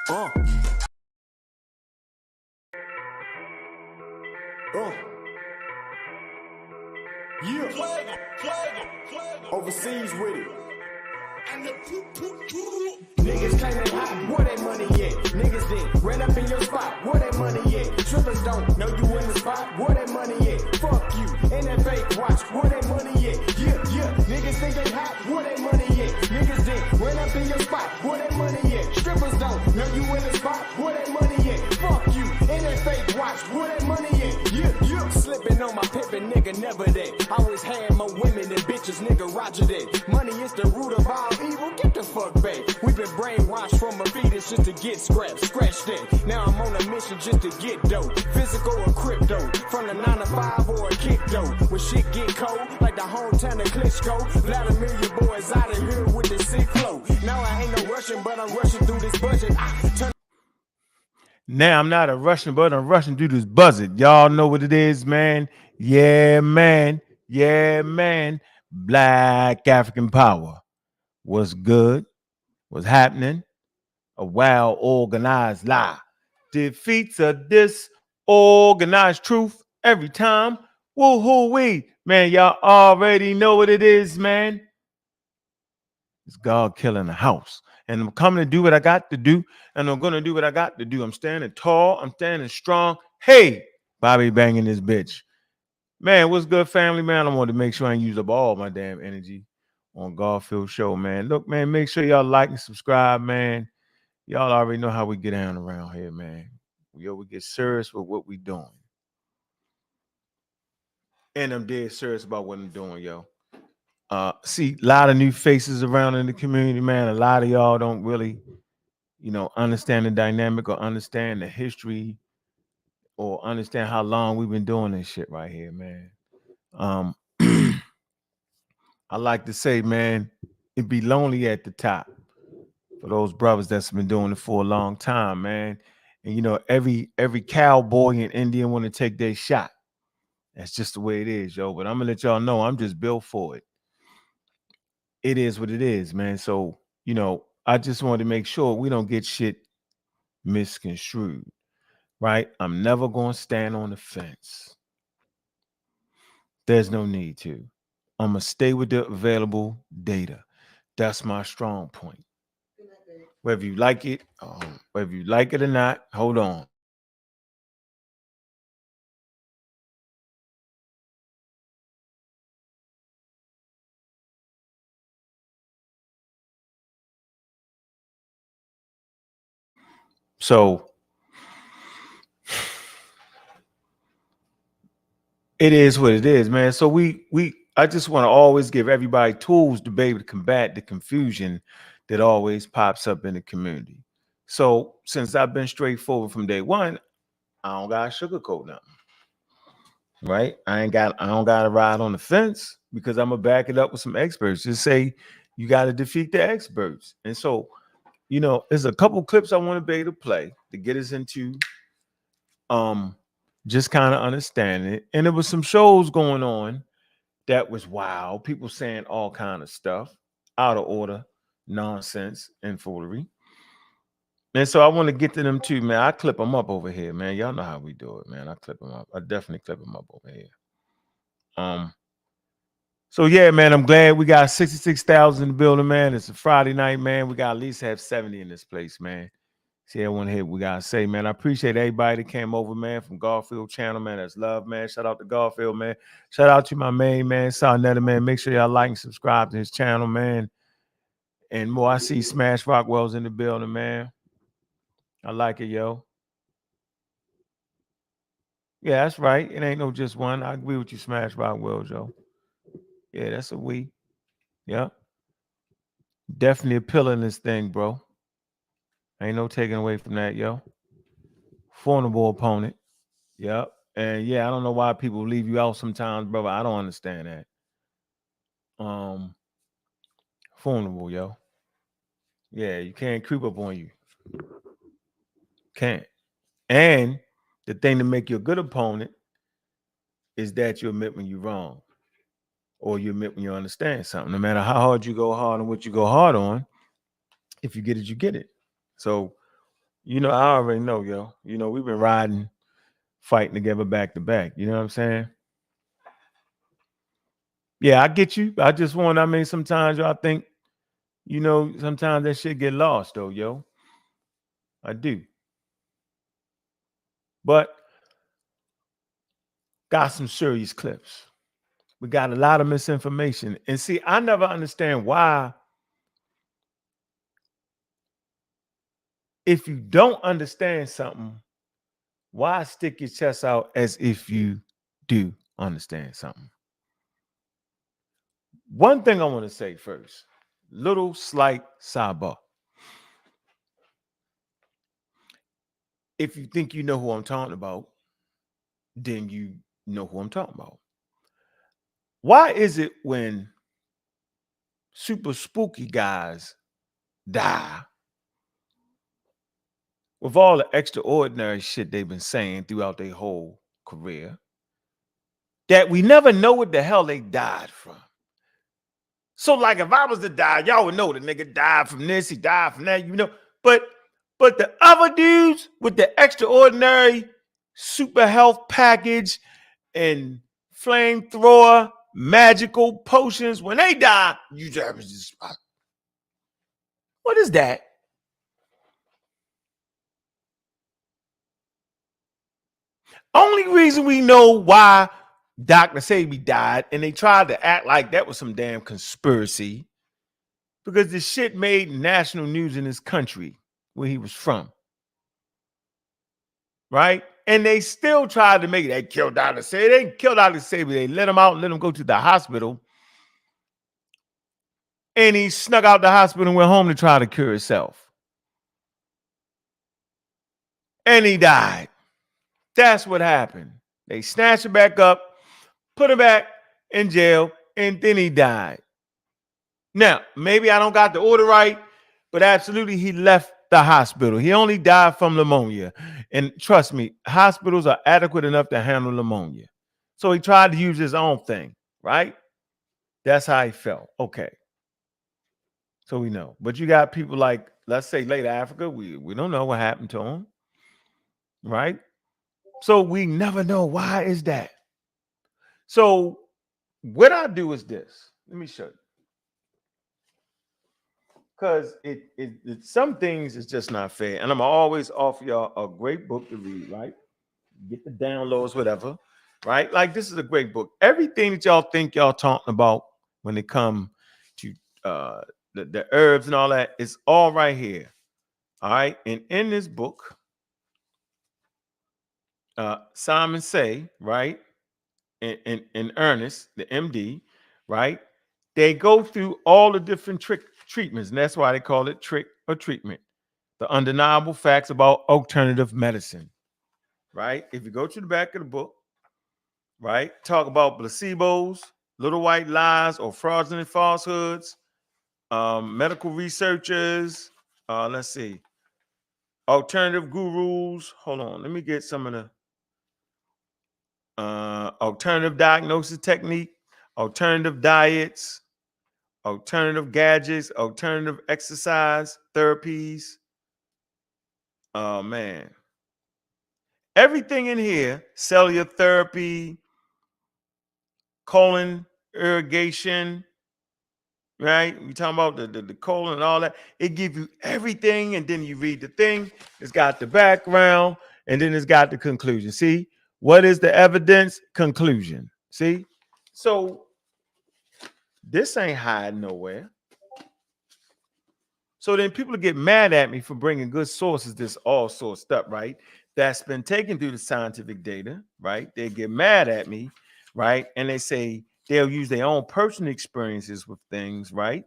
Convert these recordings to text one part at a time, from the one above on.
Yeah. Overseas with it. Niggas claim they hot, where they money at? Niggas then ran up in your spot, where they money at? Strippers don't know you in the spot, where they money at? Fuck you, and that fake watch, where they money at? Yeah, niggas think they hot, where they money at? Niggas then ran up in your spot, where they money at? Strippers don't know you in the spot, where they money at? Fuck you, and that fake watch, where they money at? Yeah. Slipping on my pimpin', nigga, never that. Always had more women than bitches, nigga, roger that. Money is the root of all evil, get the fuck back. We've been brainwashed from a fetus just to get scratch that. Now I'm on a mission just to get dope. Physical or crypto, from the 9 to 5 or a kick dough. When shit get cold, like the hometown of Klitschko. Vladimir, your boys out of here with the sick flow. Now I ain't no Russian, but I'm rushing through this budget. Now I'm not a Russian, but I'm rushing through this buzzard. Y'all know what it is, man. Yeah, man. Yeah, man. Black African power. What's good? What's happening? A well organized lie defeats a disorganized truth every time. Woo-hoo-wee. Man, y'all already know what it is, man. It's God killing the house. And I'm coming to do what I got to do. And I'm going to do what I got to do. I'm standing tall. I'm standing strong. Hey, Bobby banging this bitch. Man, what's good, family, man? I wanted to make sure I ain't use up all my damn energy on Garfield Show, man. Look, man, make sure y'all like and subscribe, man. Y'all already know how we get down around here, man. Yo, we get serious with what we doing. And I'm dead serious about what I'm doing, yo. See, a lot of new faces around in the community, man. A lot of y'all don't really, understand the dynamic or understand the history or understand how long we've been doing this shit right here, man. I like to say, man, it'd be lonely at the top for those brothers that's been doing it for a long time, man. And every cowboy and Indian want to take their shot. That's just the way it is, yo. But I'm gonna let y'all know I'm just built for it. It is what it is, man. So, I just wanted to make sure we don't get shit misconstrued, right? I'm never going to stand on the fence. There's no need to. I'm going to stay with the available data. That's my strong point. Whether you like it or not, hold on. So it is what it is, man. So I just want to always give everybody tools to be able to combat the confusion that always pops up in the community. So since I've been straightforward from day one, I don't got to sugarcoat nothing. Right? I don't got to ride on the fence because I'm going to back it up with some experts. Just say you got to defeat the experts. And so, there's a couple clips I want to be able to play to get us into just kind of understanding it. And there was some shows going on that was wild. People saying all kind of stuff, out of order, nonsense, and foolery. And so I want to get to them too, man. I clip them up over here, man. Y'all know how we do it, man. I clip them up. I definitely clip them up over here. So yeah, man, I'm glad we got 66,000 in the building, man. It's a Friday night, man. We got at least have 70 in this place, man. See everyone here. We gotta say, man, I appreciate everybody that came over, man, from Garfield channel, man. That's love, man. Shout out to Garfield, man. Shout out to my main man, Sarnetta, man. Make sure y'all like and subscribe to his channel, man. And more, I see Smash Rockwell's in the building, man. I like it, yo. Yeah, that's right. It ain't no just one. I agree with you, Smash Rockwell, yo. Yeah, that's a we. Yeah. Definitely a pillar in this thing, bro. Ain't no taking away from that, yo. Formidable opponent. Yep. And yeah, I don't know why people leave you out sometimes, brother. I don't understand that. Formidable, yo. Yeah, you can't creep up on you. Can't. And the thing to make you a good opponent is that you admit when you're wrong. Or you admit when you understand something. No matter how hard you go hard on what you go hard on, if you get it, you get it. So, I already know, yo. We've been riding, fighting together back to back. You know what I'm saying? Yeah, I get you. Sometimes y'all think, sometimes that shit get lost though, yo. I do. But got some serious clips. We got a lot of misinformation. And see, I never understand why, if you don't understand something, why stick your chest out as if you do understand something? One thing I want to say first, little slight sidebar. If you think you know who I'm talking about, then you know who I'm talking about. Why is it when super spooky guys die, with all the extraordinary shit they've been saying throughout their whole career, that we never know what the hell they died from? So, like, if I was to die, y'all would know the nigga died from this, he died from that, But the other dudes with the extraordinary super health package and flamethrower magical potions, when they die, you just, what is that? Only reason we know why Dr. Sebi died, and they tried to act like that was some damn conspiracy, because this shit made national news in his country where he was from. Right? And they still tried to make it. They killed Dr. Sebi. They didn't kill Dr. Sebi. They let him out and let him go to the hospital. And he snuck out the hospital and went home to try to cure himself. And he died. That's what happened. They snatched him back up, put him back in jail, and then he died. Now, maybe I don't got the order right, but absolutely he left the hospital. He only died from pneumonia. And trust me, hospitals are adequate enough to handle pneumonia. So he tried to use his own thing, right? That's how he felt. Okay. So we know. But you got people like, let's say, later Africa, we don't know what happened to him, right? So we never know. Why is that? So what I do is this. Let me show you. Because some things is just not fair. And I'm always offer y'all a great book to read, right? Get the downloads, whatever, right? Like, this is a great book. Everything that y'all think y'all talking about when it come to the herbs and all that is all right here. All right. And in this book, Simon Say, right? And Ernest, the MD, right? They go through all the different treatments, and that's why they call it trick or treatment. The undeniable facts about alternative medicine, right? If you go to the back of the book, right, talk about placebos, little white lies or fraudulent falsehoods, medical researchers, let's see, alternative gurus. Hold on, let me get some of the alternative diagnosis technique, alternative diets, alternative gadgets, alternative exercise therapies. Oh man. Everything in here, cellular therapy, colon irrigation, right? We talking about the colon and all that. It gives you everything, and then you read the thing. It's got the background, and then it's got the conclusion. See, what is the evidence? Conclusion. See? So this ain't hiding nowhere. So then people get mad at me for bringing good sources, this all sourced up, right? That's been taken through the scientific data, right? They get mad at me, right? And they say they'll use their own personal experiences with things, right?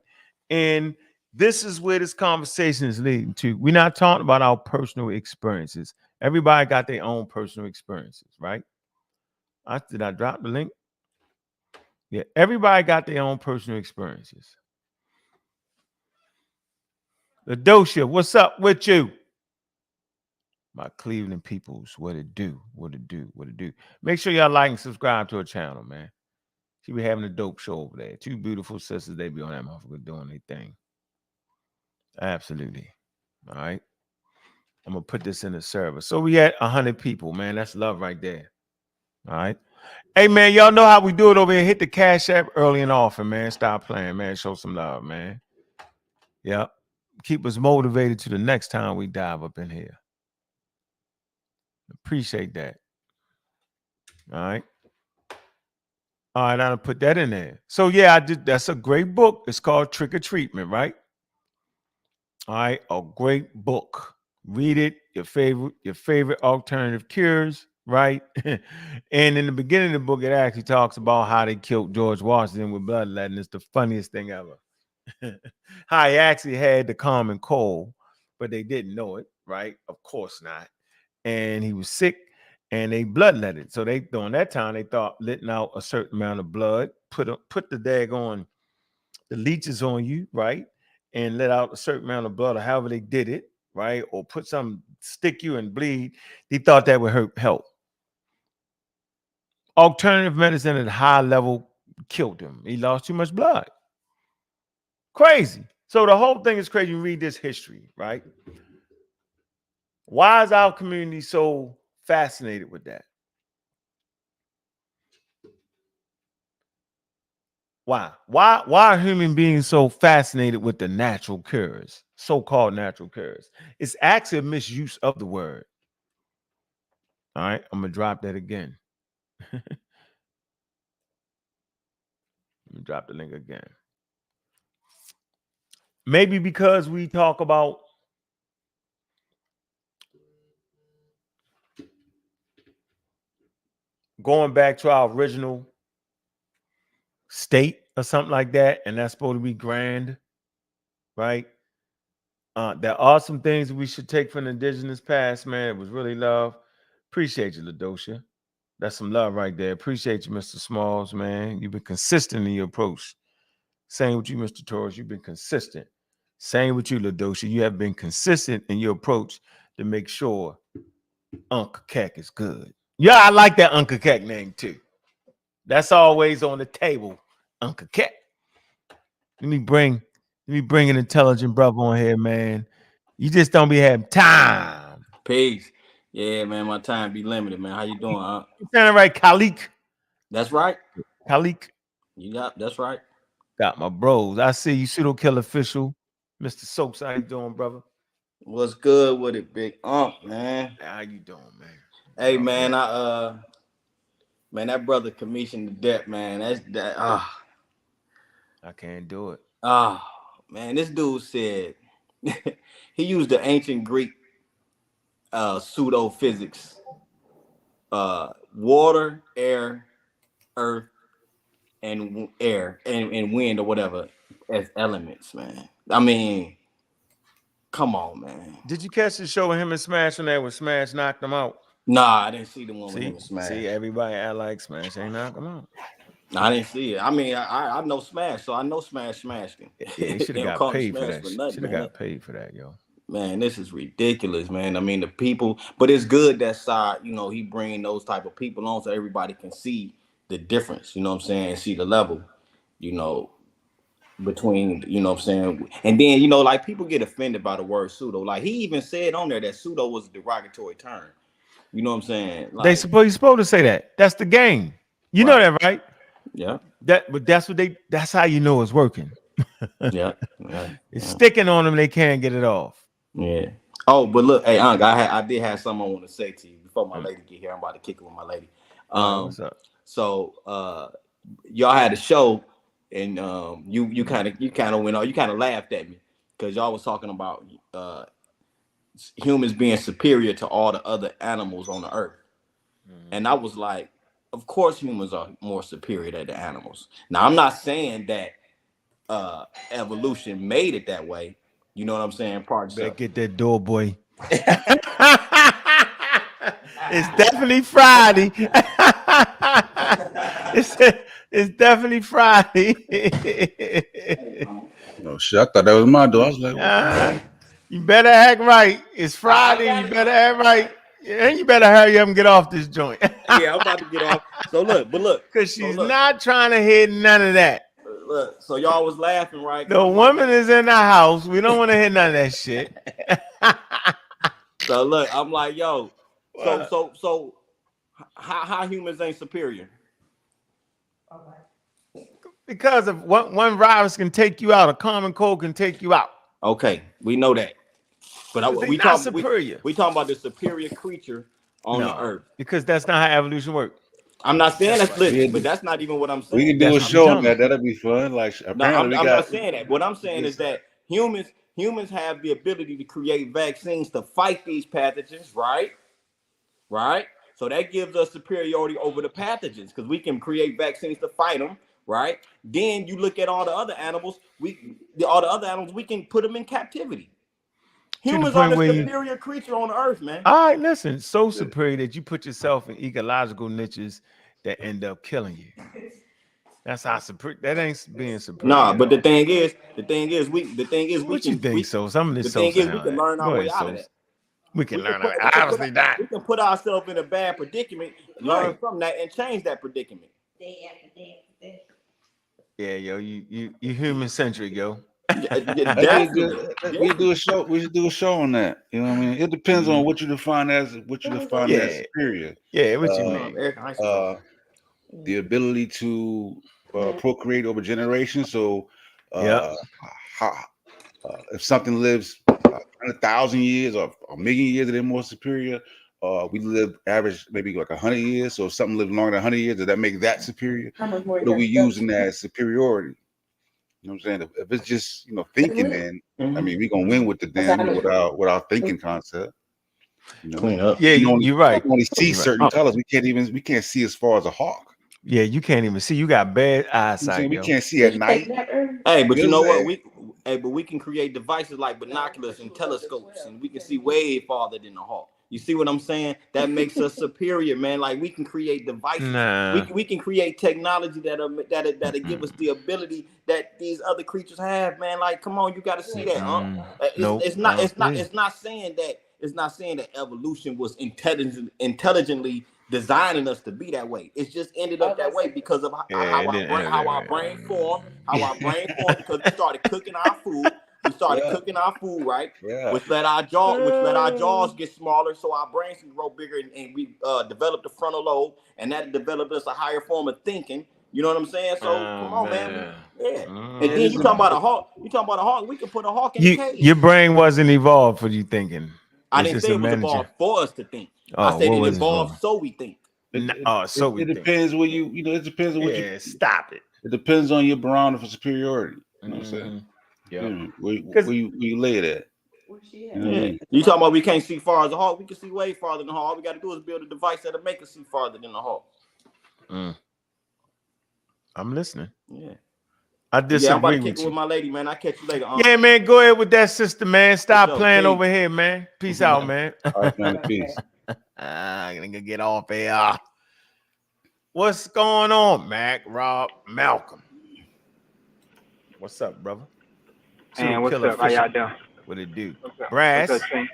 And this is where this conversation is leading to. We're not talking about our personal experiences. Everybody got their own personal experiences, right? Did I drop the link? Yeah, everybody got their own personal experiences. Ladosha, what's up with you? My Cleveland peoples, what it do, what it do, what it do. Make sure y'all like and subscribe to her channel, man. She be having a dope show over there. Two beautiful sisters, they be on that motherfucker doing their thing. Absolutely. All right. I'm gonna put this in the server. So we at 100 people, man. That's love right there. All right. Hey man, y'all know how we do it over here. Hit the Cash App early and often, man. Stop playing, man. Show some love, man. Yep. Keep us motivated to the next time we dive up in here. Appreciate that. All right. All right, I'll put that in there. So yeah, I did. That's a great book. It's called Trick or Treatment, right? All right, a great book. Read it. Your favorite alternative cures, right? And in the beginning of the book, it actually talks about how they killed George Washington with bloodletting. It's the funniest thing ever. How he actually had the common cold, but they didn't know it, right? Of course not. And he was sick, and they bloodletted. So they during that time they thought letting out a certain amount of blood, put the daggone the leeches on you, right? And let out a certain amount of blood, or however they did it, right? Or put some stick you and bleed. They thought that would help. Alternative medicine at a high level killed him. He lost too much blood. Crazy. So the whole thing is crazy. You read this history, right? Why is our community so fascinated with that? Why? Why are human beings so fascinated with the natural cures, so-called natural cures? It's actually a misuse of the word. All right, I'm gonna drop that again. Let me drop the link again. Maybe because we talk about going back to our original state or something like that, and that's supposed to be grand, right? There are some things we should take from the indigenous past, man. It was really love. Appreciate you, Ladosha. That's some love right there. Appreciate you, Mr. Smalls, man. You've been consistent in your approach. Same with you, Mr. Torres. You've been consistent. Same with you, Ladosha. You have been consistent in your approach to make sure Uncle Keck is good. Yeah, I like that Uncle Keck name too. That's always on the table, Uncle Keck. Let me bring an intelligent brother on here, man. You just don't be having time. Peace. Yeah, man, my time be limited, man. How you doing, huh? You sounding right, Khalik. That's right. Khalik. That's right. Got my bros. I see you, pseudo kill official. Mr. Soaps, how you doing, brother? What's good with it, big man? How you doing, man? Hey, man, man, that brother commissioned the debt, man. I can't do it. Man, this dude said he used the ancient Greek pseudo physics, water, air, earth, and air and wind or whatever as elements, man. I mean, come on, man. Did you catch the show with him and Smash on there when Smash knocked him out? Nah, I didn't see the one with him and Smash. See, everybody act like Smash ain't knock him out. I didn't see it. I mean, I know Smash, so I know Smash smashed him. Yeah, he should have got paid for that. Should have got paid for that, yo. Man, this is ridiculous, man. I mean, the people, but it's good that side, he bringing those type of people on so everybody can see the difference, you know what I'm saying, see the level, between, what I'm saying. And then, like people get offended by the word pseudo. Like he even said on there that pseudo was a derogatory term. You know what I'm saying? Like, you're supposed to say that. That's the game. You know that, right? Yeah. But that's how you know it's working. Yeah. It's sticking on them, they can't get it off. Yeah. Oh, but look, hey, Unc, I did have something I want to say to you before my lady get here. I'm about to kick it with my lady. What's up? So y'all had a show, and you kind of went on. You kind of laughed at me because y'all was talking about humans being superior to all the other animals on the earth, and I was like, of course humans are more superior than the animals. Now I'm not saying that evolution made it that way. You know what I'm saying? Better get that door, boy. It's definitely Friday. It's definitely Friday. Oh shit! I thought that was my door. I was like, you better act right. It's Friday. You better act right. And you better hurry up and get off this joint. Yeah, I'm about to get off. So look, because she's not trying to hit none of that. Look, so y'all was laughing, right? The woman is in the house. We don't want to hear none of that shit. So look, I'm like, yo, so What? so so how humans ain't superior? Because of one virus can take you out, a common cold can take you out. Okay, we know that. But But they not superior. we talking about the superior creature on the No, earth. because that's not how evolution works. I'm not saying that's We listen, but can, that's not even what I'm we saying. can do That's a what I'm show on telling that. you. That'll be fun. Like No, apparently we I'm got. not saying that. What I'm saying is that humans have the ability to create vaccines to fight these pathogens, right? Right. So that gives us superiority over the pathogens because we can create vaccines to fight them, right? Then you look at all the other animals. All the other animals we can put them in captivity. To the Humans are point the where you, superior creature on the earth, man. all right, listen, so superior that you put yourself in ecological niches that end up killing you. That's how superior. That ain't being Nah, superior at but the all. thing is, we What you think, so? Some of the this so thing is we sound can that. learn our Go way ahead, out of so that. we can learn. Obviously not. We can put ourselves in a bad predicament, learn Right. from that, and change that predicament. Yeah, yo, you human centric, yo. That'd be a Definitely. good. We do a show. We should do a show on that. You know what I mean? It depends on what you define as Yeah, superior. yeah. What you Uh, mean? uh, the ability to procreate over generations. So, Yep. how, if something lives 100,000 years or a million years, they're more superior. We live average maybe like 100 years. So if something lives longer than 100 years, does that make that superior? What are we using as superiority? You know what I'm saying? If it's just thinking, then I mean we're gonna win with the them with our thinking concept. You know, Clean up. Yeah, we can only, you're right. we can only see You're right. certain colors. We can't see as far as a hawk. Yeah, you can't even see. You got bad You know what I'm saying? eyesight, We yo. can't see at night. Hey, but You you know know what I'm what? saying? But we can create devices like binoculars and telescopes, and we can see way farther than the hawk. You see what I'm saying? That makes us superior, man. Like we can create devices. Nah. We can create technology that'll give us the ability that these other creatures have, man. Like, come on, you got to see that, huh? Nope. I don't see. It's not saying that evolution was intelligently designing us to be that way. It's just ended up that way because of Yeah, it didn't end how that our way. brain formed, because we started cooking our food. We started Yeah. cooking our food, right? Yeah. Which let our jaws get smaller, so our brains can grow bigger, and we developed the frontal lobe, and that developed us a higher form of thinking. You know what I'm saying? So come on, man. Yeah. And then you talking about a hawk. You talking about a hawk? We can put a hawk in a cage. Your brain wasn't evolved for you thinking. I It's didn't just say a it was manager. evolved for us to think. I Oh, said what it was it evolved for? so we think. So we It think. depends where it depends on what Yeah, stop it. it depends on your barometer for superiority. You know what I'm saying? Yeah. Where you lay it at. You know what I mean? You talking about we can't see far as a hawk? We can see way farther than the hawk. All we got to do is build a device that'll make us see farther than the hawk. I'm listening. Yeah. I disagree I'm about to kick with it you. with my lady, man. I'll catch you later. Yeah, man, go ahead with that sister, man. Stop sure. playing Peace. over here, man. Peace out, man. All right, man. Peace. I'm gonna get off here. What's going on, Mac, Rob, Malcolm? What's up, brother? Man, what's up? How y'all doing? What it do? What's up? Brass. What's up, Saint?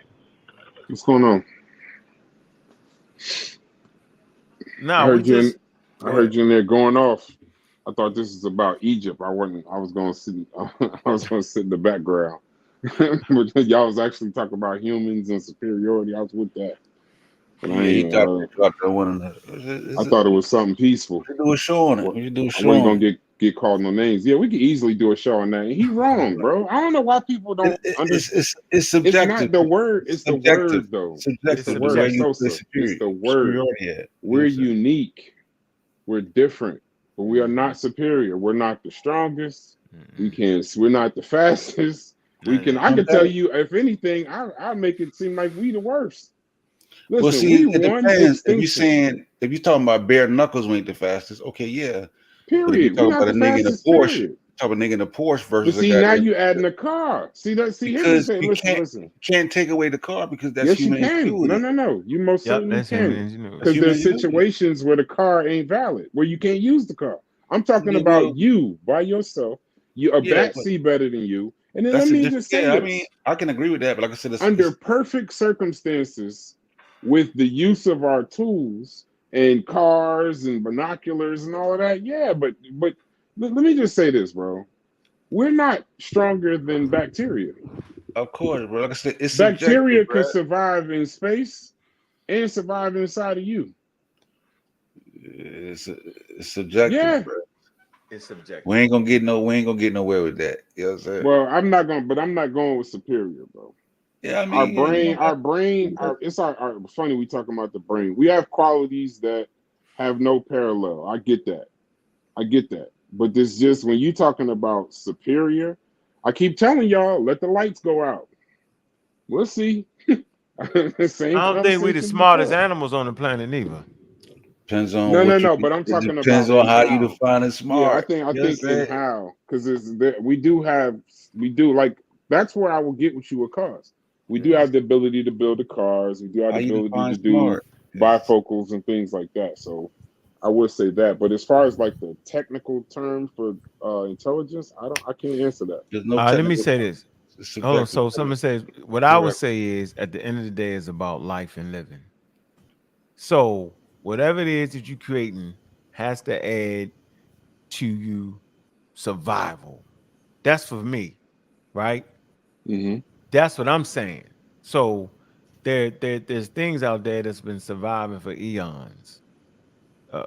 What's going on? No, I heard you in there going off. I thought this was about Egypt. I was going to sit. I was going to sit in the background. But y'all was actually talking about humans and superiority. I was with that. But Yeah, he talked about that one. I thought it was something peaceful. We should do a show on it. We should do a I show. wasn't gonna get called no names. Yeah, we could easily do a show on that. And he's wrong, bro. I don't know why people don't understand. It's subjective. It's not the word. It's subjective. The word, though. Subjective. It's the word. It's the word. We're unique. We're different, but we are not superior. We're not the strongest. We're not the fastest. I can tell you, if anything, I'll make it seem like we the worst. Listen, well, see, we it won depends. extinction. If you're talking about bare knuckles, we ain't the fastest. Okay, yeah. Period. But if you're talking about a nigga in a Porsche, period. talk about a nigga in a Porsche versus but see, a guy now you adding a car. Here's the thing. Listen. You can't take away the car because that's yes, human you can. ingenuity. No. You most certainly can. Because there's situations where the car ain't valid, where you can't use the car. I'm talking about you by yourself. Bat see better than you. And then let me just say this. I mean, I can agree with that, but like I said, under perfect circumstances, with the use of our tools and cars and binoculars and all of that, yeah. But let me just say this, bro. We're not stronger than bacteria. Of course, bro. Like I said, it's Bacteria subjective, can bro. survive in space and survive inside of you. It's subjective, Yeah. bro. It's subjective. We ain't gonna get nowhere with that. You know what I'm saying? Well, I'm not going with superior, bro. Yeah, I mean, our brain, funny we talking about the brain. We have qualities that have no parallel. I get that. But this just when you talking about superior, I keep telling y'all, let the lights go out. We'll see. Same I don't think we the conversation smartest before. animals on the planet either. depends on No, what you. but I'm It talking depends about on in how you how. define it Yeah, I smart. think You know what I'm in saying? how, because we do like that's where I will get with you with cars. We do have the ability to build the cars. We do have How the you ability define to do smart? bifocals and things like that. So I would say that. But as far as like the technical term for intelligence, I can't answer that. There's no Let me technical. say this. It's Hold on. subjective. So someone says what I would Correct. say is at the end of the day is about life and living. So whatever it is that you're creating has to add to you survival. That's for me, right? Mm-hmm. That's what I'm saying. So there's things out there that's been surviving for eons.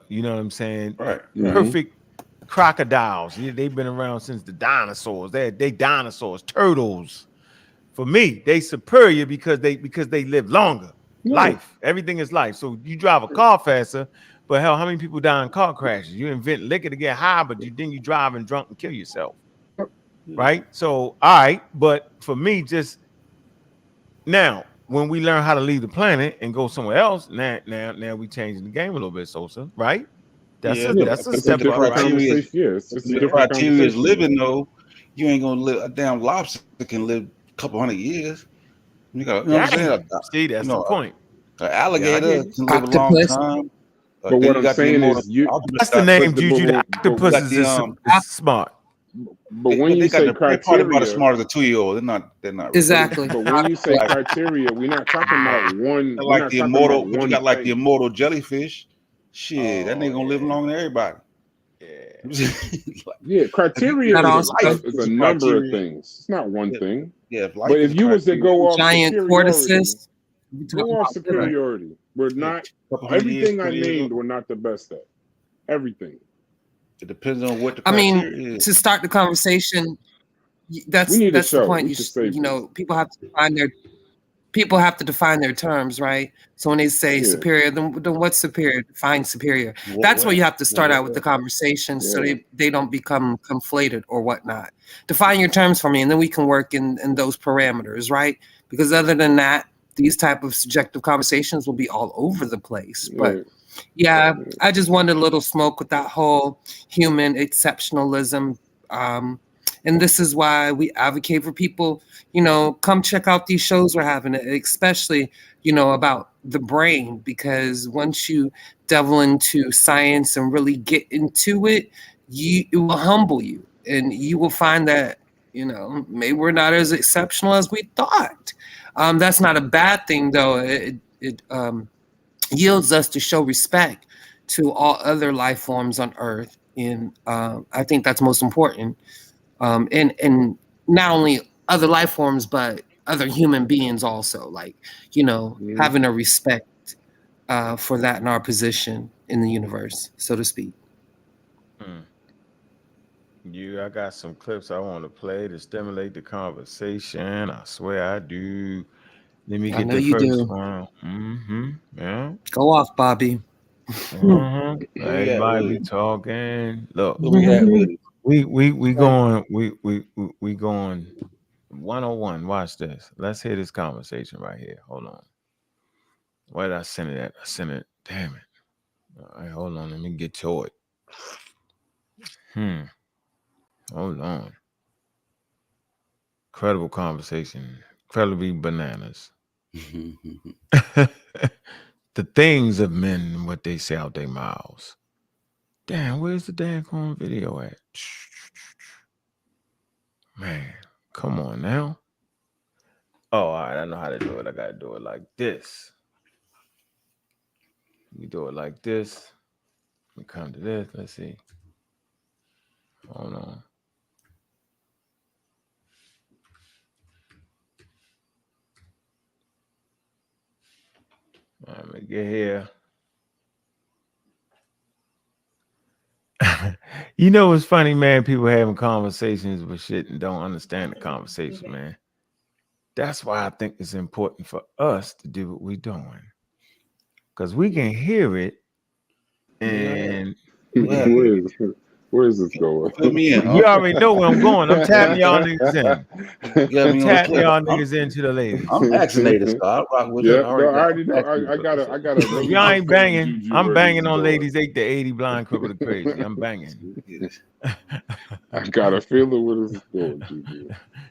You know what I'm saying? Right. Mm-hmm. Perfect crocodiles. They've been around since the dinosaurs. They dinosaurs, turtles. For me, they superior because they live longer. Yeah. Life, everything is life. So you drive a car faster, but hell, how many people die in car crashes? You invent liquor to get high, but then you drive and drunk and kill yourself, right? So all right, but for me, just now when we learn how to leave the planet and go somewhere else, now we changing the game a little bit, Sosa, right? That's Yeah, a Yeah. that's a It's a step up, different right? conversation. Yeah, it's a the different criteria is conversation. living though. You ain't gonna live. A damn lobster can live a couple hundred years. You know what I'm saying? Dang. See, You that's the know, point. an Yeah, I get alligator it. can live a long Octopus. time. But Then what you I'm got the saying immortal. is you That's the name, Juju. The but octopus got the is smart. when but you they got say they're probably about as criteria, smart as a 2-year-old. They're not really. Exactly. but when you say Like criteria, we're not talking about one. We're like not the talking about immortal, but you one got like the thing. immortal jellyfish. Shit, that Oh nigga gonna live yeah, longer than everybody. yeah. Like, Yeah, criteria That is also a it's a number of criteria. things. It's not one thing. Yeah, if But life is if a you was to criteria, go off giant superiority, tortoises. We go talking off about living. superiority. We're yeah, not couple hundred years, everything I 2 years named. old. We're not the best at everything. It depends on what the I mean, criteria is. to start the conversation, We need a that's the show. point. We should save this. People have to define their terms, right? So when they say Yeah, superior, then what's superior? Define superior. What That's where way? you have to start What out with way? the conversation so yeah. they don't become conflated or whatnot. Define your terms for me, and then we can work in those parameters, right? Because other than that, these type of subjective conversations will be all over the place. But Yeah. yeah, I just wanted a little smoke with that whole human exceptionalism. And this is why we advocate for people, come check out these shows we're having, especially, about the brain, because once you delve into science and really get into it, it will humble you and you will find that, maybe we're not as exceptional as we thought. That's not a bad thing, though. It yields us to show respect to all other life forms on Earth, and I think that's most important. And not only other life forms, but other human beings also. Like having a respect for that in our position in the universe, so to speak. I got some clips I want to play to stimulate the conversation. I swear I do. Let me I get know the you first do. one. Yeah. Go off, Bobby. Where we at Everybody with be it? talking. Look, Where we at with it? we going we going 101. Watch this. Let's hear this conversation right here. Hold on. Where did I send it at? I sent it. Damn it. All right, hold on. Let me get to it. Hold on. Incredible conversation. Incredibly bananas. The things of men and what they say out their mouths. Damn, where's the daggone video at? Man, come on now. Oh, all right, I know how to do it. I gotta do it like this. We do it like this. We come to this. Let's see. Hold on. get here. You know what's funny, man? People having conversations with shit and don't understand the conversation, man. That's why I think it's important for us to do what we're doing. Because we can hear it and where is this going? Put me in. You already know where I'm going. I'm tapping y'all niggas in. I'm tapping y'all niggas into the ladies. I'm vaccinated, so I rock with Yeah, it. I already know. I got a. If y'all ain't banging, I'm banging on ladies 8 to 80, blind, crippled, and crazy. I'm banging. I got a feeling where this is going, Juju.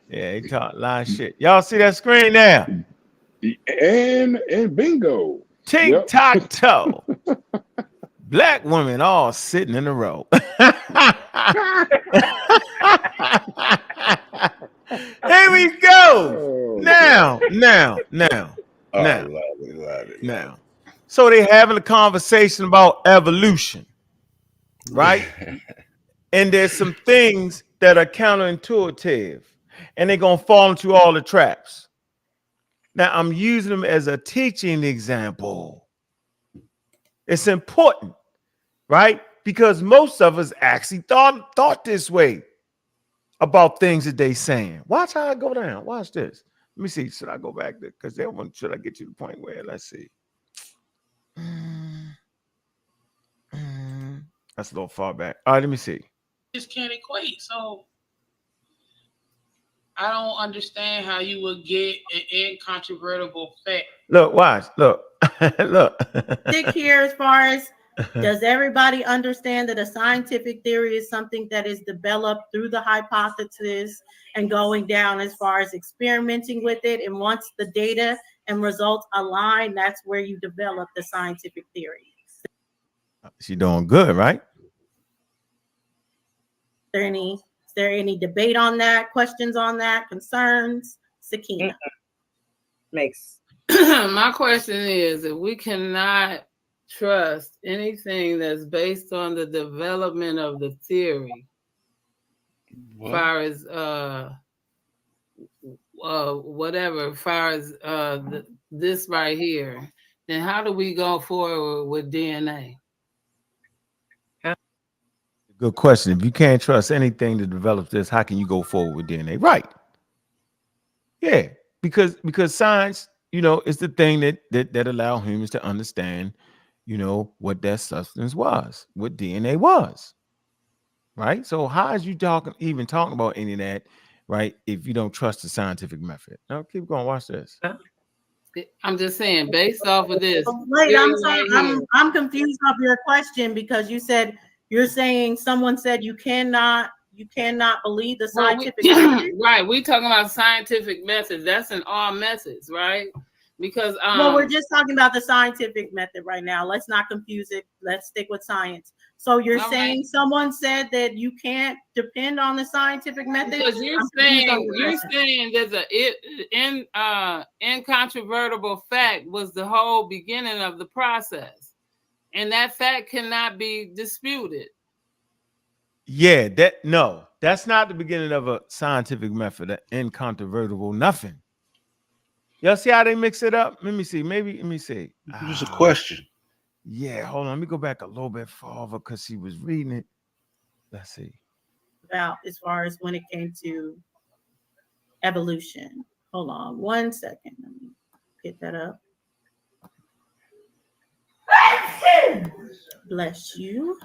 Yeah, they talk a lot of shit. Y'all see that screen now? And bingo. Tic-tac-toe. Black women all sitting in a row. Here we go. Now. So they're having a conversation about evolution, right? And there's some things that are counterintuitive, and they're going to fall into all the traps. Now, I'm using them as a teaching example. It's important, right? Because most of us actually thought this way about things that they saying. Watch how I go down. Watch this. Let me see. Should I go back there? Because should I get to the point where, let's see. That's a little far back. All right, let me see. Just can't equate. So I don't understand how you would get an incontrovertible fact. Look, watch. Look. Stick here as far as does everybody understand that a scientific theory is something that is developed through the hypothesis and going down as far as experimenting with it, and once the data and results align, that's where you develop the scientific theory. She doing good, right? Is there any debate on that? Questions on that? Concerns? Sakina. Makes my question is, if we cannot trust anything that's based on the development of the theory, as far as whatever, as far as this right here, then how do we go forward with DNA? Good question. If you can't trust anything that develops this, how can you go forward with DNA? Right. Yeah, because science, is the thing that allow humans to understand, what that substance was, what DNA was. Right. So how is you even talking about any of that, right? If you don't trust the scientific method. Now keep going. Watch this. I'm just saying, based off of this. Wait, I'm sorry. I'm confused of your question because you're saying someone said you cannot believe the scientific method. Right. We talking about scientific methods. That's in all methods, right? Because we're just talking about the scientific method right now. Let's not confuse it. Let's stick with science. So you're saying someone said that you can't depend on the scientific method? Because you're saying there's an incontrovertible fact was the whole beginning of the process. And that fact cannot be disputed. Yeah, that's not the beginning of a scientific method, an incontrovertible nothing. Y'all see how they mix it up? Let me see. Let me see. Just a question. Yeah, hold on. Let me go back a little bit farther because she was reading it. Let's see. About as far as when it came to evolution. Hold on 1 second. Let me get that up. Bless you.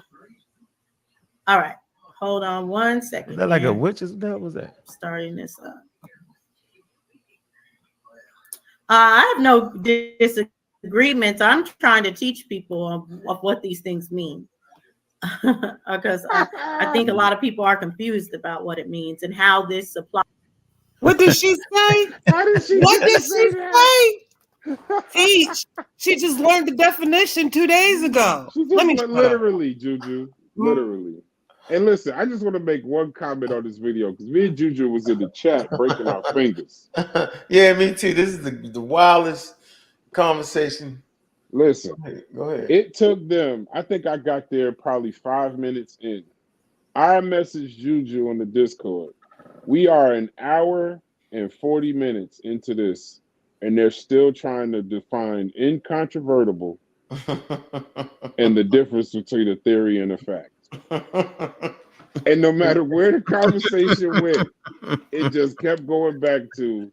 All right. Hold on 1 second. Is that like a witch? What was that? Starting this up. I have no disagreements. I'm trying to teach people of what these things mean. Because I think a lot of people are confused about what it means and how this applies. What did she say? What did she say? She just learned the definition 2 days ago. Literally, Juju. Literally. And listen, I just want to make one comment on this video because me and Juju was in the chat breaking our fingers. Yeah, me too. This is the wildest conversation. Listen, go ahead. It took them, I think I got there probably 5 minutes in. I messaged Juju on the Discord. We are an hour and 40 minutes into this, and they're still trying to define incontrovertible and the difference between a theory and a fact. And no matter where the conversation went, it just kept going back to,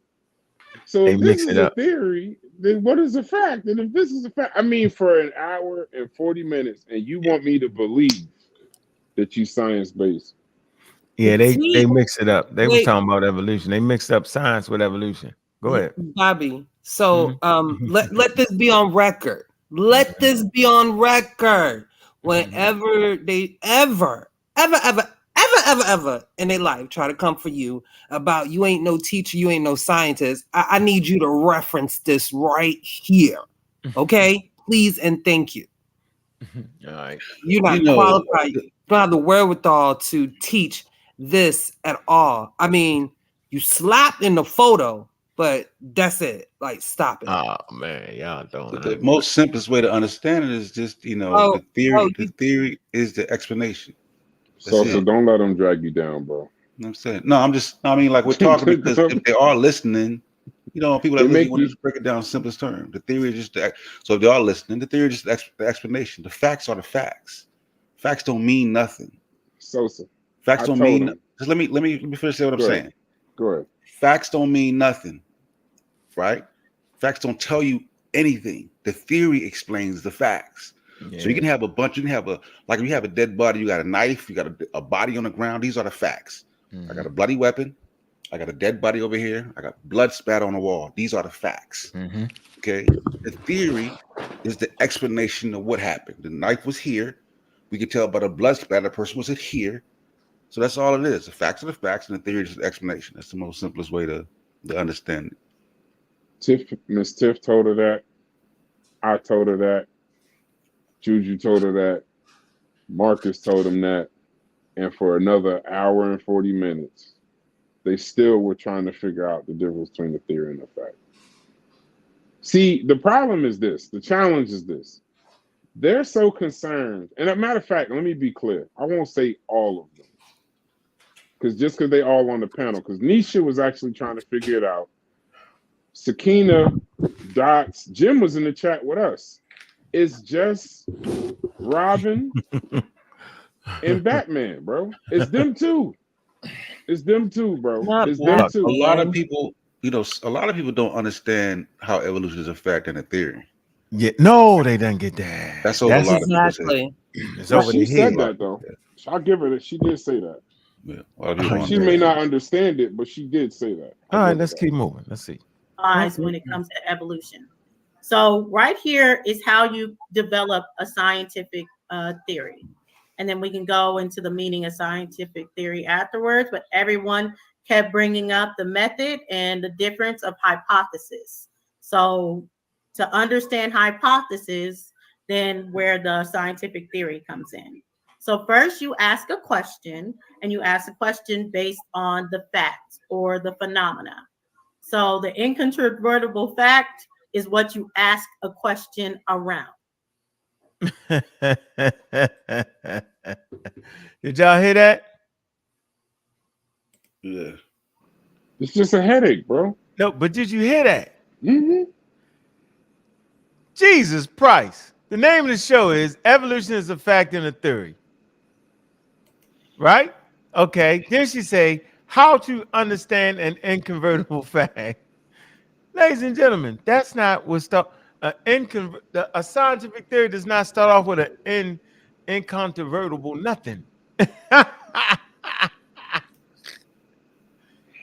so if this is a theory, then what is a fact? And if this is a fact, I mean, for an hour and 40 minutes, and you want me to believe that you science-based. Yeah, they mix it up. They were talking about evolution. They mixed up science with evolution. Go ahead, Bobby. So let this be on record. Let this be on record. Whenever they ever in their life try to come for you about you ain't no teacher, you ain't no scientist, I need you to reference this right here. Okay? Please and thank you. All right. You're not qualified. You don't have the wherewithal to teach this at all. I mean, you slapped in the photo, but that's it. Like, stop it. Oh man, y'all don't. The most simplest way to understand it is just, the theory. The theory is the explanation. So don't let them drag you down, bro. You know what I'm saying? No, I mean, like, we're talking because if they are listening, people that really want to break it down in simplest terms. The theory is just so if they are listening, the theory is just the explanation. The facts are the facts. Facts don't mean nothing. Facts don't mean. Just let me finish saying what I'm saying. Go ahead. Facts don't mean nothing, right? Facts don't tell you anything. The theory explains the facts. Yeah. So you can have if you have a dead body, you got a knife, you got a body on the ground. These are the facts. I got a bloody weapon. I got a dead body over here. I got blood spat on the wall. These are the facts. Okay. The theory is the explanation of what happened. The knife was here. We could tell by the blood spat the person was here. So that's all it is. The facts are the facts, and the theory is the explanation. That's the most simplest way to understand it. Miss Tiff told her that. I told her that. Juju told her that. Marcus told him that. And for another hour and 40 minutes, they still were trying to figure out the difference between the theory and the fact. See, the problem is this. The challenge is this. They're so concerned. And as a matter of fact, let me be clear. I won't say all of them. Because they all on the panel. Because Nisha was actually trying to figure it out. Sakina, Dots, Jim was in the chat with us. It's just Robin and Batman, bro. It's them two. It's them two, bro. It's them two. A lot of people don't understand how evolution is a fact and a theory. Yeah, no, they didn't get that. That's what a lot of people say. It's over she said head. that though. I'll give her that. She did say that. Yeah. She may not understand it, but she did say that. All right, let's keep moving. Let's see. When it comes to evolution. So right here is how you develop a scientific theory. And then we can go into the meaning of scientific theory afterwards, but everyone kept bringing up the method and the difference of hypothesis. So to understand hypothesis, then where the scientific theory comes in. So first you ask a question, and you ask a question based on the facts or the phenomena. So the incontrovertible fact is what you ask a question around. Did y'all hear that? Yeah. It's just a headache, bro. No, but did you hear that? Mm-hmm. Jesus Christ. The name of the show is Evolution is a Fact and a Theory. Right? Okay. Then she say, how to understand an incontrovertible fact. Ladies and gentlemen, that's not what a scientific theory does not start off with an incontrovertible nothing.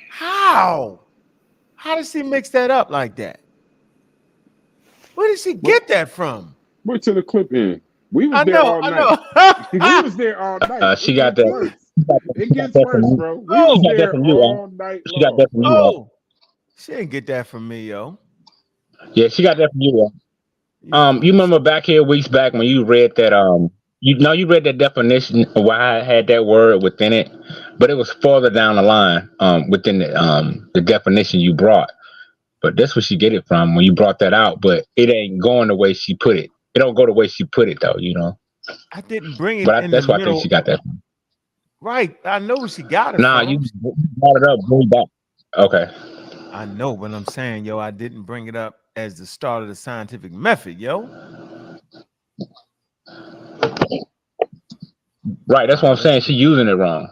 How? How does she mix that up like that? Where did she get that from? Wait till the clip in. We was there all night. We was there all night. She got that. It gets worse, bro. We was there all night long. She got that from you. Oh, she didn't get that from me, yo. Yeah, she got that from you. You remember back here weeks back when you read that you read that definition of why I had that word within it, but it was farther down the line within the definition you brought. But that's where she get it from when you brought that out. But it ain't going the way she put it. It don't go the way she put it though, you know. I didn't bring it. But that's why I think she got that from. Right, I know she got it. Nah, you brought it up, bring back. Okay. I know, but I'm saying, yo, I didn't bring it up as the start of the scientific method, yo. Right. That's what I'm saying. She's using it wrong.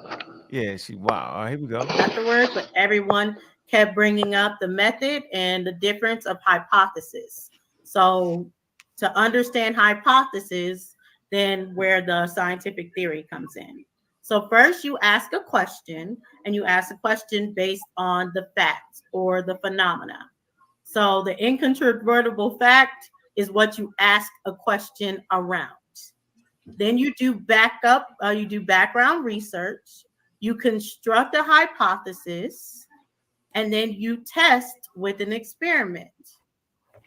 Yeah, wow. All right, here we go. Afterwards, but everyone kept bringing up the method and the difference of hypothesis. So to understand hypothesis, then where the scientific theory comes in. So first you ask a question, and you ask a question based on the facts or the phenomena. So the incontrovertible fact is what you ask a question around. Then you do background research, you construct a hypothesis, and then you test with an experiment.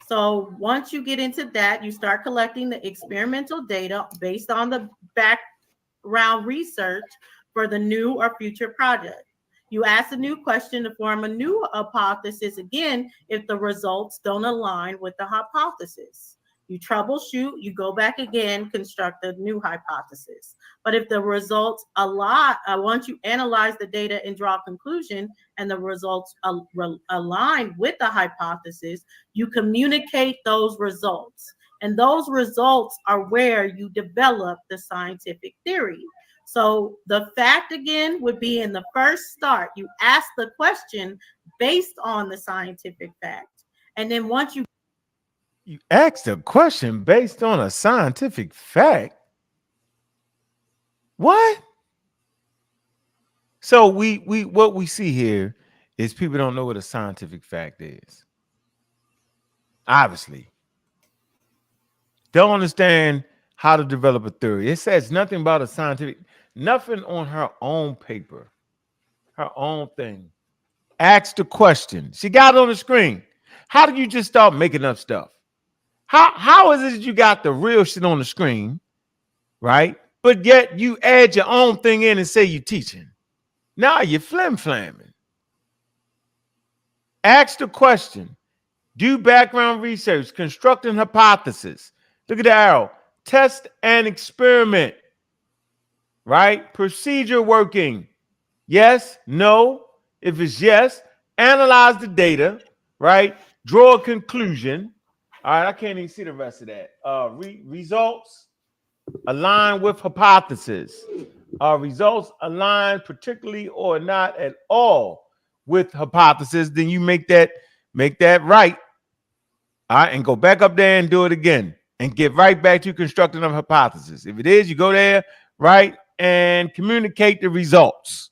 So once you get into that, you start collecting the experimental data based on the background research for the new or future project. You ask a new question to form a new hypothesis again if the results don't align with the hypothesis. You troubleshoot, you go back again, construct a new hypothesis. But if the results align, once you analyze the data and draw a conclusion and the results align with the hypothesis, you communicate those results. And those results are where you develop the scientific theory. So the fact again would be in the first start. You ask the question based on the scientific fact. And then once you asked a question based on a scientific fact. What? So we what we see here is people don't know what a scientific fact is. Obviously. Don't understand how to develop a theory. It says nothing about a scientific, nothing on her own paper, her own thing. Ask the question. She got it on the screen. How did you just start making up stuff? How is it that you got the real shit on the screen, right? But yet you add your own thing in and say you're teaching. Now you're flim-flamming. Ask the question. Do background research, construct an hypothesis. Look at the arrow. Test and experiment, right? Procedure working. Yes, no. If it's yes, analyze the data, right? Draw a conclusion. All right, I can't even see the rest of that. Results align with hypothesis. Results align particularly or not at all with hypothesis. Then you make that right. All right, and go back up there and do it again and get right back to constructing a hypothesis. If it is, you go there, right, and communicate the results.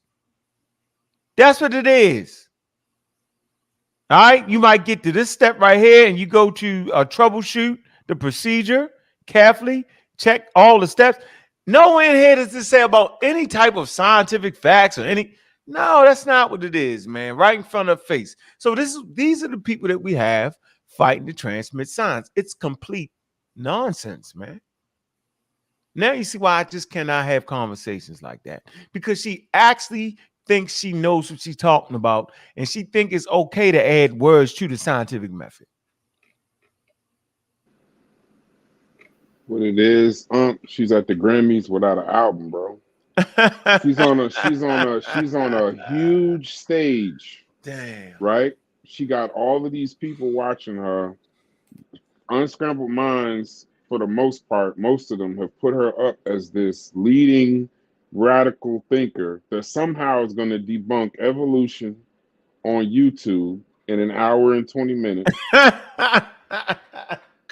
That's what it is. All right, you might get to this step right here and you go to troubleshoot the procedure carefully, check all the steps. No in here does this say about any type of scientific facts or any. No, that's not what it is, man. Right in front of the face. So these are the people that we have fighting to transmit science. It's complete nonsense, man. Now you see why I just cannot have conversations like that, because she actually thinks she knows what she's talking about, and she thinks it's okay to add words to the scientific method. What it is, she's at the Grammys without an album, bro. she's on a huge stage. Damn. Right? She got all of these people watching her. Unscrambled Minds, for the most part, most of them have put her up as this leading radical thinker that somehow is going to debunk evolution on YouTube in an hour and 20 minutes.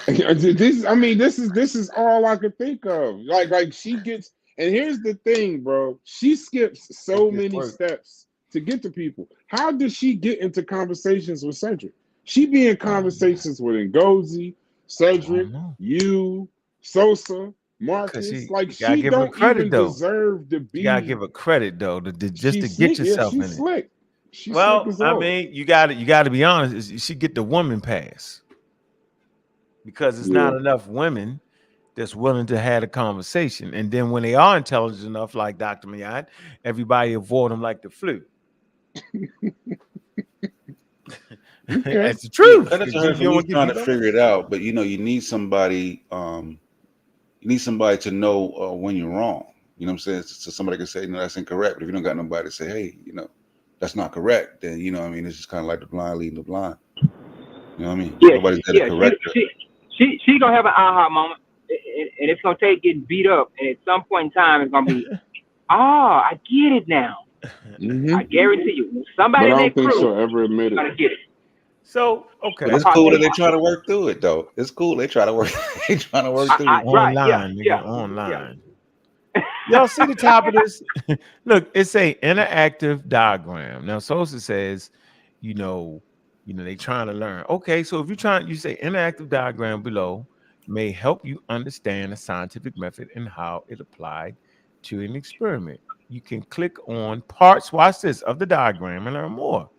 This is all I could think of. Like she gets, and here's the thing, bro. She skips so many steps to get to people. How did she get into conversations with Cedric? She be in conversations with Ngozi, Cedric, you, Sosa, Marcus. Like she don't even deserve to be. You gotta give her credit though, to get yourself in slick. She's well, slick. I mean, you got to be honest. She get the woman pass because it's not enough women that's willing to have a conversation. And then when they are intelligent enough, like Dr. Mayad, everybody avoid them like the flu. Okay. That's the truth. That doesn't hurt me trying to figure it out, but you need somebody. You need somebody to know when you're wrong. You know what I'm saying? So somebody can say, no, that's incorrect. But if you don't got nobody to say, hey, that's not correct, then it's just kind of like the blind leading the blind. You know what I mean? Yeah, Nobody's there to correct her. She gonna have an aha moment, and it's gonna take getting beat up, and at some point in time, it's gonna be I get it now. I guarantee you, somebody But I in don't that think crew she'll ever admit it. gonna get it. So okay, But it's cool that they try to work through it, though. It's cool they try to work. They trying to work through it. Right? Online, Yeah. nigga, online. Y'all see the top of this? Look, it's a interactive diagram. Now, Sosa says, you know, they trying to learn. Okay, so if you say interactive diagram below may help you understand the scientific method and how it applied to an experiment. You can click on parts, watch this, of the diagram and learn more.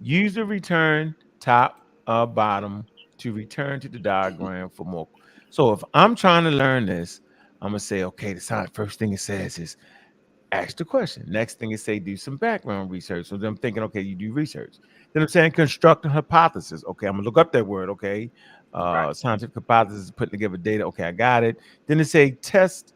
Use the return top bottom to return to the diagram for more. So if I'm trying to learn this, I'm gonna say, okay, the first thing it says is ask the question. Next thing is say do some background research. So then I'm thinking, okay, you do research. Then I'm saying construct a hypothesis. Okay, I'm gonna look up that word. Okay, scientific hypothesis, putting together data. Okay, I got it. Then it say test.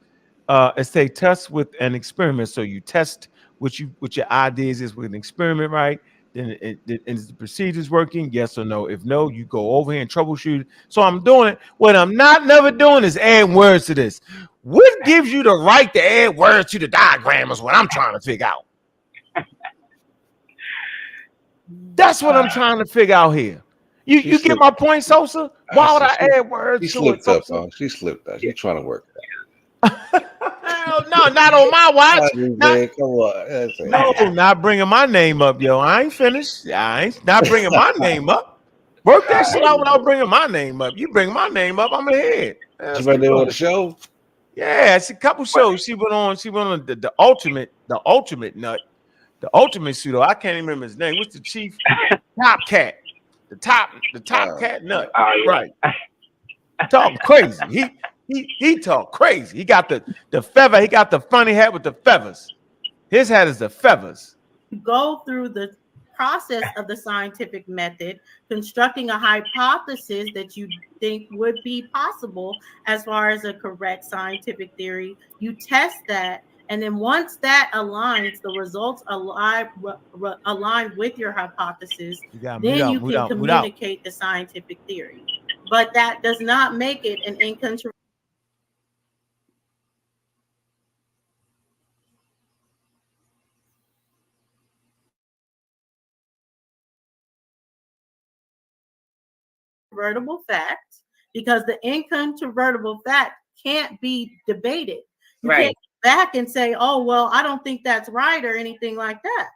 It say test with an experiment. So you test what your ideas is with an experiment, right? Then is the procedures working? Yes or no? If no, you go over here and troubleshoot. So I'm doing it. What I'm never doing is add words to this. What gives you the right to add words to the diagram is what I'm trying to figure out. That's what I'm trying to figure out here. You get my point, Sosa? Why would I add words she to it, slipped up, Sosa? She slipped up. She's trying to work it Hell no, not on my watch. Come on. No, not bringing my name up, yo. I ain't finished. I ain't not bringing my name up. Work that shit out without bringing my name up. You bring my name up, I'm ahead. She right there on the show. Yeah, it's a couple shows. She went on the ultimate nut, the ultimate pseudo. I can't even remember his name. What's the chief? Top cat. The top cat nut. Right. Talking crazy. He talk crazy. He got the feather. He got the funny hat with the feathers. His hat is the feathers. Go through the process of the scientific method, constructing a hypothesis that you think would be possible as far as a correct scientific theory. You test that, and then once that aligns, the results align with your hypothesis, then you can communicate the scientific theory. But that does not make it an incontrovertible. Fact, because the incontrovertible fact can't be debated. You can't go back and say, oh, well, I don't think that's right or anything like that.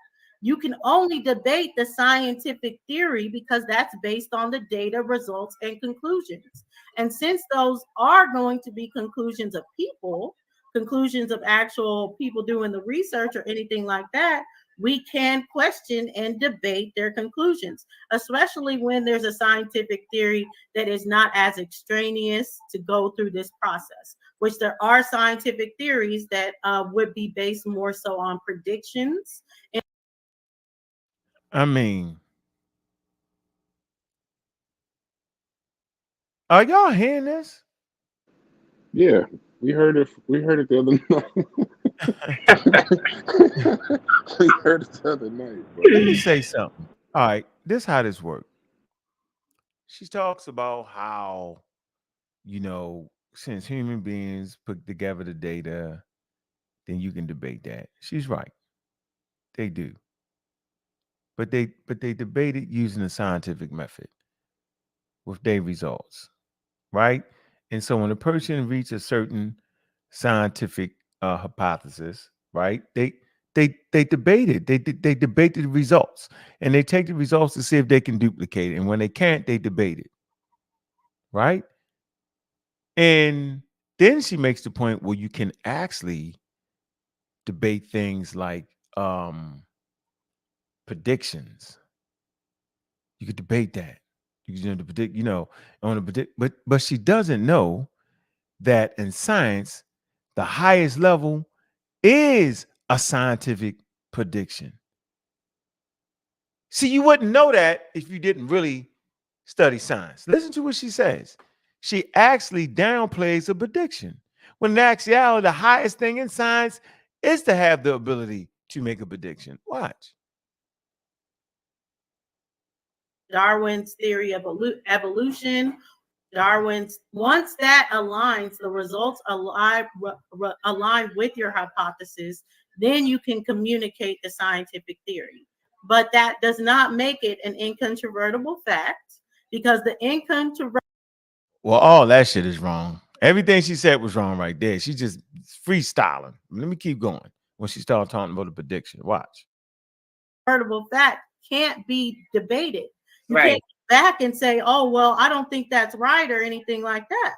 You can only debate the scientific theory because that's based on the data, results, and conclusions. And since those are going to be conclusions of people, conclusions of actual people doing the research or anything like that, we can question and debate their conclusions, especially when there's a scientific theory that is not as extraneous to go through this process, which there are scientific theories that would be based more so on predictions. I mean, are y'all hearing this? Yeah, we heard it. We heard it the other night. We heard it the other night. But let me say something. All right, this how this works. She talks about how, since human beings put together the data, then you can debate that. She's right. They do. But they debate it using a scientific method with their results, right? And so when a person reaches a certain scientific hypothesis, right? They debate it. They debate the results, and they take the results to see if they can duplicate it. And when they can't, they debate it, right? And then she makes the point where you can actually debate things like predictions. You could debate that. You can predict, on a predict, but she doesn't know that in science, the highest level is a scientific prediction. See, you wouldn't know that if you didn't really study science. Listen to what she says. She actually downplays a prediction. When in actuality, the highest thing in science is to have the ability to make a prediction. Watch. Darwin's theory of evolution. Darwin's, once that aligns, the results align with your hypothesis, then you can communicate the scientific theory. But that does not make it an incontrovertible fact, because the incontrovertible. Well, all that shit is wrong. Everything she said was wrong right there. She's just freestyling. Let me keep going when she started talking about the prediction. Watch. Fact can't be debated. You Right. can't go back and say, oh, well, I don't think that's right or anything like that.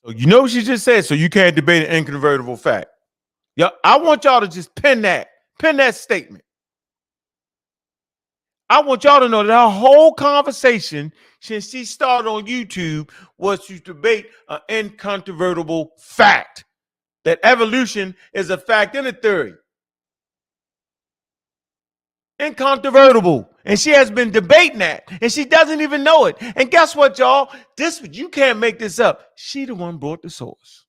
So you know what she just said? So you can't debate an incontrovertible fact. Yeah, I want y'all to just pin that statement. I want y'all to know that our whole conversation since she started on YouTube was to debate an incontrovertible fact. That evolution is a fact and a theory. Incontrovertible. And she has been debating that. And she doesn't even know it. And guess what, y'all? You can't make this up. She the one brought the source.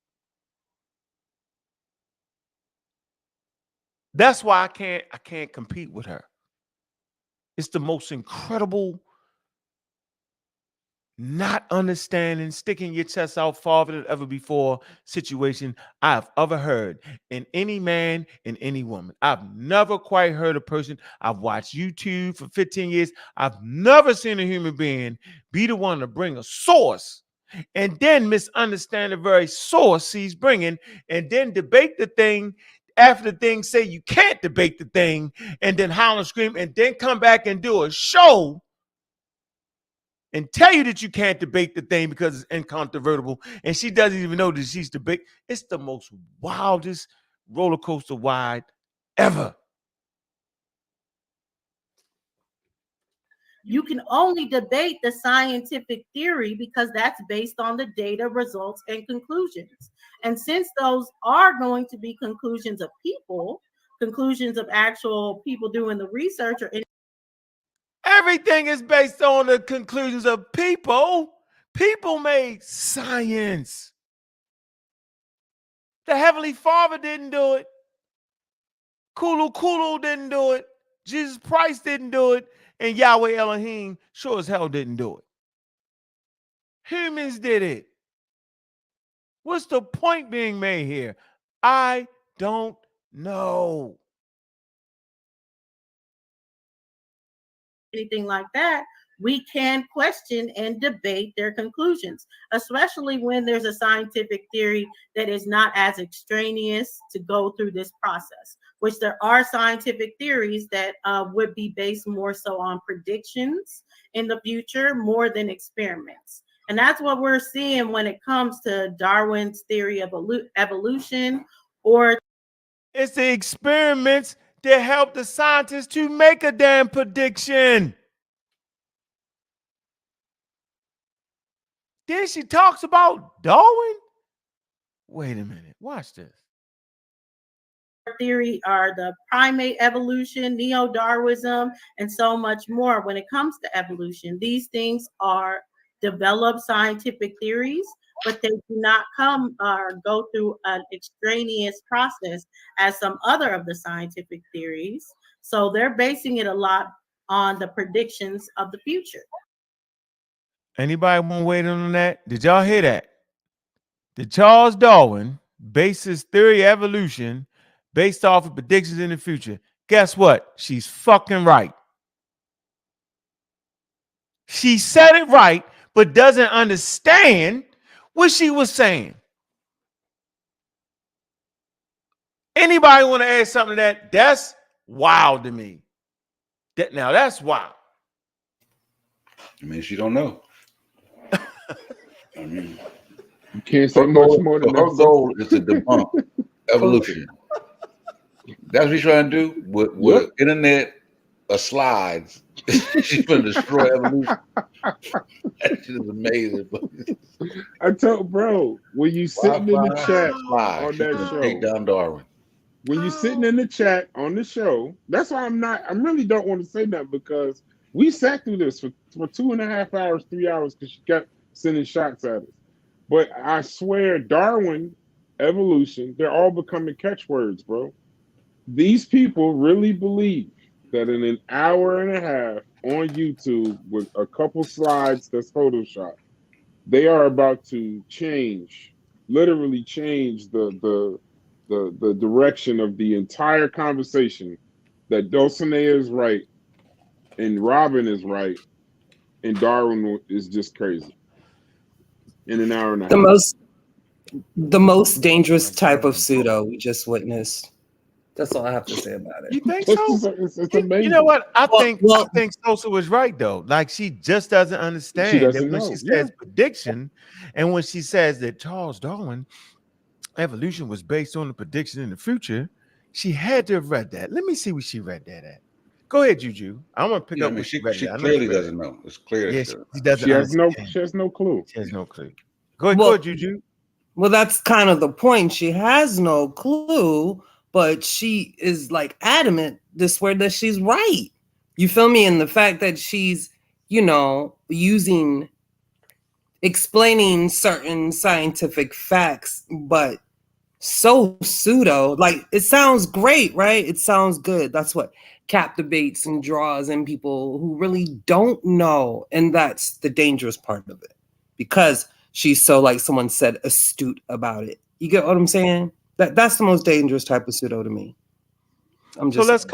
That's why I can't compete with her. It's the most incredible not understanding, sticking your chest out farther than ever before situation I've ever heard in any man, in any woman. I've never quite heard a person. I've watched YouTube for 15 years. I've never seen a human being be the one to bring a source and then misunderstand the very source he's bringing and then debate the thing after the thing say you can't debate the thing and then holler and scream and then come back and do a show and tell you that you can't debate the thing because it's incontrovertible, and she doesn't even know that she's debate. It's the most wildest roller coaster ride ever. You can only debate the scientific theory because that's based on the data, results, and conclusions. And since those are going to be conclusions of people, conclusions of actual people doing the research, or everything is based on the conclusions of people. People made science. The Heavenly Father didn't do it. Kulu didn't do it. Jesus Christ didn't do it. And Yahweh Elohim sure as hell didn't do it. Humans did it. What's the point being made here? I don't know. anything like that, we can question and debate their conclusions, especially when there's a scientific theory that is not as extraneous to go through this process, which there are scientific theories that would be based more so on predictions in the future more than experiments. And that's what we're seeing when it comes to Darwin's theory of evolution, or it's the experiments that help the scientists to make a damn prediction. Then she talks about Darwin. Wait a minute. Watch this. Theory are the primate evolution, neo-Darwinism, and so much more. When it comes to evolution, these things are developed scientific theories, but they do not come or go through an extraneous process as some other of the scientific theories. So they're basing it a lot on the predictions of the future. Anybody want to weigh in on that? Did y'all hear that? Did Charles Darwin base his theory of evolution based off of predictions in the future? Guess what? She's fucking right. She said it right, but doesn't understand what she was saying. Anybody want to add something to that? That's wild to me. Now that's wild. I mean, she don't know. I mean, you can't say much more than her goal is to debunk evolution. That's what she's trying to do with the internet of slides. She's going to destroy evolution. That shit is amazing. I told bro, when you sitting in the chat on that show, take down Darwin. When you're sitting in the chat on the show, that's why I really don't want to say that, because we sat through this for 2.5 hours, 3 hours, because she kept sending shots at us. But I swear, Darwin, evolution, they're all becoming catchwords, bro. These people really believe that in an hour and a half on YouTube with a couple slides that's Photoshop, they are about to literally change the the direction of the entire conversation that Dulcinea is right and Robin is right and Darwin is just crazy in an hour and a half. The most dangerous type of pseudo we just witnessed. That's all I have to say about it. You think so? It's amazing. You know what? I think Sosa was right though. Like she just doesn't understand She doesn't that when know. she says prediction, and when she says that Charles Darwin evolution was based on the prediction in the future, she had to have read that. Let me see what she read that at. Go ahead, Juju. I want to pick up what she read. She clearly doesn't know. It's clear. Yeah, she doesn't. She has no clue. She has no clue. Go ahead, Juju. Well, that's kind of the point. She has no clue, but she is like adamant this way that she's right. You feel me? And the fact that she's, explaining certain scientific facts, but so pseudo, like it sounds great, right? It sounds good. That's what captivates and draws in people who really don't know. And that's the dangerous part of it, because she's so, like someone said, astute about it. You get what I'm saying? That's the most dangerous type of pseudo to me. So let's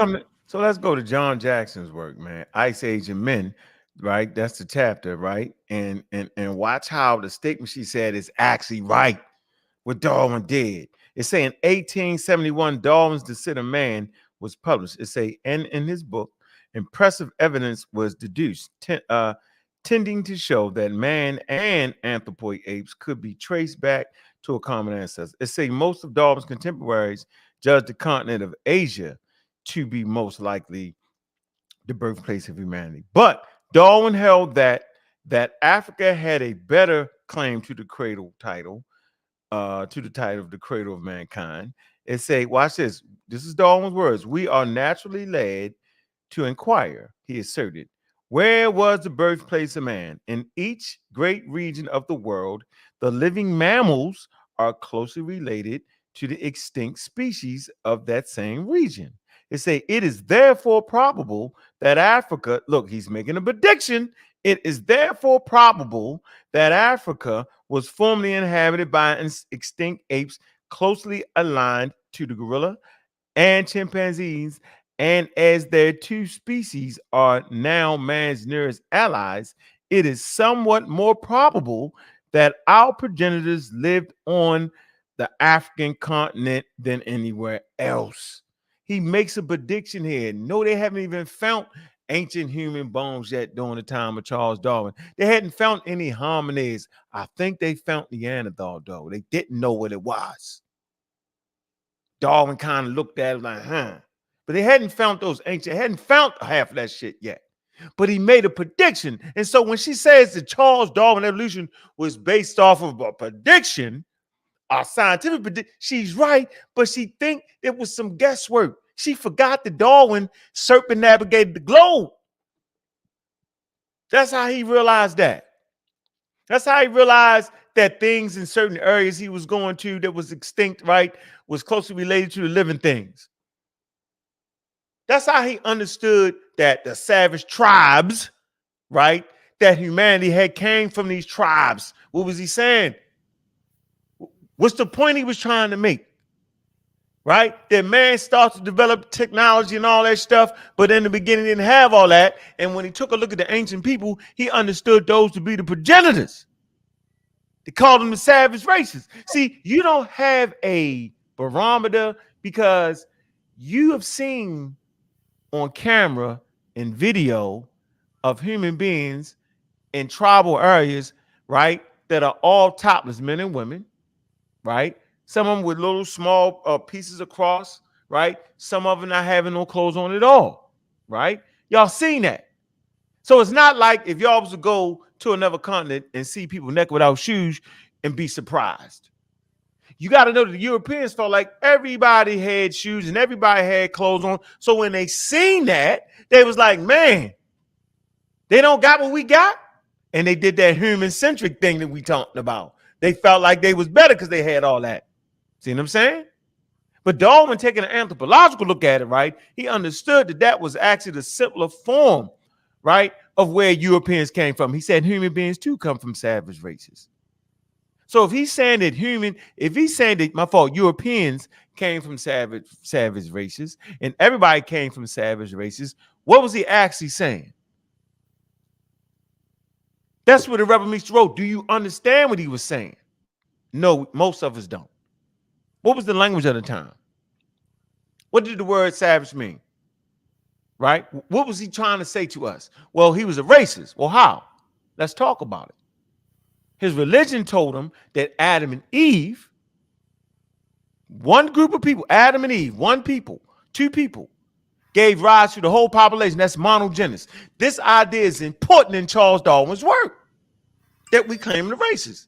go to John Jackson's work, man. Ice Age and Men, right? That's the chapter, right? And watch how the statement she said is actually right. What Darwin did. It's saying 1871, Darwin's Descent of Man was published. It's and in his book, impressive evidence was deduced, tending to show that man and anthropoid apes could be traced back to a common ancestor. It say most of Darwin's contemporaries judged the continent of Asia to be most likely the birthplace of humanity. But Darwin held that Africa had a better claim to the cradle title, to the title of the cradle of mankind. It say, watch this. This is Darwin's words. We are naturally led to inquire, he asserted, where was the birthplace of man? In each great region of the world, the living mammals are closely related to the extinct species of that same region. It say, it is therefore probable that Africa, look, he's making a prediction. It is therefore probable that Africa was formerly inhabited by extinct apes closely aligned to the gorilla and chimpanzees, and as their two species are now man's nearest allies, it is somewhat more probable that our progenitors lived on the African continent than anywhere else. He makes a prediction here. No, they haven't even found ancient human bones yet during the time of Charles Darwin. They hadn't found any hominids. I think they found Neanderthal, though. They didn't know what it was. Darwin kind of looked at it like, but they hadn't found those ancient, hadn't found half of that shit yet. But he made a prediction. And so when she says that Charles Darwin evolution was based off of a prediction, a scientific prediction, she's right, but she think it was some guesswork. She forgot that Darwin circumnavigated the globe. That's how he realized that. That's how he realized that things in certain areas he was going to that was extinct, right, was closely related to the living things. That's how he understood that the savage tribes, right, that humanity had came from these tribes. What was he saying? What's the point he was trying to make? Right? That man starts to develop technology and all that stuff, but in the beginning didn't have all that. And when he took a look at the ancient people, he understood those to be the progenitors. They called them the savage races. See, you don't have a barometer because you have seen on camera and video of human beings in tribal areas, right, that are all topless, men and women, right? Some of them with little small pieces across, right? Some of them not having no clothes on at all, right? Y'all seen that. So it's not like if y'all was to go to another continent and see people naked without shoes and be surprised. You got to know that the Europeans felt like everybody had shoes and everybody had clothes on. So when they seen that, they was like, man, they don't got what we got. And they did that human-centric thing that we talked about. They felt like they was better because they had all that. See what I'm saying? But Darwin, taking an anthropological look at it, right, he understood that that was actually the simpler form, right, of where Europeans came from. He said human beings too come from savage races. So if he's saying that Europeans came from savage races and everybody came from savage races, what was he actually saying? That's what the Rebel Meets the Road. Do you understand what he was saying? No, most of us don't. What was the language of the time? What did the word savage mean? Right? What was he trying to say to us? Well, he was a racist. Well, how? Let's talk about it. His religion told him that Adam and Eve, one group of people, Adam and Eve, one people, two people, gave rise to the whole population. That's monogenes. This idea is important in Charles Darwin's work that we claim the racist.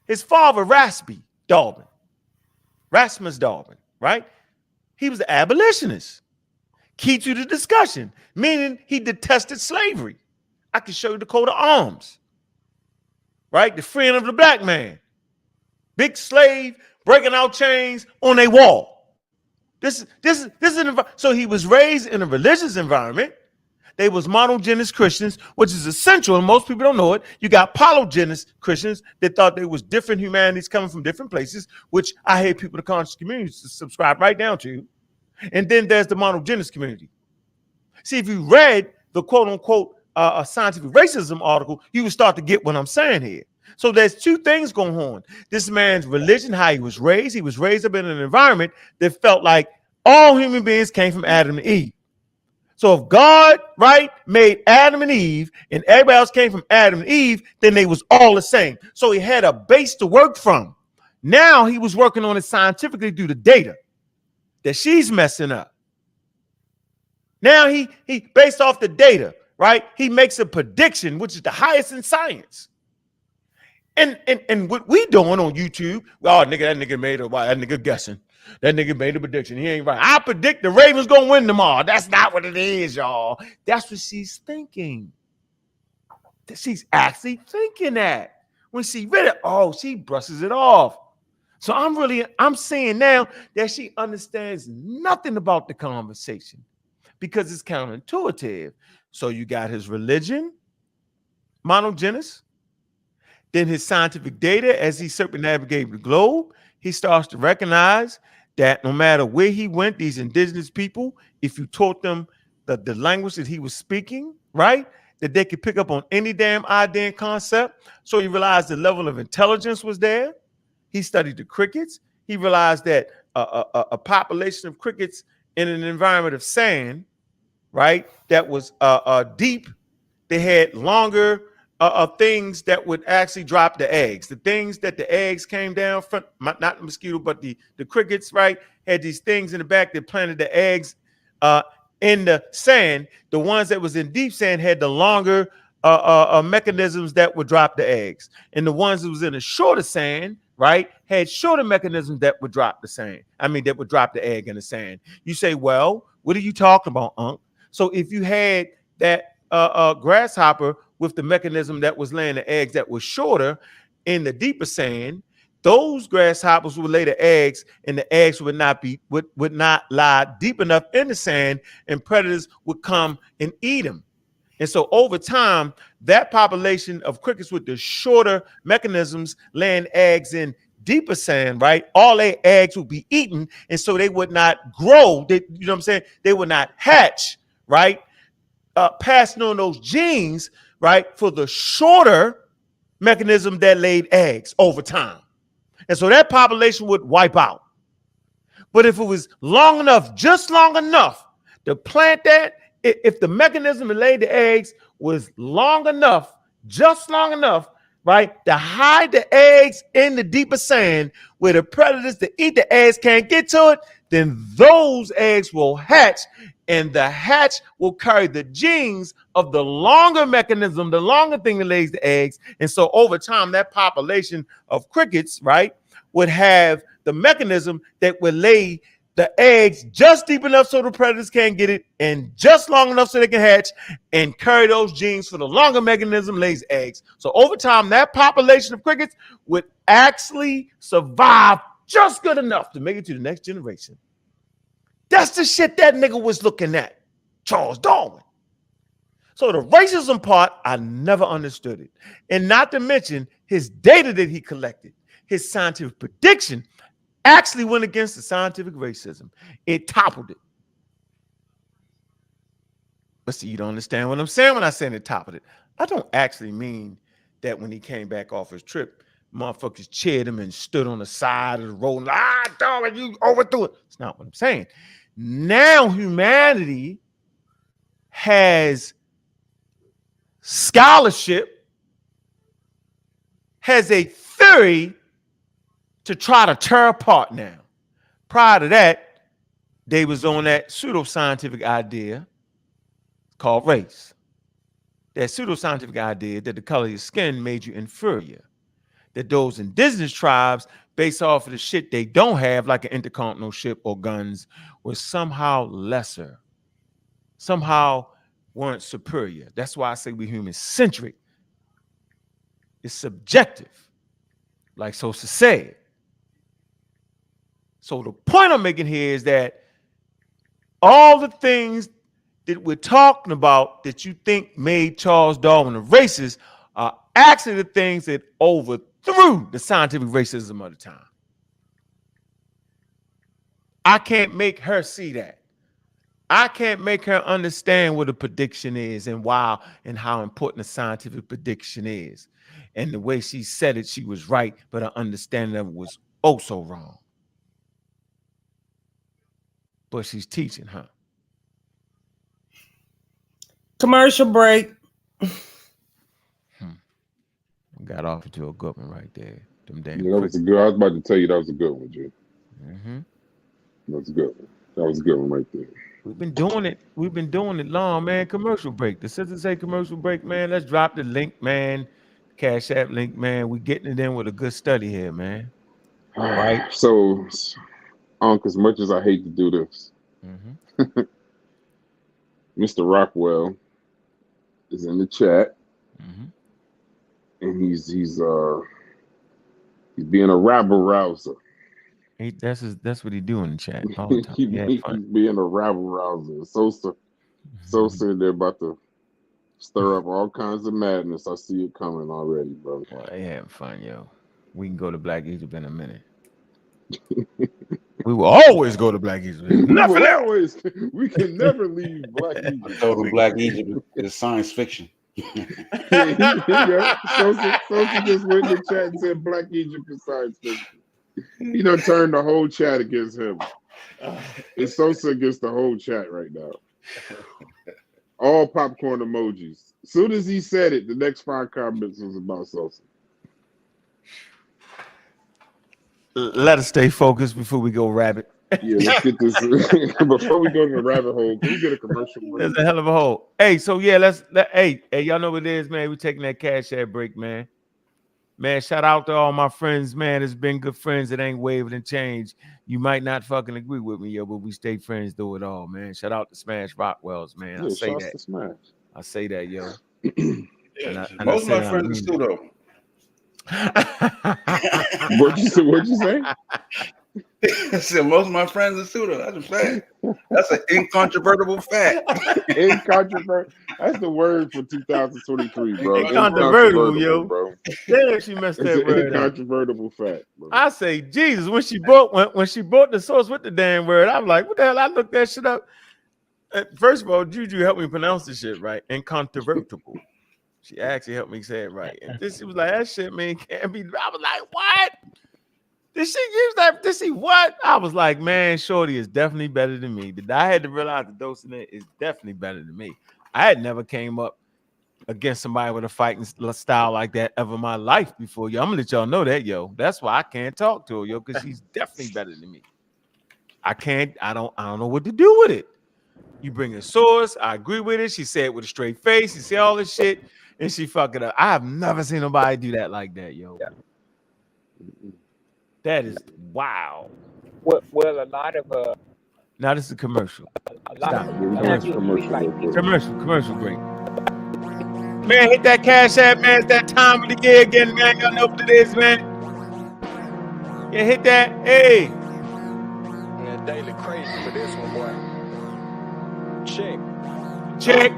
His father, Rasmus Darwin, right? He was an abolitionist. Key to the discussion, meaning he detested slavery. I can show you the coat of arms, right? The freeing of the black man. Big slave breaking out chains on a wall. This is so he was raised in a religious environment. They was monogenes Christians, which is essential, and most people don't know it. You got polygenes Christians that thought there was different humanities coming from different places, which I hate people in the conscious community to subscribe right down to. And then there's the monogenes community. See, if you read the quote-unquote scientific racism article, you would start to get what I'm saying here. So there's two things going on. This man's religion, how he was raised up in an environment that felt like all human beings came from Adam and Eve. So if God, right, made Adam and Eve and everybody else came from Adam and Eve, then they was all the same. So he had a base to work from. Now he was working on it scientifically through the data that she's messing up. Now he based off the data, right? He makes a prediction, which is the highest in science. And what we doing on YouTube, oh nigga, that nigga made a that nigga guessing. That nigga made a prediction. He ain't right. I predict the Ravens gonna win tomorrow. That's not what it is, y'all. That's what she's thinking. She's actually thinking that. When she read it, she brushes it off. So I'm saying now that she understands nothing about the conversation because it's counterintuitive. So you got his religion, monogenes, then his scientific data as he circumnavigated the globe. He starts to recognize that no matter where he went, these indigenous people, if you taught them the language that he was speaking, right, that they could pick up on any damn idea and concept. So he realized the level of intelligence was there. He studied the crickets. He realized that a population of crickets in an environment of sand, right, that was deep, they had longer things that would actually drop the eggs. The things that the eggs came down from, not the mosquito, but the crickets, right, had these things in the back that planted the eggs in the sand. The ones that was in deep sand had the longer mechanisms that would drop the eggs. And the ones that was in the shorter sand, right, had shorter mechanisms that would drop the sand. That would drop the egg in the sand. You say, well, what are you talking about, Unc? So if you had that grasshopper with the mechanism that was laying the eggs that was shorter in the deeper sand, those grasshoppers would lay the eggs, and the eggs would not lie deep enough in the sand, and predators would come and eat them. And so over time, that population of crickets with the shorter mechanisms laying eggs in deeper sand, right, all their eggs would be eaten, and so they would not grow. You know what I'm saying? They would not hatch, right? Passing on those genes, right, for the shorter mechanism that laid eggs over time. And so that population would wipe out. But if it was long enough, just long enough to plant that, if the mechanism that laid the eggs was long enough, just long enough, right, to hide the eggs in the deeper sand where the predators that eat the eggs can't get to it, then those eggs will hatch, and the hatch will carry the genes of the longer mechanism, the longer thing that lays the eggs. And so over time, that population of crickets, right, would have the mechanism that would lay the eggs just deep enough so the predators can't get it, and just long enough so they can hatch and carry those genes for the longer mechanism lays eggs. So over time, that population of crickets would actually survive just good enough to make it to the next generation. That's the shit that nigga was looking at, Charles Darwin. So the racism part, I never understood it. And not to mention his data that he collected, his scientific prediction actually went against the scientific racism. It toppled it. But see, you don't understand what I'm saying when I say it toppled it. I don't actually mean that when he came back off his trip, motherfuckers cheered him and stood on the side of the road. Darwin, you overthrew it. That's not what I'm saying. Now humanity has scholarship, has a theory to try to tear apart now. Prior to that, they was on that pseudoscientific idea called race. That pseudoscientific idea that the color of your skin made you inferior. That those indigenous tribes, based off of the shit they don't have, like an intercontinental ship or guns, were somehow lesser, somehow weren't superior. That's why I say we're human-centric. It's subjective, like Sosa said. So the point I'm making here is that all the things that we're talking about that you think made Charles Darwin a racist are actually the things that overthrew the scientific racism of the time. I can't make her see that. I can't make her understand what a prediction is and why and how important a scientific prediction is. And the way she said it, she was right, but her understanding of it was oh so wrong. But she's teaching, huh? Commercial break. Got off into a good one right there. Them damn that was a good. I was about to tell you that was a good one, Jim. Mm-hmm. That was a good one. That was a good one right there. We've been doing it. We've been doing it long, man. Commercial break. The sisters say commercial break, man. Let's drop the link, man. Cash App link, man. We getting it in with a good study here, man. Right. So, as much as I hate to do this, Mr. Rockwell is in the chat, and he's being a rabble rouser. That's what he do in the chat all the time. He's being a rabble rouser. Sosa they're about to stir up all kinds of madness. I see it coming already, bro. Well, they having fun, yo. We can go to Black Egypt in a minute. We will always go to Black Egypt. We can never leave Black Egypt. I told him Black Egypt is science fiction. Sosa just went in the chat and said Black Egypt is science fiction. He done turned the whole chat against him. It's Sosa against the whole chat right now. All popcorn emojis. As soon as he said it, the next 5 comments was about Sosa. Let us stay focused before we go rabbit. Yeah, let's get this. Before we go to the rabbit hole, can we get a commercial break? There's a hell of a hole. Hey, so yeah, hey, y'all know what it is, man. We taking that Cash App break, man. Man, shout out to all my friends, man. It's been good friends that ain't wavered and changed. You might not fucking agree with me, yo, but we stay friends through it all, man. Shout out to Smash Rockwells, man. Yeah, I say that. To Smash. I say that, yo. Most of my friends are pseudo. What'd you say? I said most of my friends are pseudo. That's a fact. That's an incontrovertible fact. Incontrovertible. That's the word for 2023, bro. Incontrovertible, yo. Bro. Damn, she messed that word up. Incontrovertible fact, bro. I say, Jesus, when she brought the source with the damn word, I'm like, what the hell? I looked that shit up. First of all, Juju helped me pronounce the shit right. Incontrovertible. She actually helped me say it right. And this, she was like, that shit, man, can't be. I was like, what? Did she use that? Did she what? I was like, man, Shorty is definitely better than me. I had to realize the dosing is definitely better than me. I had never came up against somebody with a fighting style like that ever in my life before. Yo, I'm gonna let y'all know that, yo. That's why I can't talk to her, yo, because she's definitely better than me. I don't know what to do with it. You bring a source, I agree with it. She said it with a straight face. She said all this shit, and she fuck it up. I have never seen nobody do that like that, yo. Yeah. That is wow. Well, a lot of now this is a commercial. Commercial break. Man, hit that Cash App, man. It's that time of the year again, man. Y'all know what it is, man. Yeah, hit that. Hey. Yeah, daily crazy for this one, boy. Check.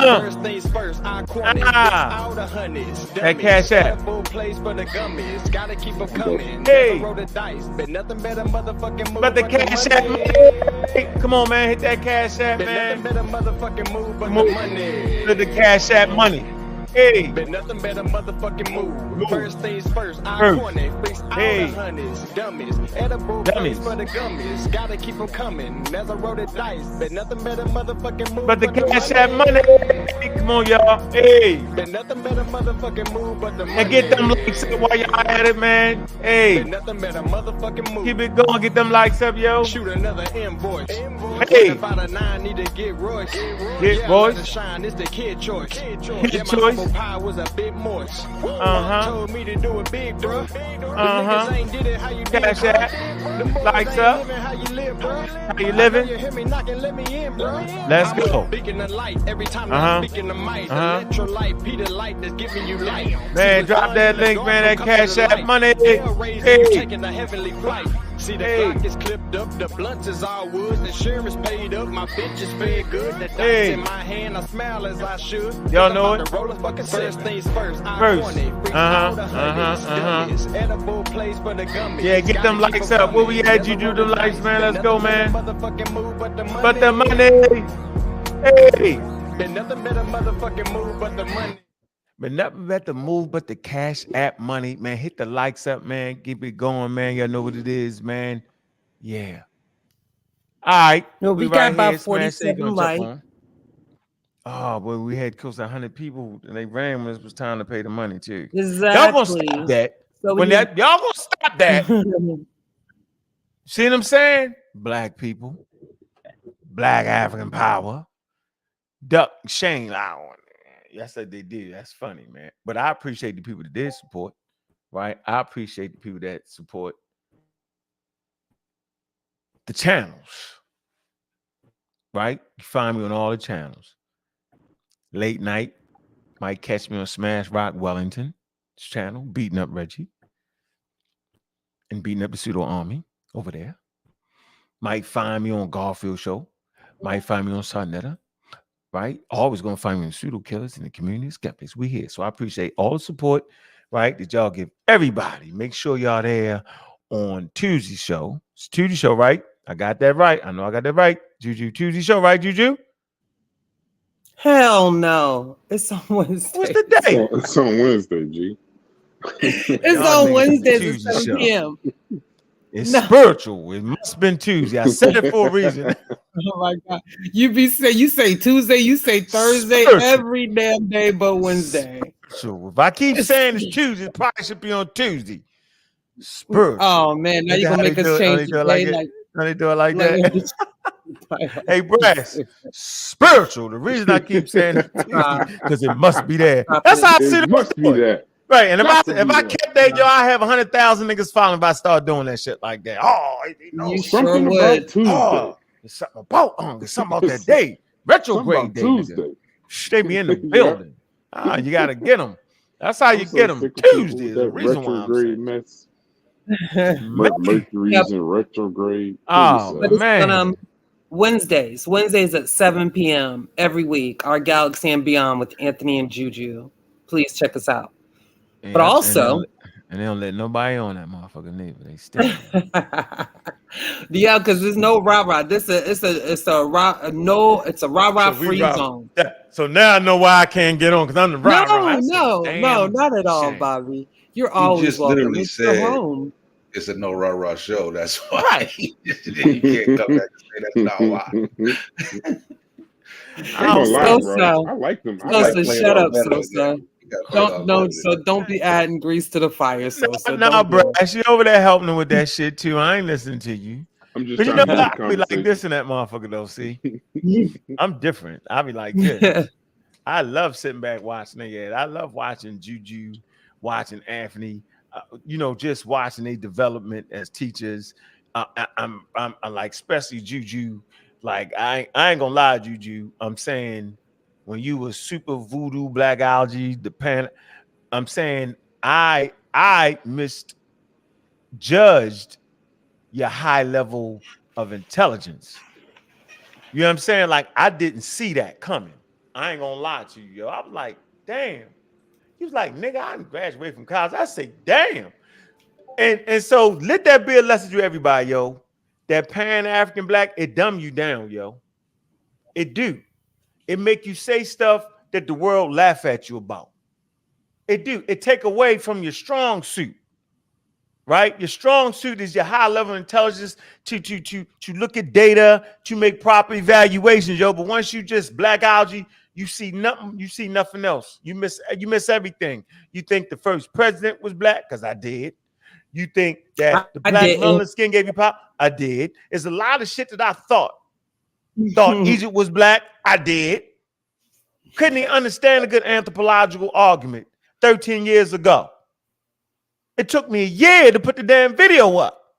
First things first, iconic. All the honeys. That Cash App. Place for the gummies. Gotta keep them coming. Hey. Roll the dice. But nothing better motherfucking move. But the Cash App. Hey, come on, man. Hit that Cash App, man. Nothing better motherfucking move but the money. To the Cash App money. Hey. But nothing better motherfucking move. First things first, iconic. Fix all the honeys. Dummies. Edible place for the gummies. Gotta keep them coming. As I roll the dice. But nothing better motherfucking move. But the Cash App money. Hey, come on, y'all. Hey. But nothing better motherfucking move but the money. And get them likes up while y'all at it, man. Hey. But nothing better motherfucking move. Keep it going. Get them likes up, yo. Shoot another invoice. Hey. About a 9 need to get Royce. Get Royce. Shine. It's the kid choice. Kid choice. Pie was a bit moist. Told me to do it big, bro. Ain't did it how you Cash App. Likes up. How you live, bro? How you living? You hear me knocking, let me in, bro. Let's go. Speaking the light every time I'm speaking the mic. Electrolyte, Peter light that's giving you light. Man, drop that link, man. That Cash App money. Hey. Taking the heavenly flight. See the clock is clipped up, the blunts is all wood, the insurance paid up, my bitch is fed good. The dice in my hand, I smile as I should. Y'all know it. First things first. Edible place for the gummies. Yeah, get them likes up. Where we at? You do the likes, man. Let's go, man. But the money. Hey. But nothing better motherfucking move but the money. But nothing better move but the Cash App money, man. Hit the likes up, man. Keep it going, man. Y'all know what it is, man. Yeah. All right. No, we got about 47 likes. Oh, but we had close to 100 people, and they ran when it was time to pay the money too. Exactly. Y'all gonna stop that? So y'all gonna stop that? See what I'm saying? Black people, Black African power, duck Shane Loud. Yes, they did. That's funny, man. But I appreciate the people that did support, right? I appreciate the people that support the channels, right? You find me on all the channels. Late night, might catch me on Smash Rock Wellington's channel, beating up Reggie and beating up the pseudo army over there. Might find me on Garfield Show. Might find me on Sarnetta. Right? Always gonna find me in pseudo killers in the community skeptics. We here. So I appreciate all the support, right? That y'all give everybody. Make sure y'all there on Tuesday show. It's Tuesday show, right? I got that right. I know I got that right. Juju, Tuesday show, right, Juju? Hell no. It's on Wednesday. What's the day? It's on Wednesday, G. It's on Wednesdays at 7 p.m. It's spiritual. It must have been Tuesday. I said it for a reason. Oh my God. You say Tuesday, you say Thursday, every damn day but Wednesday. So if I keep saying it's Tuesday, it probably should be on Tuesday. Spiritual. Oh man, now you're gonna make us change the day. How they do it like that? Hey, Brass, spiritual. The reason I keep saying it because it must be there. That's how I see it. Must be that. Right, and if I kept that, yo, I have 100,000 niggas following if I start doing that shit like that. Oh, you something sure about Tuesday. Oh, there's something about that day. Retrograde day. Tuesday. They be in the building. You gotta get them. That's how you get them. Tuesday is the reason why I'm saying. Mess. Mercury's in retrograde. Oh man. Wednesdays at 7 p.m. every week. Our Galaxy and Beyond with Anthony and Juju. Please check us out. Yeah, but also, and they don't let nobody on that motherfucker neither. They still. Yeah, because there's no rah-rah. It's a rah-rah free zone. Yeah. So now I know why I can't get on because I'm the rah-rah. No, not at all, Bobby. You're always welcome. It's your home. It's a no rah-rah show. That's why. Right. You can't come back and say that's not why. I like them. Shut up, Sosa. Don't be adding grease to the fire. No, bro. She over there helping them with that shit too. I ain't listening to you. I'm just but you know what? I be like this in that motherfucker though. See, I'm different. I be like this. I love sitting back watching it. I love watching Juju, watching Anthony. Just watching their development as teachers. I'm like, especially Juju. Like I ain't gonna lie, Juju. I'm saying when you was super voodoo black algae, I'm saying I misjudged your high level of intelligence. You know what I'm saying? Like I didn't see that coming. I ain't gonna lie to you, yo. I was like, damn. He was like, nigga, I didn't graduate from college. I say, damn. And so let that be a lesson to everybody, yo. That Pan-African black, it dumb you down, yo. It do. It make you say stuff that the world laugh at you about. It do. It take away from your strong suit, right? Your strong suit is your high level intelligence to look at data, to make proper evaluations, yo. But once you just black algae, you see nothing. You see nothing else. You miss everything. You think the first president was black? Because I did. You think that the black melanin skin gave you pop? I did. There's a lot of shit that I thought Egypt was black. I did. Couldn't even understand a good anthropological argument 13 years ago. It took me a year to put the damn video up.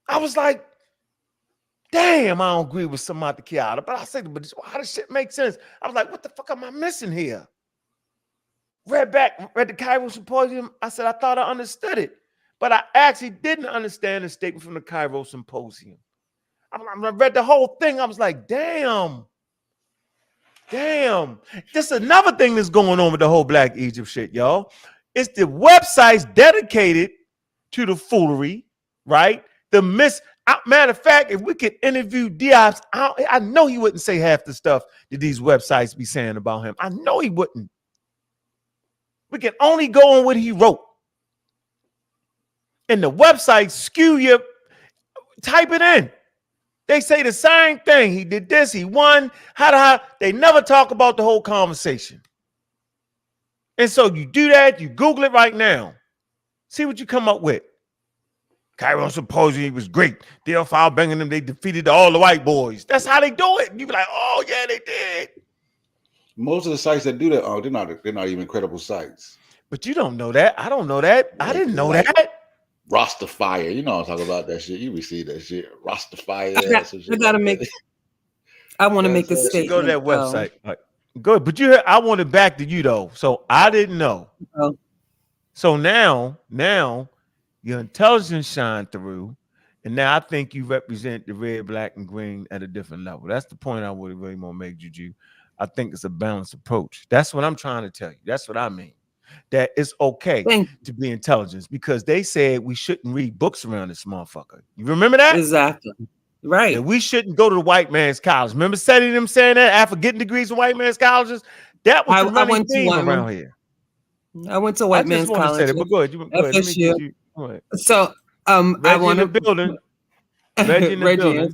I was like, damn, I don't agree with Samantha Kiata. But I said, but how does shit make sense? I was like, what the fuck am I missing here? Read the Cairo Symposium. I said, I thought I understood it. But I actually didn't understand the statement from the Cairo Symposium. I read the whole thing. I was like, damn. Just another thing that's going on with the whole Black Egypt shit, y'all. It's the websites dedicated to the foolery, right? Matter of fact, if we could interview Diop, I know he wouldn't say half the stuff that these websites be saying about him. I know he wouldn't. We can only go on what he wrote. And the website skew you, type it in. They say the same thing. He did this, he won. They never talk about the whole conversation. And so you do that, you Google it right now. See what you come up with. Cairo Symposium was great. Theophile Bingham, they defeated all the white boys. That's how they do it. You be like, oh yeah, they did. Most of the sites that do that, they're not even credible sites. But you don't know that. I don't know that. I didn't know that. Rastafire, you know I'm talking about that shit. You receive that shit. Rastafire. I want to make a statement. Go to that website. Good, but I want it back to you though. So I didn't know. Oh. So now your intelligence shine through, and now I think you represent the red, black, and green at a different level. That's the point I would really want to make, Juju. I think it's a balanced approach. That's what I'm trying to tell you. That's what I mean. That it's okay to be intelligent because they said we shouldn't read books around this motherfucker. You remember that? Exactly. Right. That we shouldn't go to the white man's college. Remember them saying that after getting degrees in white man's colleges? That was the running theme around here. I went to white man's college. But go ahead. Go ahead. So I want to building. Reggie,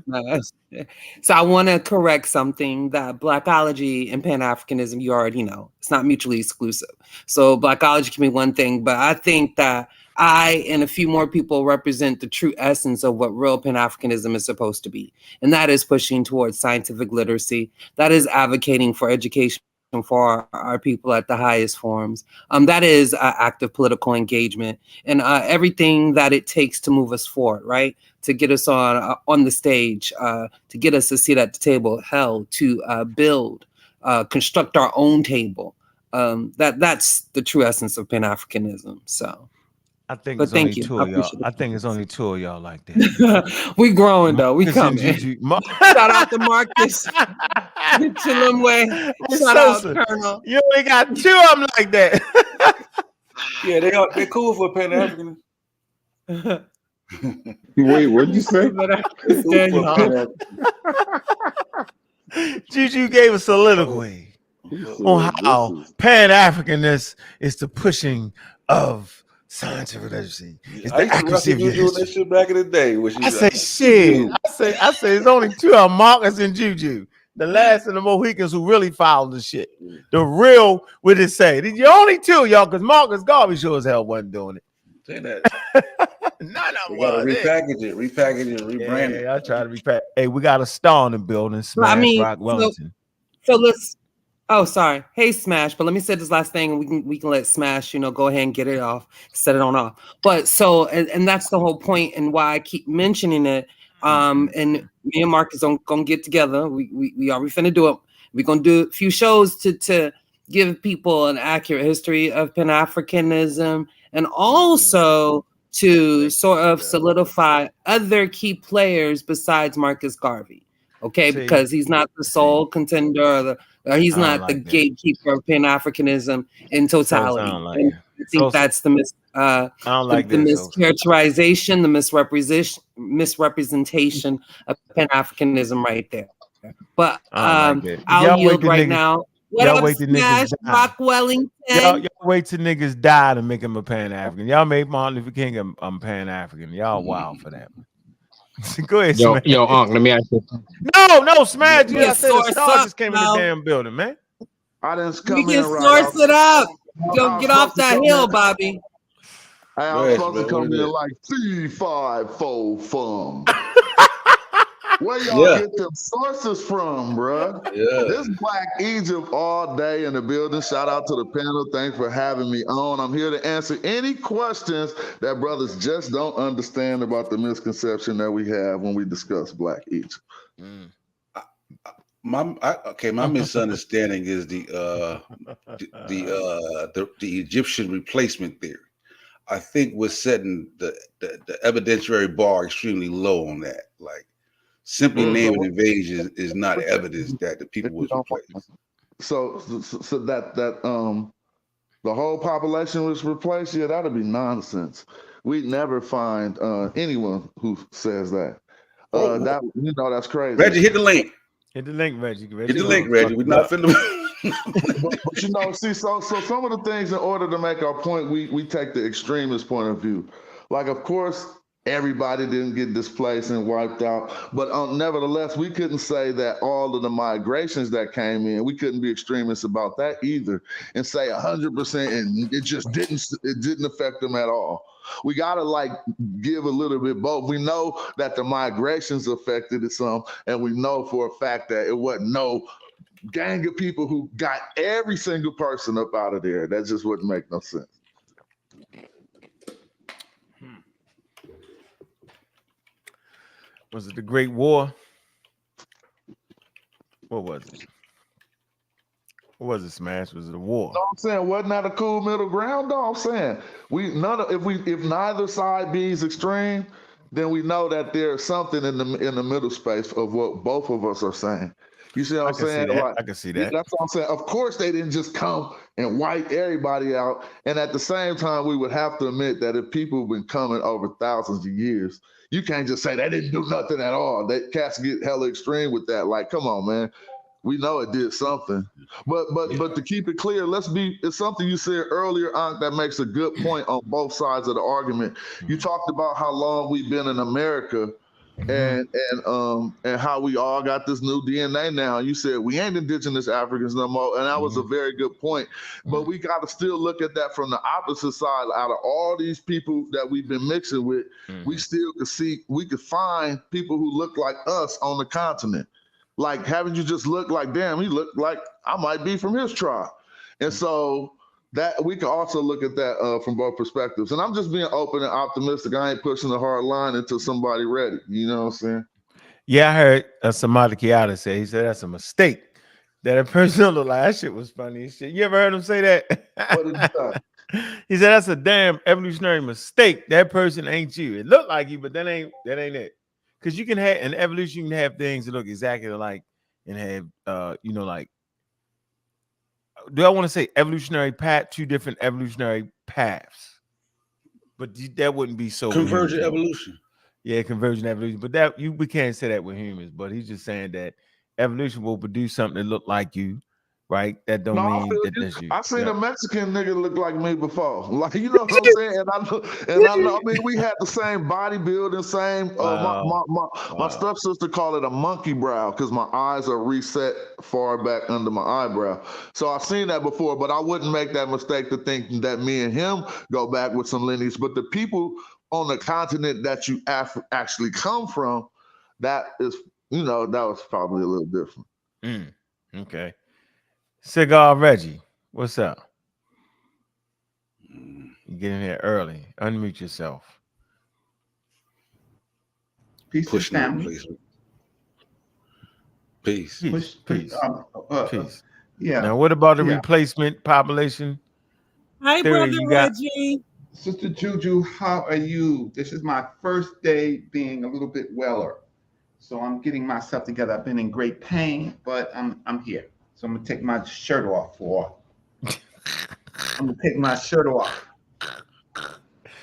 so I want to correct something that Blackology and Pan-Africanism, you already know, it's not mutually exclusive. So Blackology can be one thing, but I think that I and a few more people represent the true essence of what real Pan-Africanism is supposed to be. And that is pushing towards scientific literacy. That is advocating for education for our people at the highest forms. That is active political engagement and everything that it takes to move us forward, right? To get us on the stage, to get us a seat at the table, to build, construct our own table. That's the true essence of Pan-Africanism. So I think it's only two of y'all. I think it's only two of y'all like that. We growing though. We coming. Shout out to Marcus. Chilimwe. Shout out Colonel. You only got two of them like that. Yeah, they're cool for Pan-African. Wait, what'd you say? Juju gave a soliloquy on how Pan-Africanness is the pushing of scientific literacy. It's the accuracy of your history. That shit back in the day. I say shit. I say it's only two of Marcus and Juju. The last of the Mohicans who really followed the shit. The real, what it say? The only two, y'all, because Marcus Garvey sure as hell wasn't doing it. Say that. None of them was. Repackage it, rebrand it. I try to repack. Hey, we got a star in the building. Smash Rock Wellington. So let's. Oh, sorry. Hey, Smash. But let me say this last thing, and we can let Smash, go ahead and get it off, set it on off. But so, and that's the whole point, and why I keep mentioning it. And me and Marcus gonna get together. We finna do it. We're gonna do a few shows to give people an accurate history of Pan-Africanism, and also to sort of solidify other key players besides Marcus Garvey. Okay, because he's not the sole contender or He's not the gatekeeper of Pan-Africanism in totality. And I think that's the mischaracterization, the misrepresentation of Pan-Africanism right there. But I'll yield right now. What up, Smash? Rock Wellington. Y'all wait till niggas die to make him a Pan-African. Y'all made Martin Luther King a Pan-African. Y'all wild for that. Go ahead, Smash. Yo, Unc, let me ask you. No, Smash. You gotta say the star just came in the damn building, man. I didn't come in right. Source it up. Don't get off that hill, Bobby. I was supposed to come in like C5 fun. Where y'all get them sources from, bruh? This Black Egypt all day in the building. Shout out to the panel. Thanks for having me on. I'm here to answer any questions that brothers just don't understand about the misconception that we have when we discuss Black Egypt. My misunderstanding is the Egyptian replacement theory. I think we're setting the evidentiary bar extremely low on that. Like, simply naming invasion is not evidence that the people was replaced. So that the whole population was replaced. Yeah, that'd be nonsense. We'd never find anyone who says that. That's crazy. Reggie, hit the link. Hit the link, Reggie. Hit the link, Reggie. We're not finna. but see, so some of the things, in order to make our point, we take the extremist point of view. Like, of course, everybody didn't get displaced and wiped out, but nevertheless, we couldn't say that all of the migrations that came in, we couldn't be extremists about that either, and say 100% and it didn't affect them at all. We gotta give a little bit both. We know that the migrations affected it some, and we know for a fact that it wasn't no gang of people who got every single person up out of there. That just wouldn't make no sense. Was it the Great War? What was it? What was it, Smash? Was it a war? No, I'm saying, wasn't that a cool middle ground? No, I'm saying if neither side be's extreme, then we know that there's something in the middle space of what both of us are saying. You see what I'm saying? I can see that. That's what I'm saying. Of course, they didn't just come and wipe everybody out. And at the same time, we would have to admit that if people have been coming over thousands of years, you can't just say they didn't do nothing at all. That cats get hella extreme with that. Like, come on, man. We know it did something. But to keep it clear, it's something you said earlier, Ankh, that makes a good point on both sides of the argument. You talked about how long we've been in America and how we all got this new DNA now. You said we ain't indigenous Africans no more, and that was a very good point. But we got to still look at that from the opposite side. Out of all these people that we've been mixing with, we still could find people who look like us on the continent. Like, haven't you just looked like, damn, he looked like I might be from his tribe. And so that we can also look at that from both perspectives. And I'm just being open and optimistic. I ain't pushing the hard line until somebody ready. You know what I'm saying? Yeah, I heard Samadi Kiata say, he said that's a mistake. That a person look like that shit was funny as shit. You ever heard him say that? What did he say? He said that's a damn evolutionary mistake. That person ain't you. It looked like you, but that ain't it. Because you can have in evolution, you can have things that look exactly alike and have like, do I want to say evolutionary path, two different evolutionary paths? But that wouldn't be so convergent evolution. Yeah, convergent evolution. But we can't say that with humans, but he's just saying that evolution will produce something that look like you, right? That don't mean that that's you. I seen a Mexican nigga look like me before. Like, you know what I'm saying? And I know, I mean, we had the same body building, same my stepsister called it a monkey brow because my eyes are reset far back under my eyebrow. So I've seen that before, but I wouldn't make that mistake to think that me and him go back with some lineage. But the people on the continent that you actually come from, that is, that was probably a little different. Okay. Cigar Reggie, what's up? You get in here early. Unmute yourself. Peace and family. Peace. Peace. Yeah. Now, what about the replacement population? Hi, brother Reggie. Sister Juju, how are you? This is my first day being a little bit weller, so I'm getting myself together. I've been in great pain, but I'm here. So I'm gonna take my shirt off I'm gonna take my shirt off.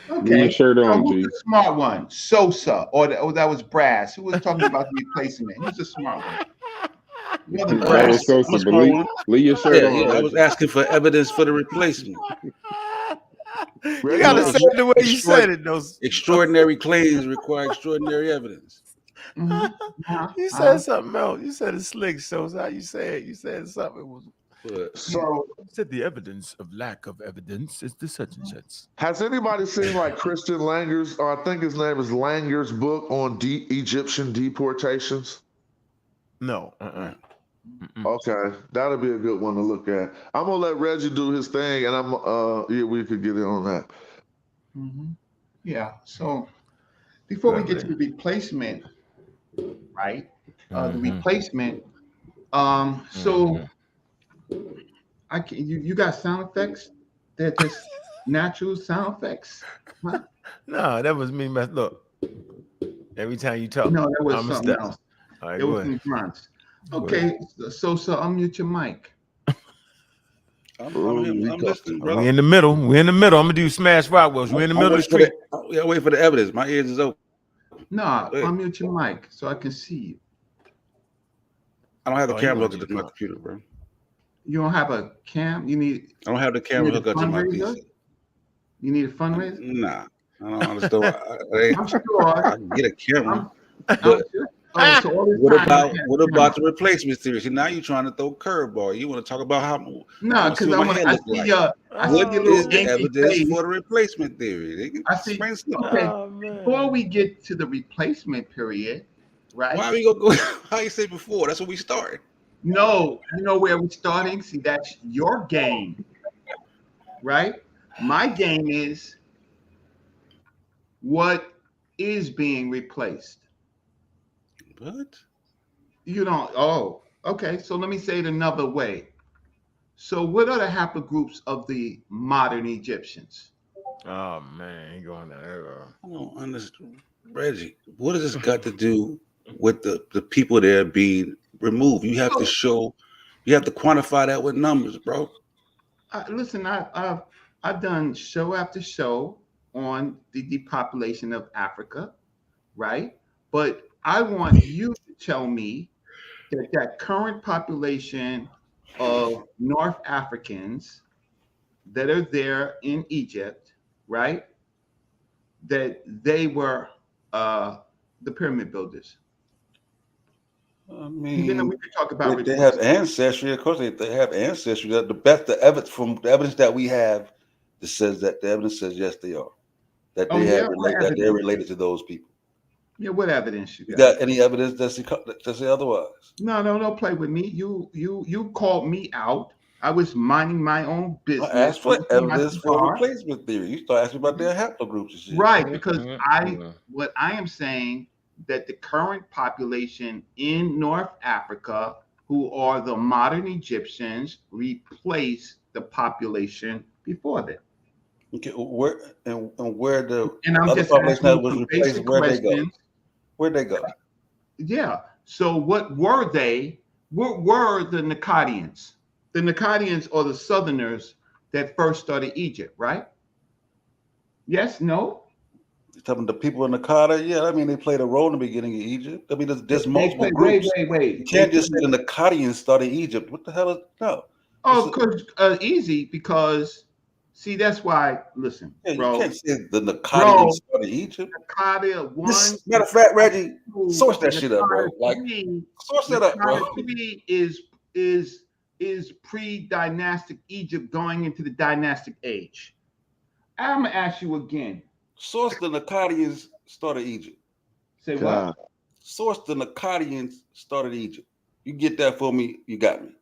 Leave your Okay. shirt Now, on, who's G. the smart one? Sosa, or that was Brass. Who was talking about the replacement? Who's the smart one? It wasn't That Brass. was Sosa, I'm a but smart one. leave your shirt on, I was Reggie. asking for evidence for the replacement. You gotta say it the way you said it, though. Extraordinary claims require extraordinary evidence. You said something else. You said it slick. So how you say it? You said something. It was. So you said the evidence of lack of evidence is the such and such. has anybody seen like Christian Langer's, or I think his name is Langer's book on Egyptian deportations? No. Okay, that'll be a good one to look at. I'm gonna let Reggie do his thing, and we could get in on that. Yeah. So before we get to the replacement, right? The replacement. So you got sound effects? They're just natural sound effects. Huh? No, that was me. Look, every time you talk, No, that was I'm a something step. else. All right, There go was ahead. some grunts. Okay, so unmute your mic. I'm listening, bro. We in the middle. We're in the middle. I'm gonna do Smash Rockwells. We're in the middle of the street. Yeah, wait for the evidence. My ears is open. No, unmute your mic so I can see you. I don't have the camera hooked up to my computer, bro. You don't have a cam? I don't have the camera hooked up to my PC. You need a fundraiser? Nah, I don't understand. I'm sure. I can get a camera. But what about the replacement theory? See, now you're trying to throw curveball. You want to talk about how? No, because I see your evidence for the replacement theory? I see. Okay, before we get to the replacement period, right? Why are we gonna go? How you say before? That's what we started. No, you know where we're starting. See, that's your game, right? My game is what is being replaced. What? You don't. Oh, okay. So let me say it another way. So, what are the haplogroups of the modern Egyptians? Oh man, ain't going there. I don't understand, Reggie. What does this got to do with the people that are being removed? You have to show. You have to quantify that with numbers, bro. Listen, I've done show after show on the depopulation of Africa, right? But I want you to tell me that current population of North Africans that are there in Egypt, right? That they were the pyramid builders. I mean, then we could talk about they have ancestry. Of course, they have ancestry. The best the evidence from the evidence that we have that says that the evidence says yes, they are. That they that they're related to those people. Yeah, what evidence you got? Any evidence that say otherwise? No, don't play with me. You called me out. I was minding my own business. I asked for evidence for replacement theory. You start asking about their haplogroups and shit. Right, because what I am saying that the current population in North Africa, who are the modern Egyptians, replace the population before them. Okay, where the I'm other just population that was some replaced? basic Where'd they go? questions. Where'd they go? Yeah. So what were they? What were the Akkadians? The Akkadians are the Southerners that first started Egypt, right? Yes, no? You're talking the people in Akkad? Yeah, I mean, they played a role in the beginning of Egypt. I mean, there's multiple groups. Wait. You can't just say the Akkadians started Egypt. What the hell is, no. Oh, easy, because, see, that's why, listen, yeah, bro. You can't say the Akkadians started Egypt. Akkad, matter of fact, Reggie, source that shit up, bro. Like, source that up, bro. Akkad is pre-dynastic Egypt going into the dynastic age. I'm gonna ask you again. Source the Akkadians started Egypt. Say what? Source the Akkadians started Egypt. You get that for me? You got me.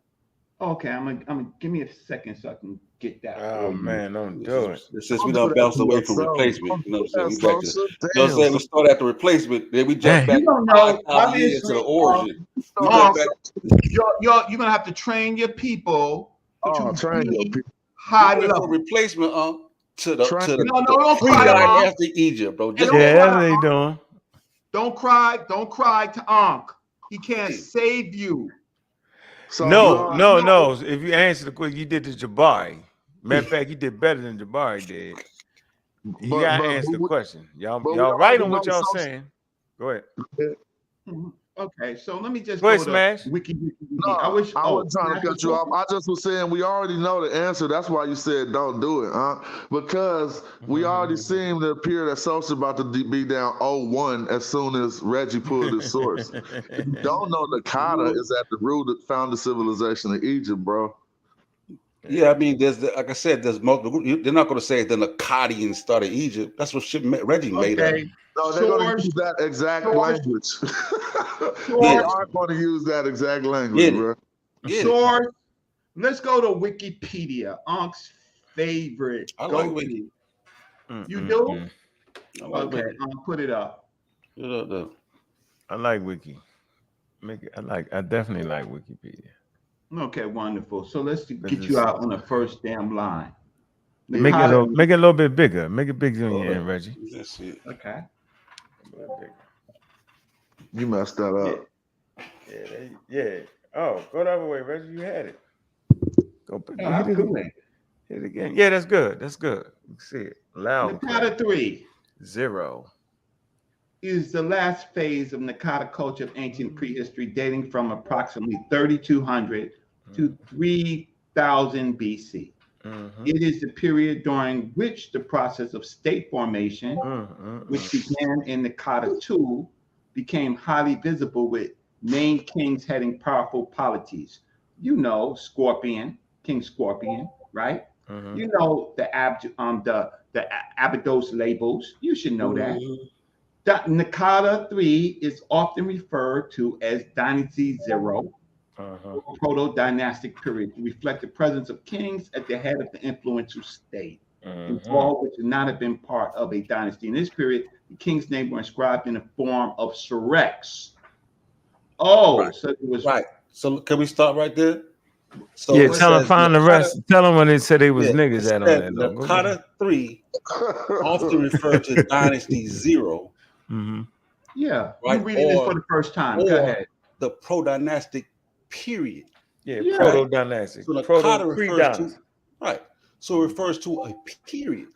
Okay, I'm gonna give me a second so I can get that. Oh man, don't do it. Since we don't bounce away from replacement, you know what I'm saying? We back to, you know what I'm saying? We start at the replacement, then we jump back. You don't know. Obviously, to the origin. You're gonna have to train your people train your people. High level replacement to the don't cry after Egypt, bro. Just that's what they doing. Don't cry to Ankh. He can't save you. So no. If you answer the question, you did the Jabari. Matter of fact, you did better than Jabari did. You gotta answer the question. Y'all right on what y'all saying. Go ahead. Okay, so let me just go ahead, to Smash. Wiki. No, I wasn't trying to cut you off. I just was saying we already know the answer. That's why you said don't do it, huh? Because we already seen the appear that Sosa's about to be down 0-1 as soon as Reggie pulled his source. If you don't know, Nakata is at the root that found the civilization of Egypt, bro. Yeah, I mean, like I said, there's multiple. They're not going to say the Akkadians started Egypt. That's what Reggie made up. No, they're going to use that exact language. They are going to use that exact language, bro. Source. Let's go to Wikipedia. Unc's favorite. I like Wiki. You do? Okay, put it up. I like Wiki. I definitely like Wikipedia. Okay, wonderful. So let's get you out on the first damn line. Make it a little bit bigger. Make it bigger on your end, Reggie. That's it. Okay. You messed that up. Yeah. Oh, go the other way, Reggie. You had it. Go hit it again. Yeah, that's good. That's good. You can see it loud. Nakata 3. 0 is the last phase of Nakata culture of ancient prehistory, dating from approximately 3200 to 3000 BC. It is the period during which the process of state formation, which began in Nakata 2, became highly visible with main kings heading powerful polities. You know, Scorpion, King Scorpion, right? You know the Abydos labels. You should know that. Nakata 3 is often referred to as Dynasty 0, proto-dynastic period, to reflect the presence of kings at the head of the influential state, involved which would not have been part of a dynasty. In this period, the king's name were inscribed in the form of Serex. So it was right. So can we start right there? So yeah, tell them find the rest. Tell them when they said they was niggas at on that. Nakata 3 often referred to Dynasty 0. Yeah, right? You're reading this for the first time. Go ahead. The pro-dynastic period. Yeah, proto-dynastic. So Nakata refers to So it refers to a period.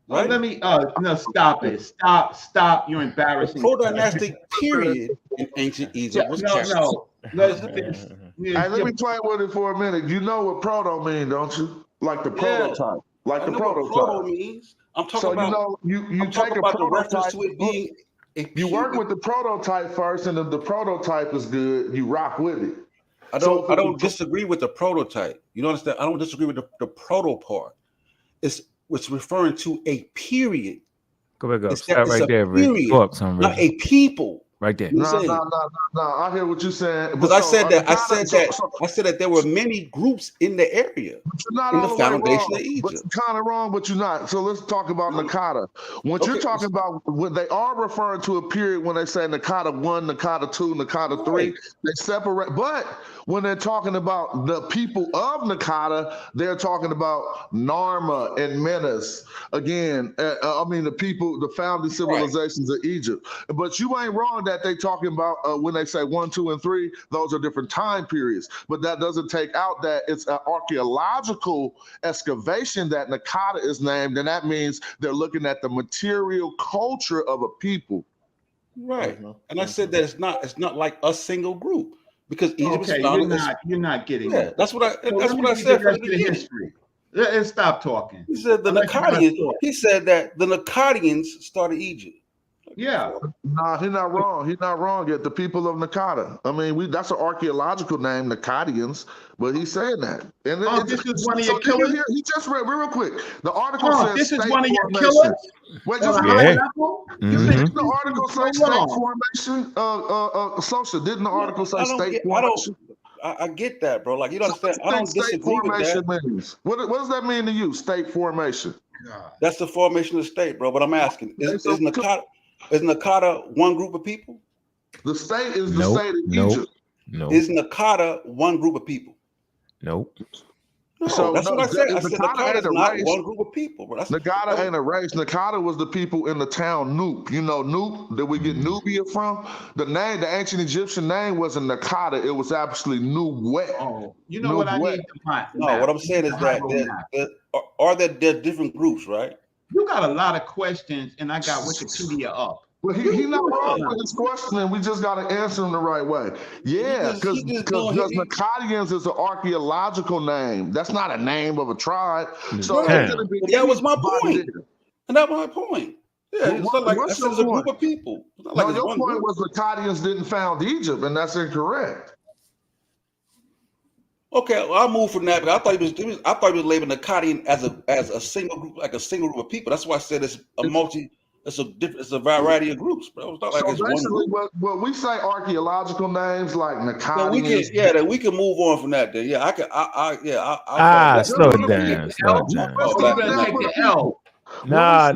Right? Let me no, stop it. Stop. You're embarrassing. The pro-dynastic period in ancient Egypt was no. Let's let me play with it for a minute. You know what proto mean, don't you? Like the prototype. Like the prototype. Proto means. I'm talking about. You take a prototype. To it being you work with the prototype first, and if the prototype is good, you rock with it. I don't disagree with the prototype. You don't understand? I don't disagree with the proto part. It's referring to a period. Go back up. Stop right there, Rick. Not a people. Right there. No. I hear what you're saying. Because I said that there were many groups in the area in the foundation of Egypt. But you're kind of wrong, but you're not. So let's talk about Nakata. What you're talking about, when they are referring to a period when they say Nakata 1, Nakata 2, Nakata 3, they separate. But when they're talking about the people of Nakata, they're talking about Narma and Menes. Again, the people, the founding civilizations of Egypt. But you ain't wrong that they talking about when they say 1, 2, and 3, those are different time periods. But that doesn't take out that it's an archaeological excavation that Nakata is named, and that means they're looking at the material culture of a people. Right. And I said that it's not like a single group because Egypt is founded. You're not getting it. That's what I said from the beginning. History. Let's stop talking. He said the Akkadians. He said that the Akkadians started Egypt. Yeah. Nah, he's not wrong. He's not wrong yet. The people of Nakata. I mean, that's an archaeological name, Nakadians, but he's saying that. And this is one of your killers? He just read real quick. The article says this is state one of your formation. killers? Wait, just didn't the article say state formation? Social, didn't the article say state formation? I get that, bro. Like, you don't understand. I don't disagree with that. Means. What does that mean to you, state formation? That's the formation of the state, bro. But I'm asking, is Nakata one group of people? The state is the state of Egypt. No. Is Nakata one group of people? Nope. No, so that's what I said. I said Nakata is not one group of people, bro. Nagata ain't a race. Nagata was the people in the town Nupe. You know Nupe, that we get Nubia from? The ancient Egyptian name wasn't Nagata. It was actually Nuwet. Oh, you know what I need to find? No, what I'm saying is that there different groups, right? You got a lot of questions, and I got Wikipedia up. Well, he not wrong with his question. We just got to answer him the right way. Yeah, because Nacadians is an archaeological name. That's not a name of a tribe. So that was my point. And that was my point. Yeah, it's not like it's a group of people. No, your point was Nacadians didn't found Egypt, and that's incorrect. Okay, well, I'll move from that. But I thought he was labeling Akkadian as a single group, like a single group of people. That's why I said it's a variety of groups. But it's not like it's one group. When we say archaeological names like Akkadians, then we can move on from that. Then yeah, slow it down. Take the L. Nah.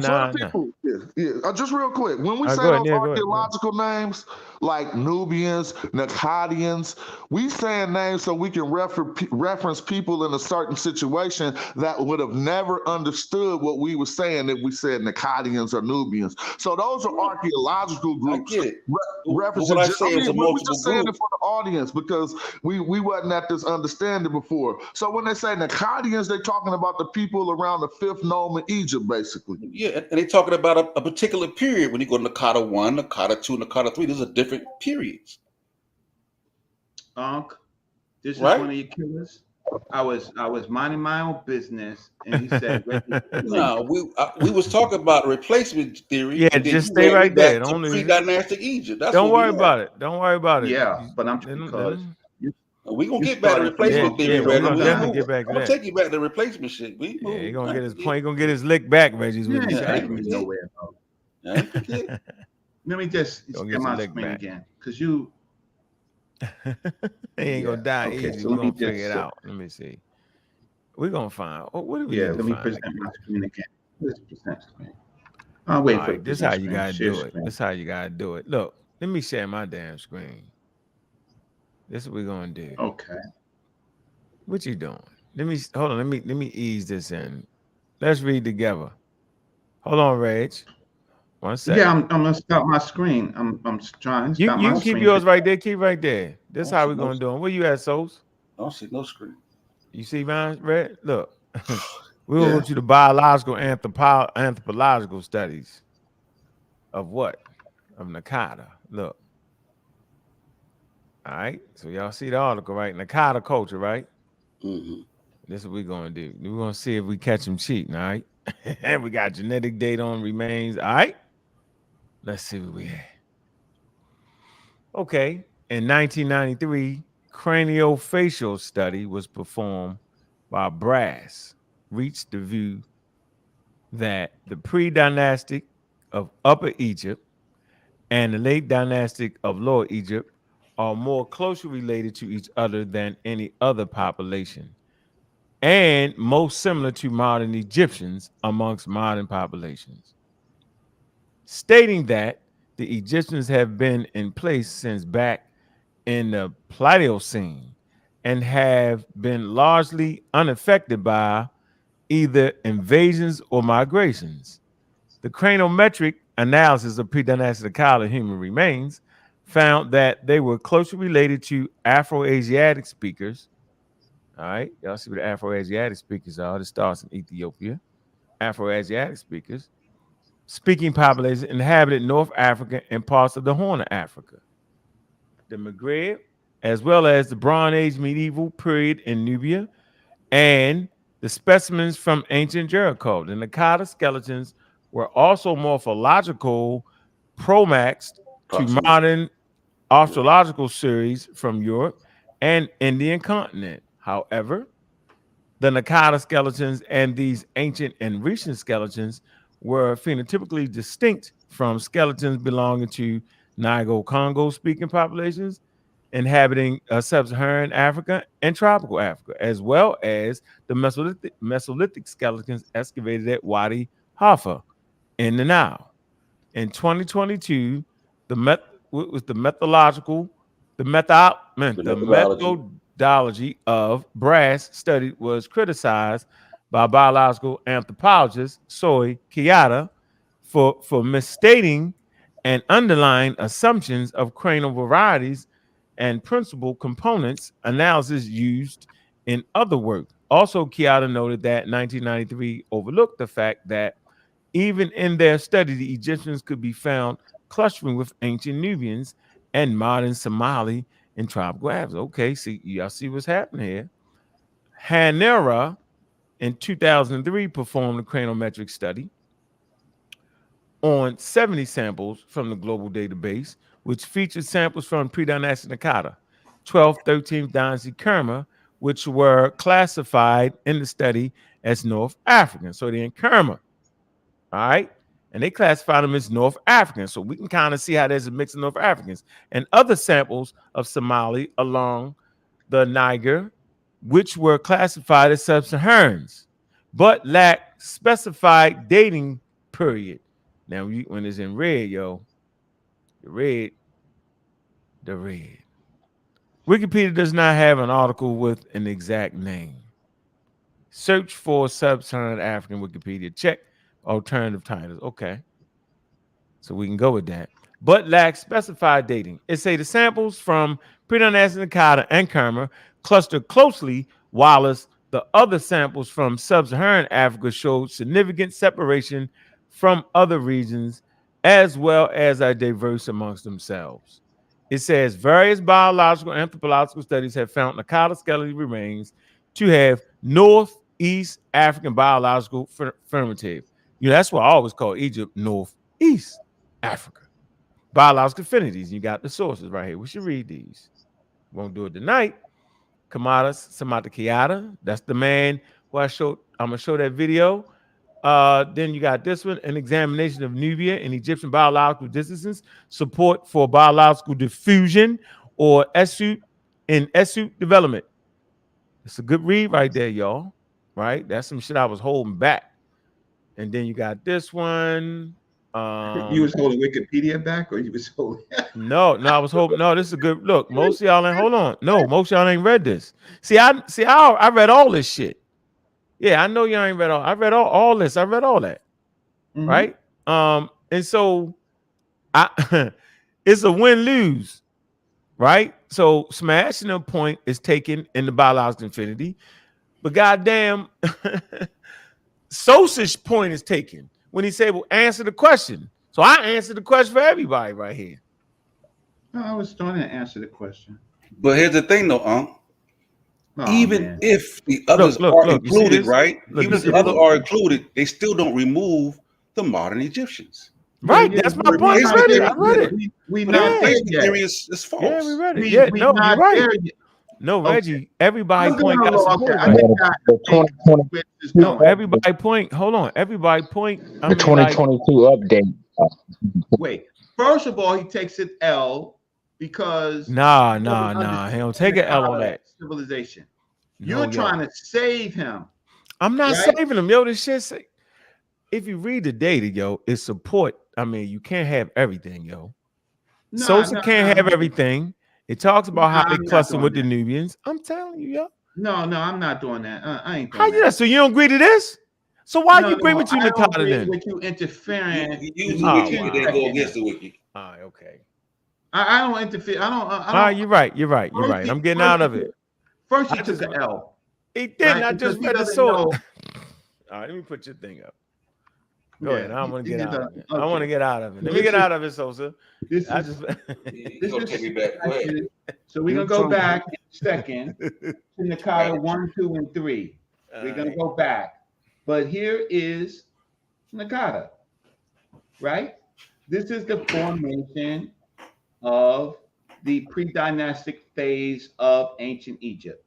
Just real quick, when we say those archaeological names like Nubians, Nacadians, we saying names so we can reference people in a certain situation that would have never understood what we were saying if we said Nacadians or Nubians. So those are archaeological groups. I get it. Referencing. What I say is a we're multiple just saying group. it for the audience because we wasn't at this understanding before. So when they say Nacadians, they're talking about the people around the 5th nome in Egypt, basically. Yeah, and they're talking about a particular period. When you go to Nakata 1, Nakata 2, Nakata 3, these are different periods. This is one of your killers. I was minding my own business, and he said, "No, we was talking about replacement theory." Yeah, just stay right there. Don't pre-dynastic Egypt. Don't worry about it. Don't worry about it. Yeah, but I'm because we gonna get back to replacement theory. We're gonna definitely get back to that. I'm taking you back to replacement shit. He gonna get his point. He gonna get his lick back, Reggie's what he's saying. Nowhere. Let me just get my screen again, because you. He ain't gonna die easy. So We're gonna figure it out. Let me see. We're gonna find. What do we? Yeah, let me present my screen again. Let's present screen. I'll wait for this. How you gotta do it. This how you gotta do it. Look, let me share my damn screen. This is what we're gonna do. Okay. What you doing? Hold on. Let me ease this in. Let's read together. Hold on, Reg. 1 second. Yeah, I'm gonna stop my screen. I'm trying. You can keep yours right there. Keep right there. This is how we're gonna do it. Where you at, Sos? I don't see no screen. You see mine, Red? Look, we want you to biological anthropological studies of what? Of Nakata. Look. All right. So y'all see the article, right? Nakata culture, right? Mm-hmm. This is what we're gonna do. We're gonna see if we catch them cheating. All right. And we got genetic data on remains. All right. Let's see what we have. Okay. In 1993, craniofacial study was performed by Brass, reached the view that the pre-dynastic of Upper Egypt and the late dynastic of Lower Egypt are more closely related to each other than any other population, and most similar to modern Egyptians amongst modern populations, stating that the Egyptians have been in place since back in the Pleistocene and have been largely unaffected by either invasions or migrations. The craniometric analysis of pre-dynastic human remains found that they were closely related to Afro-Asiatic speakers. All right, y'all see what the Afro-Asiatic speakers are. This starts in Ethiopia. Afro-Asiatic speakers, speaking populations inhabited North Africa and parts of the Horn of Africa, the Maghreb, as well as the Bronze Age medieval period in Nubia, and the specimens from ancient Jericho. The Nakata skeletons were also morphological promaxed to modern astrological series from Europe and Indian continent. However, the Nakata skeletons and these ancient and recent skeletons were phenotypically distinct from skeletons belonging to Niger-Congo speaking populations inhabiting sub-Saharan Africa and tropical Africa, as well as the Mesolithic skeletons excavated at Wadi Halfa in the Nile. In 2022, the methodology of Brass study was criticized by biological anthropologist Soy Kiyata for misstating and underlying assumptions of cranial varieties and principal components analysis used in other work. Also, Kiyata noted that 1993 overlooked the fact that even in their study, the Egyptians could be found clustering with ancient Nubians and modern Somali and tribal Arabs. Okay, see, y'all see what's happening here. Hanera in 2003 performed a craniometric study on 70 samples from the global database, which featured samples from pre-dynastic Nakata, 12th, 13th dynasty Kerma, which were classified in the study as North African. So they're in Kerma, all right? And they classified them as North African. So we can kind of see how there's a mix of North Africans. And other samples of Somali along the Niger, which were classified as sub-Saharans, but lack specified dating period. Now, when it's in red, yo, the red. Wikipedia does not have an article with an exact name. Search for sub-Saharan African Wikipedia. Check alternative titles. Okay. So we can go with that. But lacks specified dating. It say the samples from pre-dynastic Nakata and Kerma cluster closely, whilst the other samples from sub-Saharan Africa showed significant separation from other regions, as well as are diverse amongst themselves. It says various biological and anthropological studies have found Nakata skeletal remains to have Northeast African biological affirmative. You know, that's why I always call Egypt Northeast Africa. Biological affinities. You got the sources right here. We should read these. Won't do it tonight. Samata Kiyata. That's the man who I'm gonna show that video. Then you got this one, an examination of Nubia and Egyptian biological distances, support for biological diffusion or Esut development. It's a good read right there, y'all. Right? That's some shit I was holding back. And then you got this one. You was holding Wikipedia back, or you was holding? No, I was hoping. No, this is a good look. Most of y'all ain't. Hold on. No, most of y'all ain't read this. I read all this shit. Yeah, I know y'all ain't read all. I read all this. I read all that. Mm-hmm. Right. And so it's a win-lose, right? So smashing a point is taken in the biological infinity, but goddamn, Sosa's point is taken when he said, "Well, answer the question." So I answered the question for everybody right here. No, I was trying to answer the question. But here's the thing, though, even if the others are included, right? Even if the others are included, they still don't remove the modern Egyptians. Right, that's my point. I read it. We not there yet. It's false. Yeah, we read it. Yeah, no, you're right. No, Reggie, everybody point got support. No, everybody point. Hold on, everybody point. The 2022 update. Wait, first of all, he takes an L because nah. He don't take an L on that. Civilization. You're trying to save him. I'm not saving him, yo. This shit say, if you read the data, yo, it's support. I mean, you can't have everything, yo. Sosa can't have everything. It talks about how they cluster with the Nubians. I'm telling you, yo. No, I'm not doing that. I ain't doing how you that. So you don't agree to this? So why you bring me to Nakata then? With you interfering. You go against the wiki. All right, okay. I don't interfere. I don't. All right, you're right. I'm getting out of it. First, you took an L. He didn't. I just read the source. All right, let me put your thing up. Go ahead. I want to get out of it. I want to get out of it. Let me get out of it, Sosa. This is take me back. So we're gonna go back in a second to Nakata 1, 2, and 3. We're gonna go back, but here is Nakata. Right. This is the formation of the pre-dynastic phase of ancient Egypt.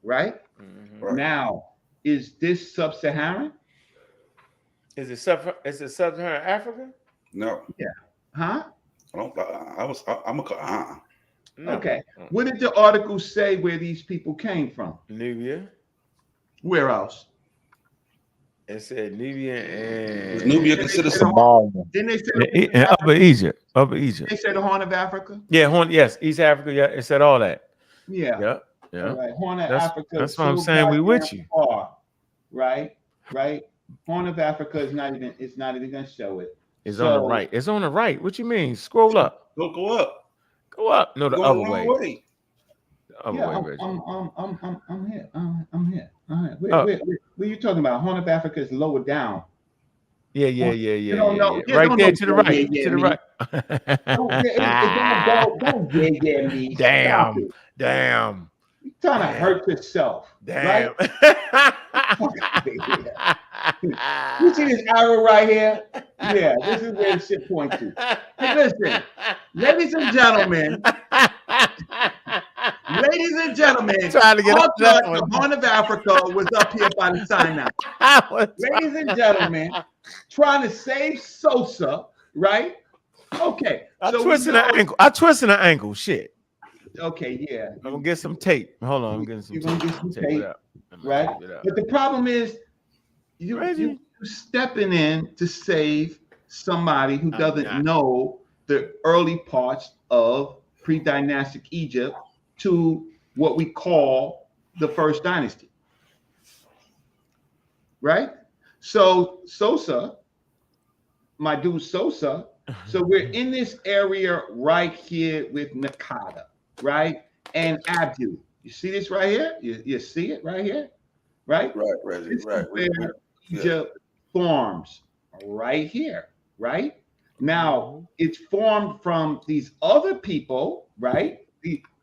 Right. Mm-hmm. Now, is this sub-Saharan? Is it sub-Saharan Africa? No. Yeah. Huh? No. Okay. What did the article say where these people came from? Nubia. Where else? It said Nubia and Nubia considered Somalia. Didn't they say Upper Egypt? They said the Horn of Africa? Yeah, yes, East Africa. Yeah, it said all that. Yeah. Yeah. All right. Horn of Africa. That's what I'm saying. We with you. right? Horn of Africa is not even. It's not even going to show it. It's on the right. It's on the right. What you mean? Scroll up. Don't go up. Go up. No, the other way. The other way, Reggie. I'm here. I'm here. All right. Where you talking about? Horn of Africa is lower down. Yeah. No, right there to the right. To the right. Don't me. Damn. You're trying to hurt yourself. Damn. Right? You see this arrow right here? Yeah, this is where the shit points to. Hey, listen, ladies and gentlemen, trying to get up that one. The Horn of Africa was up here by the Sinai. Ladies and gentlemen, trying to save Sosa, right? Okay. I twisted an ankle. Shit. Okay, yeah. I'm gonna get some tape. Hold on, I'm getting some tape. You're gonna get some tape, right? But the problem is you stepping in to save somebody who doesn't know the early parts of pre-dynastic Egypt to what we call the first dynasty, right? So Sosa, my dude Sosa, so we're in this area right here with Nakada, right? And Abdu. You see this right here? You see it right here? Right? Right. Where Egypt forms right here, right? Now, it's formed from these other people, right?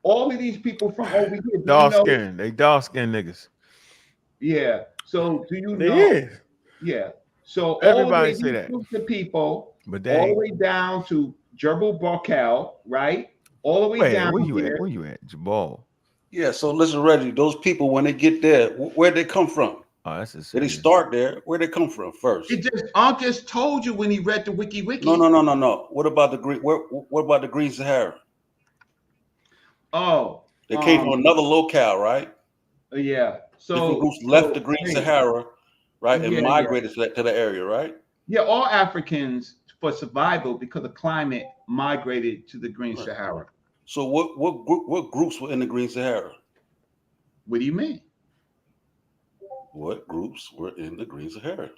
All of these people from over here. Dark skin. They dark skin niggas. Yeah. So do you they know? Is. Yeah. So everybody say that. The people, but all the way down to Jebel Barkal, right? All the way down. Where you at? Jabal. Yeah. So listen, Reggie. Those people, when they get there, where'd they come from? Oh, that's Did they start there? Where'd they come from first? Unc just told you when he read the wiki. No. What about the green? What about the Green Sahara? Oh, they came from another locale, right? Yeah. So different groups left the Green Sahara, right, and migrated to the area, right? Yeah, all Africans for survival because of climate migrated to the Green Sahara. So what groups were in the Green Sahara? What do you mean? What groups were in the Green Sahara?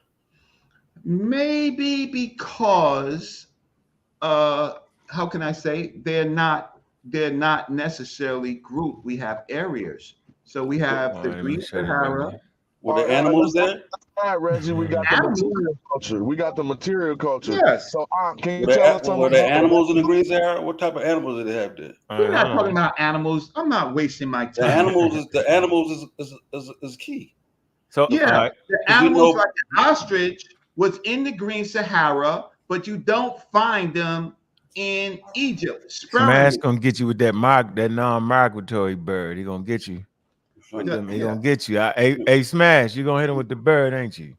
Maybe because how can I say they're not necessarily grouped. We have areas. So we have the Green Sahara. Were there animals there? All right, Reggie, we got the material culture. Yes. So can you tell us something? Were there animals in the Green Sahara? What type of animals did they have there? We're not talking about animals. I'm not wasting my time. The animals is key. So yeah, the animals like the ostrich was in the Green Sahara, but you don't find them in Egypt. Smash gonna get you with that non-migratory bird. He gonna get you. He gonna get you. Hey, Smash, you gonna hit him with the bird, ain't you?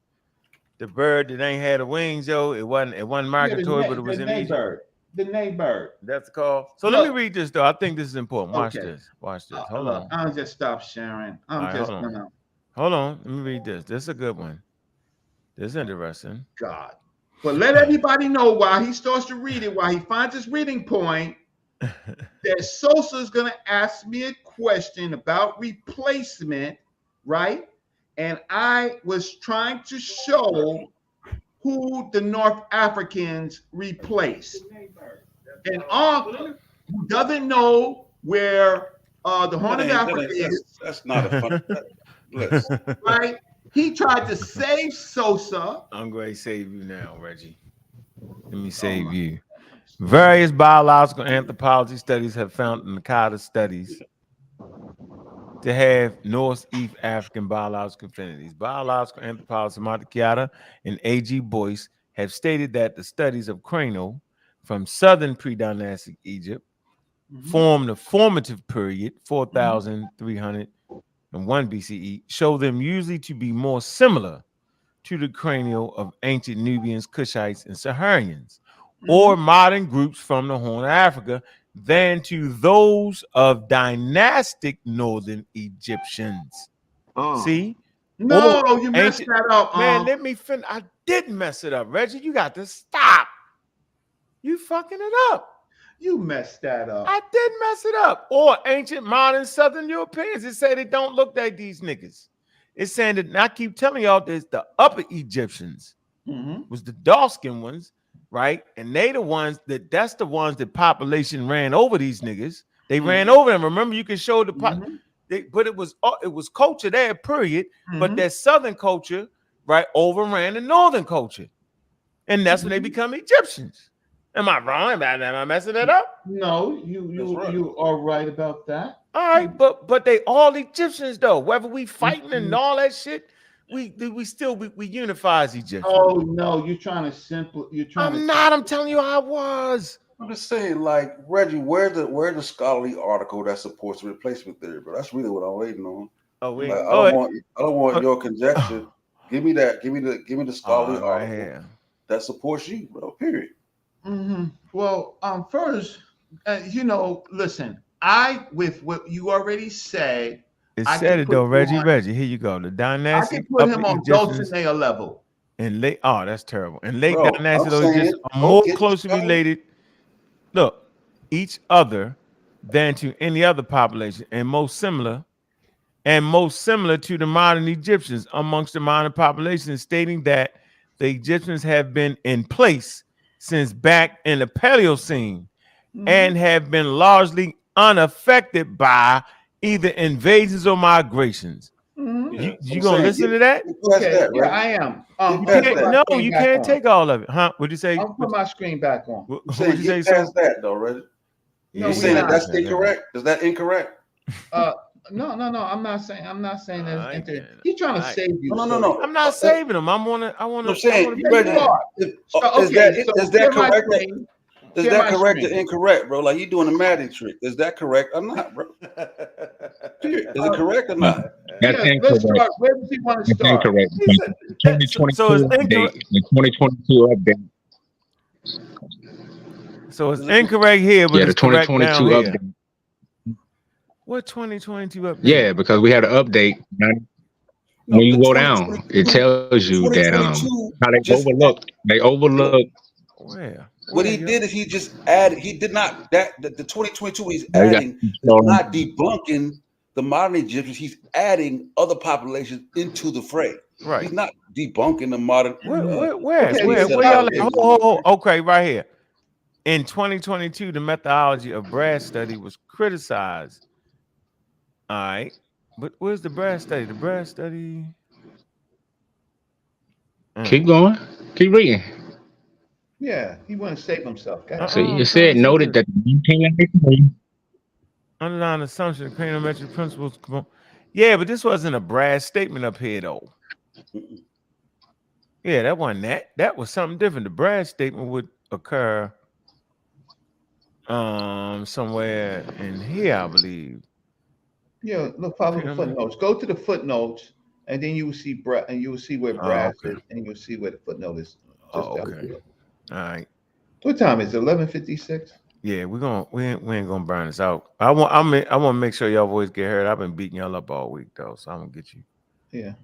The bird that ain't had the wings, yo. It wasn't migratory, but it was in Egypt. The name bird. That's the call. So let me read this though. I think this is important. Watch this. Hold on. I'll just stop sharing. Hold on. Let me read this. This is a good one. This is interesting. God. But let everybody know while he starts to read it, while he finds his reading point, that Sosa is going to ask me a question about replacement, right? And I was trying to show who the North Africans replaced. And Unc doesn't know where the Horn of Africa is. That's not a fun list. Right? He tried to save Sosa. I'm going to save you now, Reggie. Let me save you. Various biological anthropology studies have found the Nakada studies to have Northeast African biological affinities. Biological anthropologists Marta Chiara and A.G. Boyce have stated that the studies of cranial from southern pre-dynastic Egypt form the formative period, 4,301 BCE, show them usually to be more similar to the cranial of ancient Nubians, Kushites, and Saharians, or modern groups from the Horn of Africa, than to those of dynastic northern Egyptians. See? No, you messed that up. Man, let me finish. I didn't mess it up, Reggie. You got to stop. You fucking it up. You messed that up. I didn't mess it up. Or ancient modern Southern Europeans. It say they don't look like these niggas. It's saying that, and I keep telling y'all this, the upper Egyptians was the dark-skinned ones, right? And they the ones that's the ones that population ran over these niggas. They ran over them. Remember, you can show the but it was culture there, period. But that southern culture, right, overran the northern culture. And that's when they become Egyptians. Am I wrong? Am I messing that up? No, you are right about that. All right, but they all Egyptians though. Whether we fighting and all that shit, we unify as Egyptians. Oh no, you're trying to I'm telling you how I was. I'm just saying, like, Reggie, where's the scholarly article that supports the replacement theory, bro? That's really what I'm waiting on. Oh wait, like, I don't want your conjecture. Give me the scholarly article that supports you, bro. Period. Well, first, listen. With what you already said, it said it though, Reggie. Here you go. The dynastic. I can put him on Dulcinea level. And that's terrible. And late dynastic Egyptians are more closely related. Look, each other than to any other population, and most similar to the modern Egyptians amongst the modern population, stating that the Egyptians have been in place since back in the Paleocene and have been largely unaffected by either invasions or migrations. You gonna listen to that? Okay, yeah, I am. You can't take all of it, huh? What'd you say? I'll put my screen back on. What'd you say? Past that though, Reggie. No, you saying that's incorrect? Is that incorrect? No. I'm not saying that's incorrect. He's trying to save you. No. I'm not saving him. I'm saying, Reggie, is that correct? Is that correct or incorrect, bro? Like you doing a magic trick. Is that correct or not, bro? Is it correct or not? That's incorrect. Let's start. Where does he want to start? Incorrect. 2022 update. The 2022 update. So it's incorrect here, but the 2022 update. What 2022 update? Yeah, because we had an update. When you go down, it tells you that how they overlook. Where? What he did is he just added. He did not the 2022. He's adding, not debunking the modern Egyptians. He's adding other populations into the fray. Right. He's not debunking the modern. Where y'all at? Okay, right here. In 2022, the methodology of Brad study was criticized. All right, but where's the Brad study? The Brad study. Keep going. Keep reading. Yeah, he want to save himself. So you said noted that the underlying assumption of craniometric principles. Yeah, but this wasn't a Brad statement up here though. Yeah, that wasn't that. That was something different. The Brad statement would occur somewhere in here, I believe. Yeah, look, follow the footnotes. Go to the footnotes, and then you will see Brad, and you will see where Brad is, and you'll see where the footnote is. Okay. All right. What time is it? 11:56. Yeah, we ain't gonna burn this out. I want to make sure y'all voice get heard. I've been beating y'all up all week though, so I'm gonna get you. Yeah.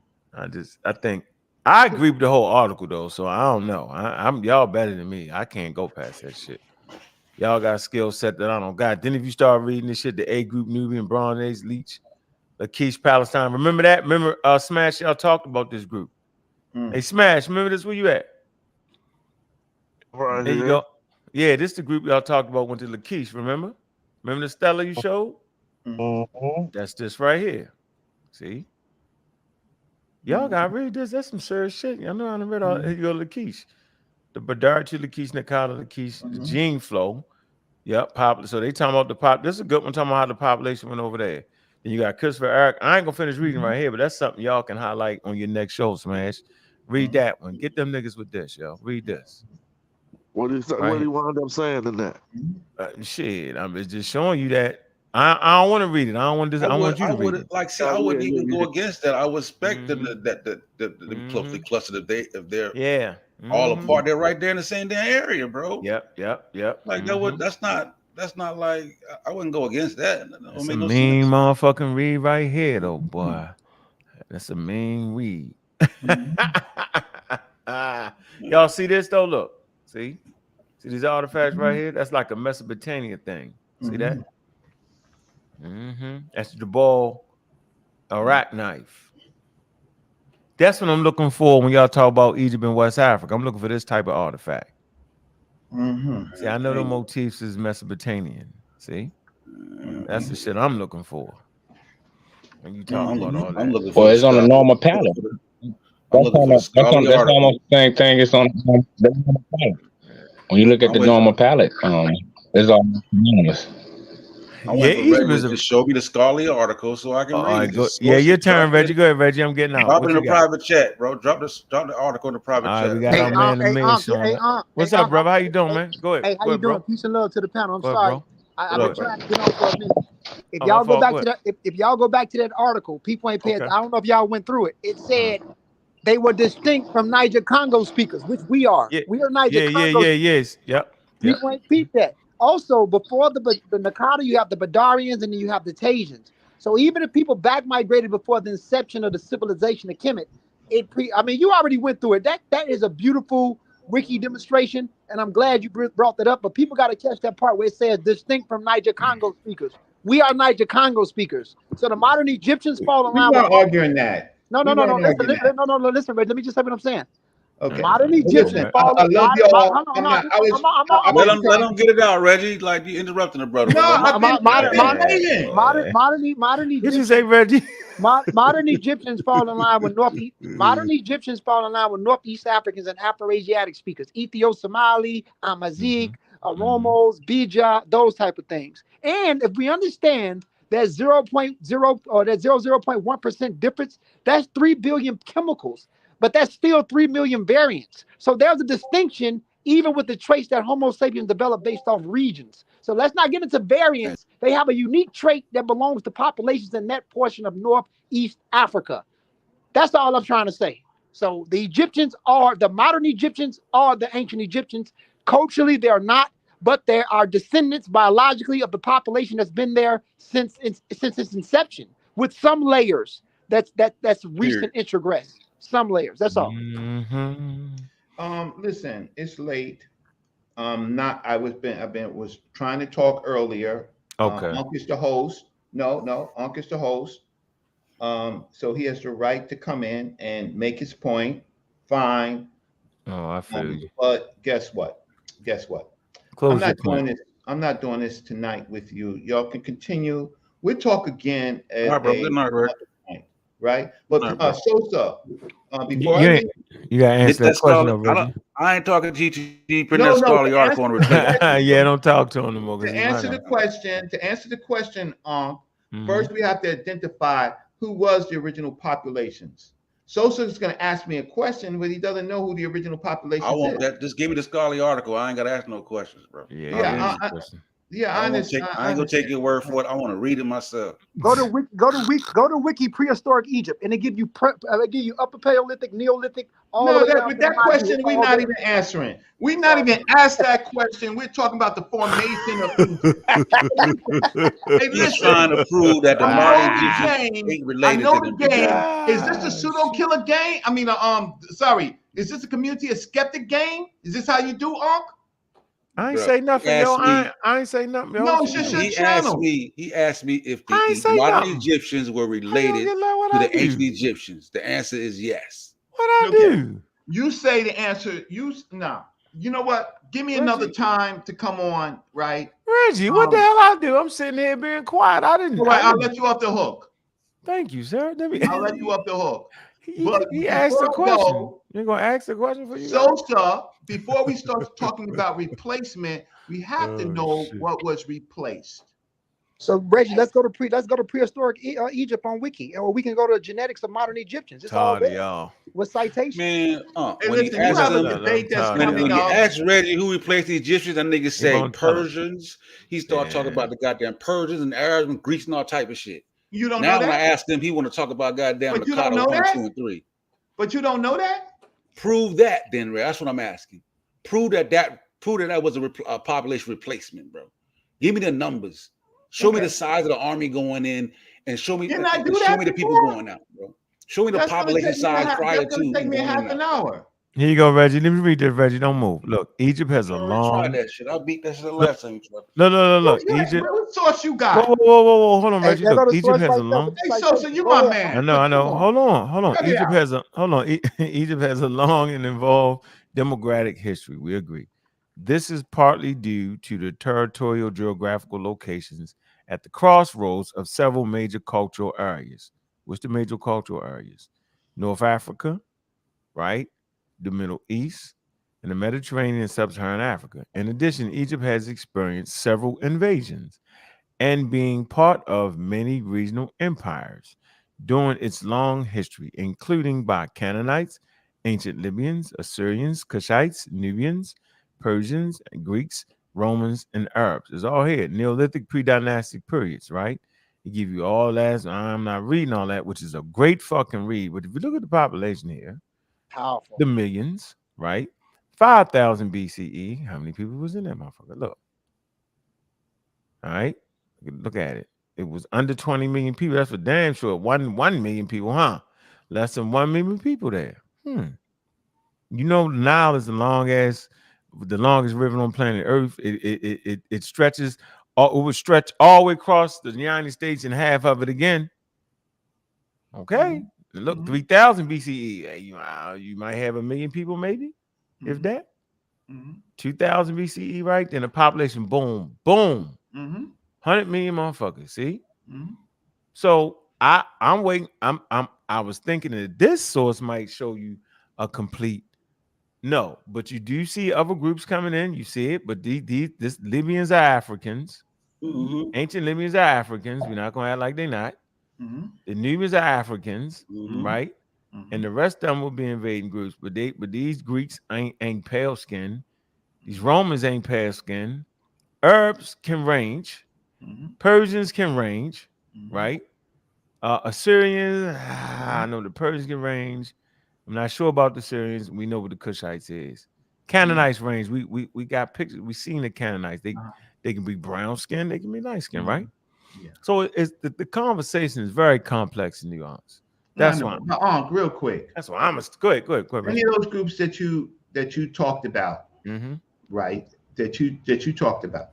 I think I agree with the whole article though, so I don't know. I'm y'all better than me. I can't go past that shit. Y'all got a skill set that I don't got. Then if you start reading this shit, the A group, Nubian, Bronze Age, Leech, Lakesh, Palestine. Remember that? Remember Smash, y'all talked about this group. Hey, Smash, remember this? Where you at? Right there you go. Yeah, this the group y'all talked about went to Lakesh, remember? Remember the Stella you showed? That's this right here. See? Y'all got to read this. That's some serious shit. Y'all know how to read all. Here you go, Lakesh. The Badarchi, Lakesh, Nakata, Lakesh, the gene flow. Yep, so they talking about the pop. This is a good one talking about how the population went over there. Then you got Christopher Eric. I ain't gonna finish reading right here, but that's something y'all can highlight on your next show, Smash. Read that one. Get them niggas with this, yo. Read this. What do you wind up saying in that? Shit, I'm just showing you that. I don't want to read it. I don't want this. I want you to read it. Like, see, I wouldn't even go against that. I would expect them to be closely clustered if they're all apart. They're right there in the same damn area, bro. Yep. Like that's not like I wouldn't go against that. That's a mean motherfucking read right here, though, boy. That's a mean read. Y'all see this though? Look, see these artifacts right here? That's like a Mesopotamia thing. See that? That's the ball Iraq knife. That's what I'm looking for when y'all talk about Egypt and West Africa. I'm looking for this type of artifact. See, I know the motifs is Mesopotamian. See, that's the shit I'm looking for. When you talk about all that, Well, it's on the normal palette. That's almost the same thing. It's on the normal palette. When you look at the normal palette, it's almost anonymous. I went for Reggie to show me the scholarly article so I can read it. Yeah, your turn, Reggie. Go ahead, Reggie. I'm getting out. Drop it in the private chat, bro. Drop the article in the private chat. We got our man the man showing up. What's up, brother? How you doing, man? Go ahead. Hey, how you doing? Bro. Peace and love to the panel. I'm Go ahead, sorry. bro. I've been trying to get on for a minute. If y'all go back to that, if y'all go back to that article, people ain't paying. I don't know if y'all went through it. It said they were distinct from Niger Congo speakers, which we are. Yeah. We are Niger Congo. Yes. Yep. People ain't peeped that. Also, before the Nakata, you have the Badarians and then you have the Tajans. So even if people back migrated before the inception of the civilization of Kemet, you already went through it. That is a beautiful wiki demonstration, and I'm glad you brought that up. But people got to catch that part where it says distinct from Niger Congo speakers. We are Niger Congo speakers. So the modern Egyptians fall in line. We're not arguing that. No. Listen, Red. Let me just say what I'm saying. Okay. Modern Egyptians fall. I love y'all. Let them get it out, Reggie. Like you interrupting the brother. Modern Egyptians. What you say, Reggie? Modern Egyptians fall in line with Northeast. Modern Egyptians fall in line with Northeast Africans and Afro-Asiatic speakers: Ethio-Somali, Amazigh, Oromos, Bija, those type of things. And if we understand that 0.0 or that 0.1% difference, that's 3 billion chemicals. But that's still 3 million variants. So there's a distinction even with the traits that Homo sapiens developed based off regions. So let's not get into variants. They have a unique trait that belongs to populations in that portion of Northeast Africa. That's all I'm trying to say. So the modern Egyptians are the ancient Egyptians. Culturally, they're not, but they are descendants biologically of the population that's been there since its inception, with some layers that's recent introgress. Some layers. That's all. Listen, it's late. I was trying to talk earlier. Okay. Unc is the host. No, Unc is the host. So he has the right to come in and make his point. Fine. Oh, I feel you. But guess what? I'm not doing this tonight with you. Y'all can continue. We'll talk again at all right, bro. Good night, Rick. Right? But Sosa, before you gotta answer that question over. I ain't talking GTG. Print that scholarly article on replay. Yeah, don't talk to him no more. To answer the question, first we have to identify who was the original populations. Sosa is going to ask me a question, but he doesn't know who the original population is. I want that. Just give me the scholarly article. I ain't got to ask no questions, bro. I understand. I ain't gonna take your word for it. I want to read it myself. Go to Wiki prehistoric Egypt, and they give you Upper Paleolithic, Neolithic. That question we're not even answering. We're not even asked that question. We're talking about the formation of Egypt. Hey, listen, trying to prove that the modern Egyptians ain't related to the game. Is this a pseudo killer game? I mean, is this a community of skeptic game? Is this how you do, Unc? I ain't say nothing, yo. I ain't say nothing, yo. No, it's just your channel. He asked me if the modern Egyptians were related to the ancient Egyptians. The answer is yes. What I do? You say the answer. You know what? Give me another time to come on, right? Reggie, what the hell I do? I'm sitting here being quiet. I'll let you off the hook. Thank you, sir. I'll let you off the hook. He asked a question. You're gonna ask a question for you. Sosa, before we start talking about replacement, we have to know what was replaced. So Reggie, let's go to prehistoric Egypt on Wiki, or we can go to genetics of modern Egyptians. It's all there. Y'all. With citations. Man, when you have a debate that's coming up. You ask Reggie who replaced the Egyptians, that nigga say Persians. He started talking about the goddamn Persians and Arabs and Greeks and all type of shit. You don't now know that? When I ask him, he want to talk about goddamn Mikado 1, 2, and 3. But you don't know that? Prove that, then, Ray. That's what I'm asking. Prove that was a population replacement, bro. Give me the numbers. Show me the size of the army going in, and show me the people going out, bro. Show me the population size prior to. Take me half an hour. Here you go, Reggie. Let me read this, Reggie. Don't move. Look, Egypt has a I long. tried that shit. I beat that shit the last time you tried. Look. Egypt. What source you got? Whoa. Hold on, Hey, Reggie. there go Look, the Egypt source has right a there. long. Hey, Sosa, you my man. I know. Come on. Hold on. Cut it Egypt out. has a Egypt has a long and involved democratic history. We agree. This is partly due to the territorial geographical locations at the crossroads of several major cultural areas. What's the major cultural areas? North Africa, right? The Middle East, and the Mediterranean and Sub-Saharan Africa. In addition, Egypt has experienced several invasions and being part of many regional empires during its long history, including by Canaanites, ancient Libyans, Assyrians, Cushites, Nubians, Persians, Greeks, Romans, and Arabs. It's all here. Neolithic pre-dynastic periods, right? They give you all that. I'm not reading all that, which is a great fucking read. But if you look at the population here, Powerful. the millions, right? 5,000 BCE. How many people was in that motherfucker? Look. All right. Look at it. It was under 20 million people. That's for damn sure. 1 million people, huh? Less than 1 million people there. You know, the Nile is the longest river on planet Earth. It stretches. It would stretch all the way across the United States and half of it again. Okay. Look, 3000 BCE. You might have 1 million people, maybe, if that. 2000 BCE, right? Then the population, boom. 100 million motherfuckers. See? So I'm waiting. I was thinking that this source might show you a complete no, but you do see other groups coming in. You see it, but this Libyans are Africans. Ancient Libyans are Africans. We're not gonna act like they're not. The Nubians are Africans, right? And the rest of them will be invading groups, but these Greeks ain't pale skin. These Romans ain't pale skin. Arabs can range. Persians can range, right? Assyrians, I know the Persians can range. I'm not sure about the Syrians. We know what the Cushites is. Canaanites range. We got pictures. We seen the Canaanites. They can be brown skin. They can be light skin, right? Yeah. So it's the conversation is very complex and nuanced. That's why. Real quick. That's why I'm go ahead. Any of those groups that you talked about, right? That you talked about.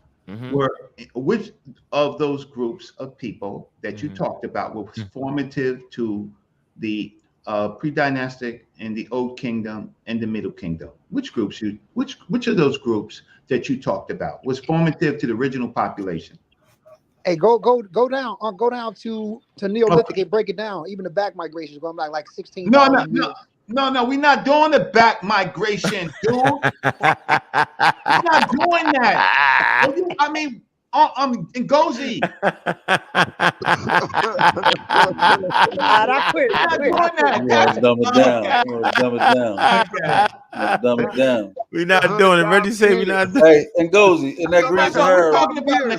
Were which of those groups of people that you talked about was formative to the pre-dynastic and the Old Kingdom and the Middle Kingdom? Which of those groups that you talked about was formative to the original population? Hey, go down. Go down to Neolithic and break it down. Even the back migrations going back like 16. No, we're not doing the back migration, dude. We're not doing that. I mean, Ngozi. Dumb it down. We're not doing it. Reggie say we're not doing it. Hey, Ngozi, in that Green Sahara. We're talking about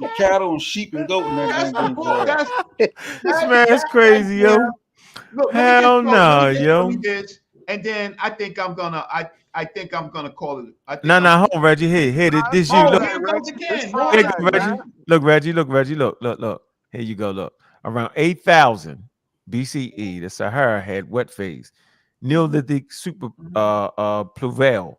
the cattle and sheep and goat in that This man's crazy, yo. Look, hell no, yo. And then I think I'm gonna call it. No, hold on, Reggie. Here, this you. Look, Reggie. Look. Here you go. Look, around 8,000 BCE, the Sahara had wet phase, Neolithic super pluvial,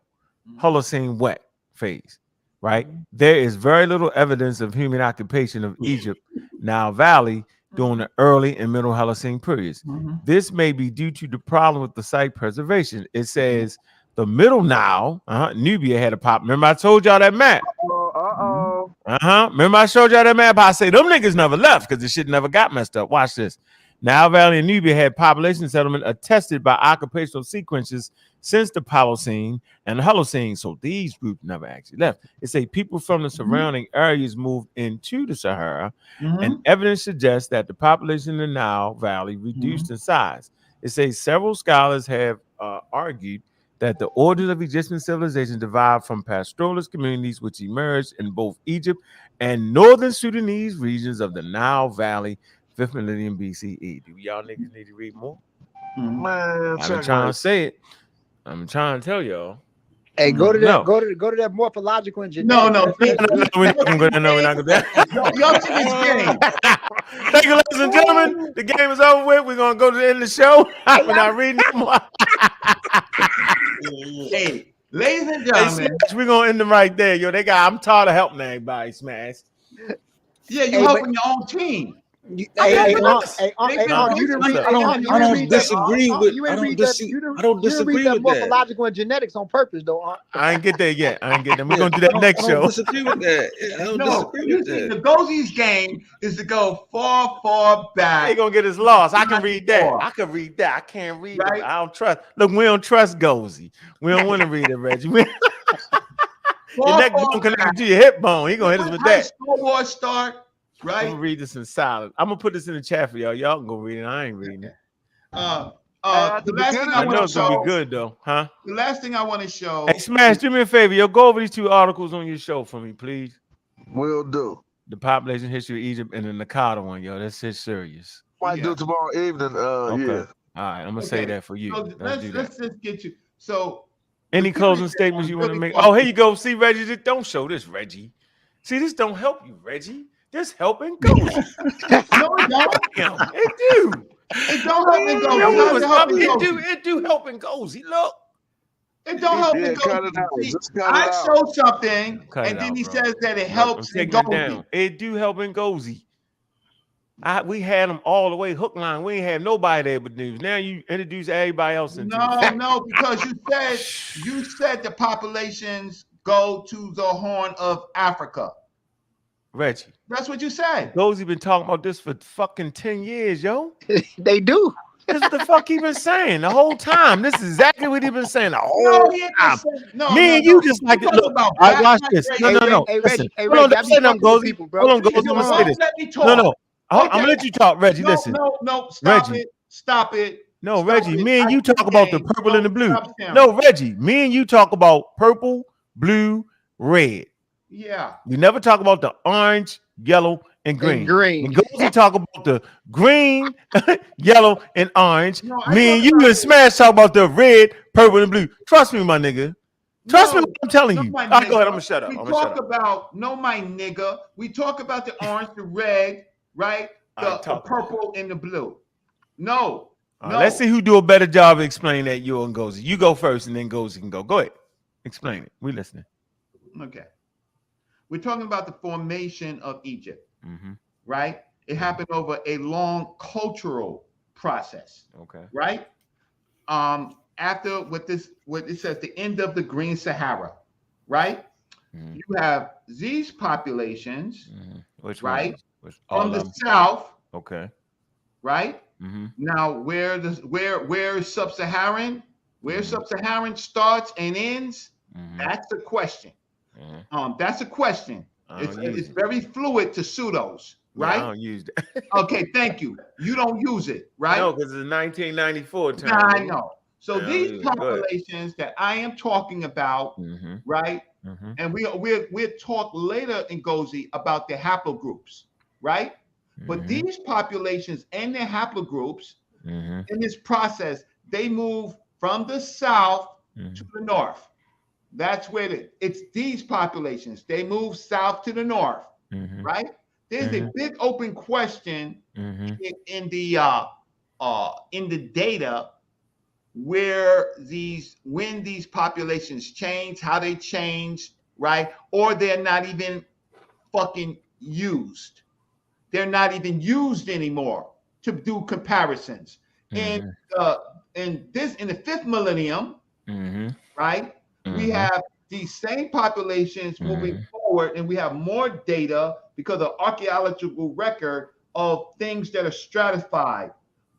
Holocene wet phase. Right. There is very little evidence of human occupation of Egypt, Nile Valley, during the early and middle Holocene periods. This may be due to the problem with the site preservation. It says the middle Nile, Nubia had a pop. Remember I told y'all that map? Remember I showed y'all that map? I say them niggas never left because the shit never got messed up. Watch this. Nile Valley and Nubia had population settlement attested by occupational sequences since the Pliocene and the Holocene. So these groups never actually left. It say people from the surrounding areas moved into the Sahara, and evidence suggests that the population in the Nile Valley reduced in size. It says several scholars have argued that the origins of Egyptian civilization derived from pastoralist communities which emerged in both Egypt and northern Sudanese regions of the Nile Valley, 5th millennium BCE. Do y'all niggas need to read more? Man, I'm trying to say it. I'm trying to tell y'all. Hey, go to that morphological and genetic. We're not gonna do that. Y'all see this game. Thank you, ladies and gentlemen. The game is over with. We're gonna go to the end of the show. We're not reading no more. Hey, ladies and Hey, gentlemen. Smash, we're gonna end them right there, yo. I'm tired of helping everybody, Smash. Yeah, you helping your own team. You didn't read. I don't disagree with. You I didn't don't read that. disagree. You I don't didn't disagree read that with that. morphological and genetics on purpose, though. I ain't get there yet. We're gonna do that next I don't show. disagree with that. I don't disagree with that. The Gozi's game is to go far back. They gonna get us lost. I can read that. I can read that. I can't read it. I don't trust. Look, we don't trust Gozy. We don't want to read it, Reggie. Your neck bone connected to your hip bone. He gonna hit us with that. Star Wars start, right? I'm gonna read this in silence. I'm gonna put this in the chat for y'all. Y'all can go read it. I ain't reading it. The last thing I know it's gonna be good though, huh? The last thing I want to show. Hey, Smash, do me a favor. Yo, go over these 2 articles on your show for me, please. Will do. The population history of Egypt and the Nakata one, yo. That's shit serious. Might do tomorrow evening. Okay. Yeah. All right, I'm gonna say that for you. So let's just get you. So any closing statements you want to make? Oh, here you go. See, Reggie, don't show this, Reggie. See, this don't help you, Reggie. This helping Gozy. No, it don't. It do. It don't help and go. It do helping Gozy. Look. It don't help and go. I show something, and then he says that it helps and goes. It do help and Gozy. We had them all the way hook line. We ain't have nobody there but news. Now you introduce everybody else into No, because you said the populations go to the Horn of Africa. Reggie. That's what you said. Gozy been talking about this for fucking 10 years, yo. They do. That's what the fuck he been saying the whole time. This is exactly what he been saying the whole time. Me and you just like it. Look, I watch this. No. Listen. Hold on, don't say nothing, Gozy. Hold on, Gozy. I'm gonna say this. No. I'm gonna let you talk, Reggie. Listen. No. Stop it. No, Reggie. Me and you talk about the purple and the blue. No, Reggie. Me and you talk about purple, blue, red. Yeah. We never talk about the orange, yellow, and green. When Gozy talk about the green, yellow, and orange, me and you and Smash talk about the red, purple, and blue. Trust me, my nigga. Trust me what I'm telling you. All right, go ahead. I'm gonna shut up. We talk about my nigga. We talk about the orange, the red, right? The purple and the blue. No. Let's see who do a better job of explaining that, you and Gozy. You go first, and then Gozy can go. Go ahead. Explain it. We listening. Okay. We're talking about the formation of Egypt, right? It happened over a long cultural process. Okay. Right? After what it says, the end of the Green Sahara, right? You have these populations, right? From the south. Okay. Right? Now, where is sub-Saharan? Where sub-Saharan starts and ends? That's the question. That's a question. It's very fluid to pseudos, right? I don't use that. Okay, thank you. You don't use it, right? No, because it's 1994 time. I know. So these populations that I am talking about, right? And we'll talk later in Gozy about the haplogroups, right? But these populations and their haplogroups in this process, they move from the south to the north. That's where it's these populations. They move south to the north, right? There's a big open question in the data when these populations change, how they change, right? Or they're not even fucking used. They're not even used anymore to do comparisons. In the fifth millennium, right? We have these same populations moving forward, and we have more data because of archaeological record of things that are stratified.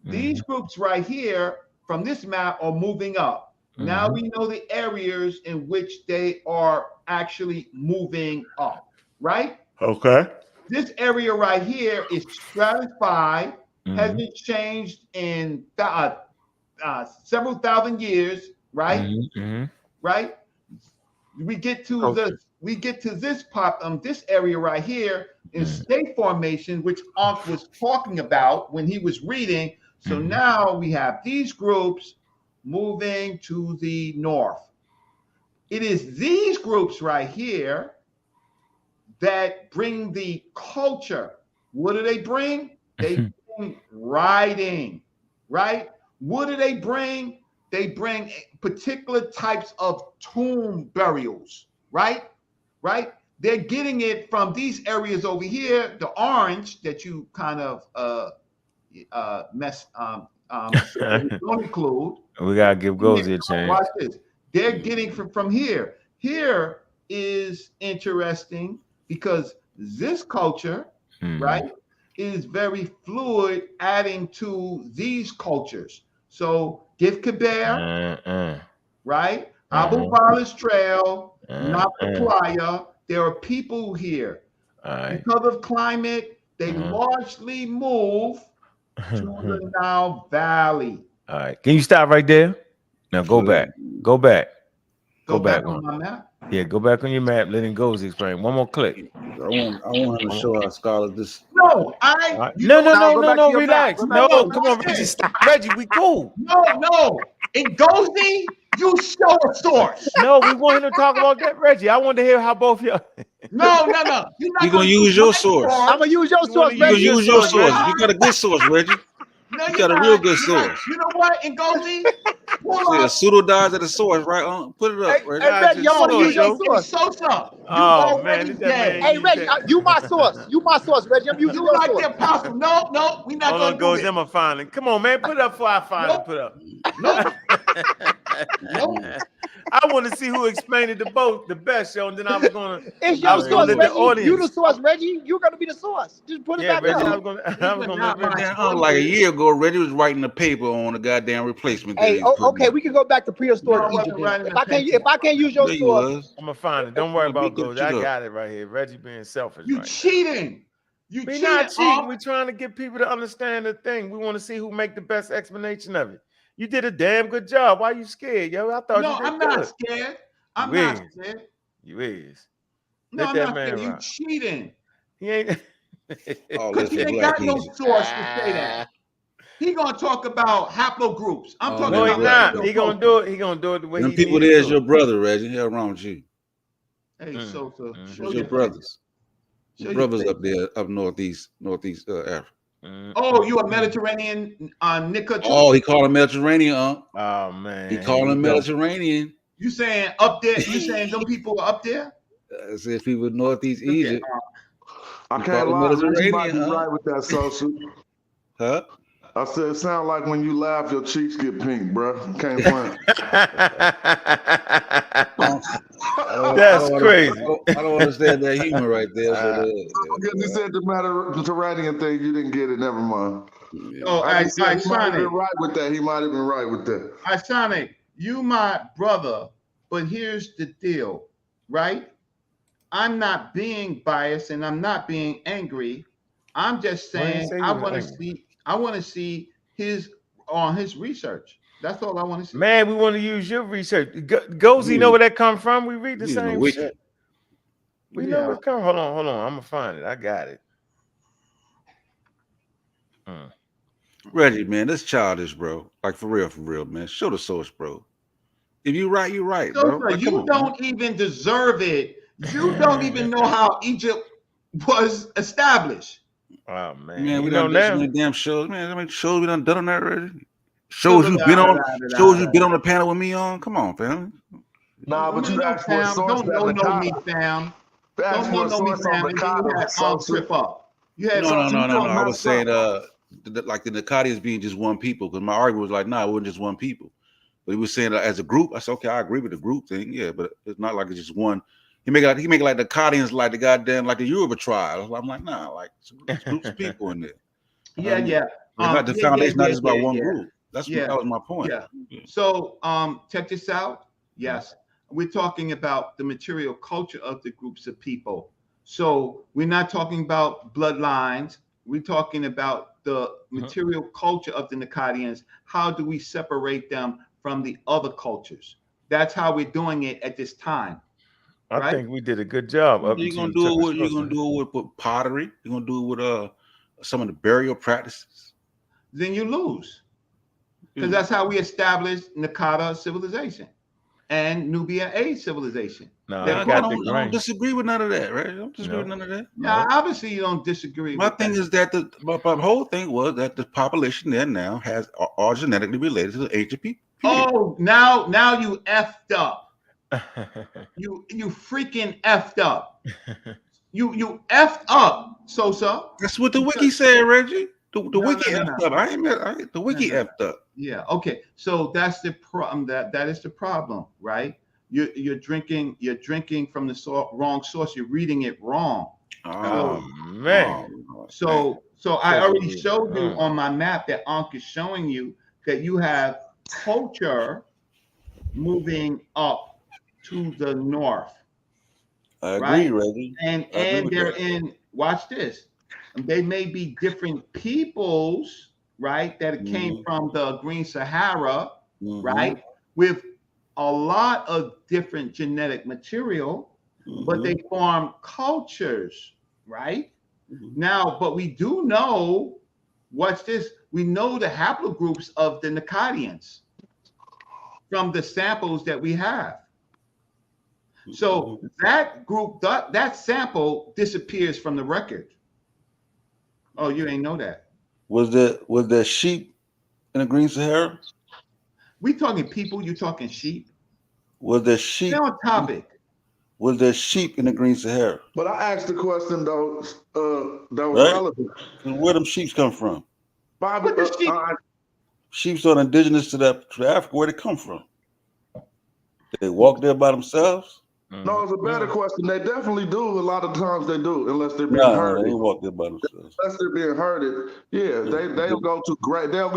These groups right here from this map are moving up. Now we know the areas in which they are actually moving up, right? Okay. This area right here is stratified, hasn't changed in several thousand years, right? Right? We get to this area right here in state formation, which Ankh was talking about when he was reading. So now we have these groups moving to the north. It is these groups right here that bring the culture What do they bring? They bring writing, right? What do they bring? They bring particular types of tomb burials, right? Right? They're getting it from these areas over here, the orange that you kind of don't include. We gotta give Gozy a chance. Watch this. They're getting from here. Here is interesting because this culture, right, is very fluid, adding to these cultures. So Gif Kaber, right? Abu Balis Trail, Napa Playa. There are people here. Because of climate, they largely move to the Nile Valley. All right. Can you stop right there? Now go back. Go back. Go back on my map. Yeah, go back on your map. Let him go explain. One more click. I want him to show our scholars this. No, No. Relax. No, come on, Reggie. Reggie, we cool. No. Ngozi, you show a source. No, we want him to talk about that, Reggie. I want to hear how both y'all. No. You're gonna use your source. I'm gonna use your source, You're Reggie. gonna use your source. You got a good source, Reggie. No, you got a real good source. You know what, Ngozi? See, a pseudo dies at the source, right? Put it up, Reggie. Hey, Reggie, I want to use your source. Sosa. Oh man, Hey, Reggie, you my source. You my source, Reggie. I'm using your like source. the apostle. No, we not Hold gonna on, do I'm gonna find it. Come on, man, put it up before I find it. Put it up. I want to see who explained it the best, yo. And then I was gonna. It's your source, Reggie. You the source, Reggie. You're gonna be the source. Just put it back Reggie, up. I was gonna Like a year ago, Reggie was writing a paper on the goddamn replacement. Hey, okay, we can go back to prehistoric Egypt. If I can't use your source, I'm gonna find it. Don't worry about those. I got it right here. Reggie being selfish. You cheating. We're not cheating. We're trying to get people to understand the thing. We want to see who make the best explanation of it. You did a damn good job. Why you scared, yo? I thought you did I'm good. not scared. I'm not scared. You is. No, Let I'm that not man scared. You rock. cheating. He ain't. Because he ain't got no source to say that. He gonna talk about haplogroups. I'm talking No, he about not. He gonna do it. He gonna do it the way Them he people needs there to is do your it. brother, Reggie. Hell wrong with you. Hey, Sosa. It's your brothers. Your brothers up there, up northeast Africa. Oh, you a Mediterranean nigga? Oh, he called him Mediterranean. Oh man, he called him Mediterranean. You saying up there? You saying them people are up there? I said people northeast Egypt. I can't lie. You might be right with that, Sosa. Huh? I said, it sounds like when you laugh, your cheeks get pink, bro. Can't front. That's crazy. I don't understand that humor right there. Because you said the Mediterranean thing, you didn't get it. Never mind. Oh, I he might have Sonic. been right with that. He might have been right with that. Sonic, you my brother, but here's the deal, right? I'm not being biased and I'm not being angry. I'm just saying I want to see his research. That's all I want to see. Man, we want to use your research. Gozy, know where that come from? We read the same shit. We know where it come. Hold on. I'm gonna find it. I got it. Reggie, man, that's childish, bro. Like for real, man. Show the source, bro. If you right, you right, bro. Like, you don't even deserve it. You don't even know how Egypt was established. Oh man, man, we know done now. done damn shows, man. How many shows we done on that already? Shows you been on? Shows you been on the panel with me on? Come on, fam. Nah, but you asked for a source. Don't know me, fam. Don't know me, fam. And then you had trip up. You had no. I was saying, like the Nakadians being just one people, because my argument was like, nah, it wasn't just one people. But he was saying as a group. I said, okay, I agree with the group thing, yeah, but it's not like it's just one. He make it like the Nakadians, like the goddamn, like the Yoruba tribe. I'm like, nah, like it's groups of people in there. Yeah. The foundation not just about one group. That was my point. Yeah. So check this out. Yes, we're talking about the material culture of the groups of people. So we're not talking about bloodlines. We're talking about the material culture of the Nakadians. How do we separate them from the other cultures? That's how we're doing it at this time. I think we did a good job. You're gonna do it with pottery. You're gonna do it with some of the burial practices. Then you lose, because that's how we established Nakada civilization. and Nubia age civilization. No, I don't disagree with none of that, right? I don't disagree with none of that. Yeah, obviously you don't disagree. My with thing that. is that my whole thing was that the population there now are genetically related to the ancient people. Oh, now you effed up. you freaking effed up. You effed up, Sosa. That's what the wiki said, Reggie. The wiki no. effed up. I ain't the wiki effed up. Yeah. Okay. So that's the problem. That is the problem, right? You're drinking from the wrong source. You're reading it wrong. Oh man. So I already showed you on my map that Ankh is showing you that you have culture moving up to the north. I agree, Reggie. And they're in. Watch this. They may be different peoples, right? That came from the Green Sahara, right? With a lot of different genetic material, but they form cultures, right? Now, but we do know, watch this, we know the haplogroups of the Nakadians from the samples that we have. So that group, that sample disappears from the record. Oh, you ain't know that. Was there sheep in the Green Sahara? We talking people, you talking sheep? Was there sheep? Stay on topic. Was there sheep in the Green Sahara? But I asked the question though, that was right? relevant. Where them sheep come from? Bobby, sheep's are indigenous to Africa. Where they come from? They walk there by themselves? No, it's a better question. They definitely do. A lot of times they do, unless they're being herded. They walk there by themselves. Unless they're being herded, they'll go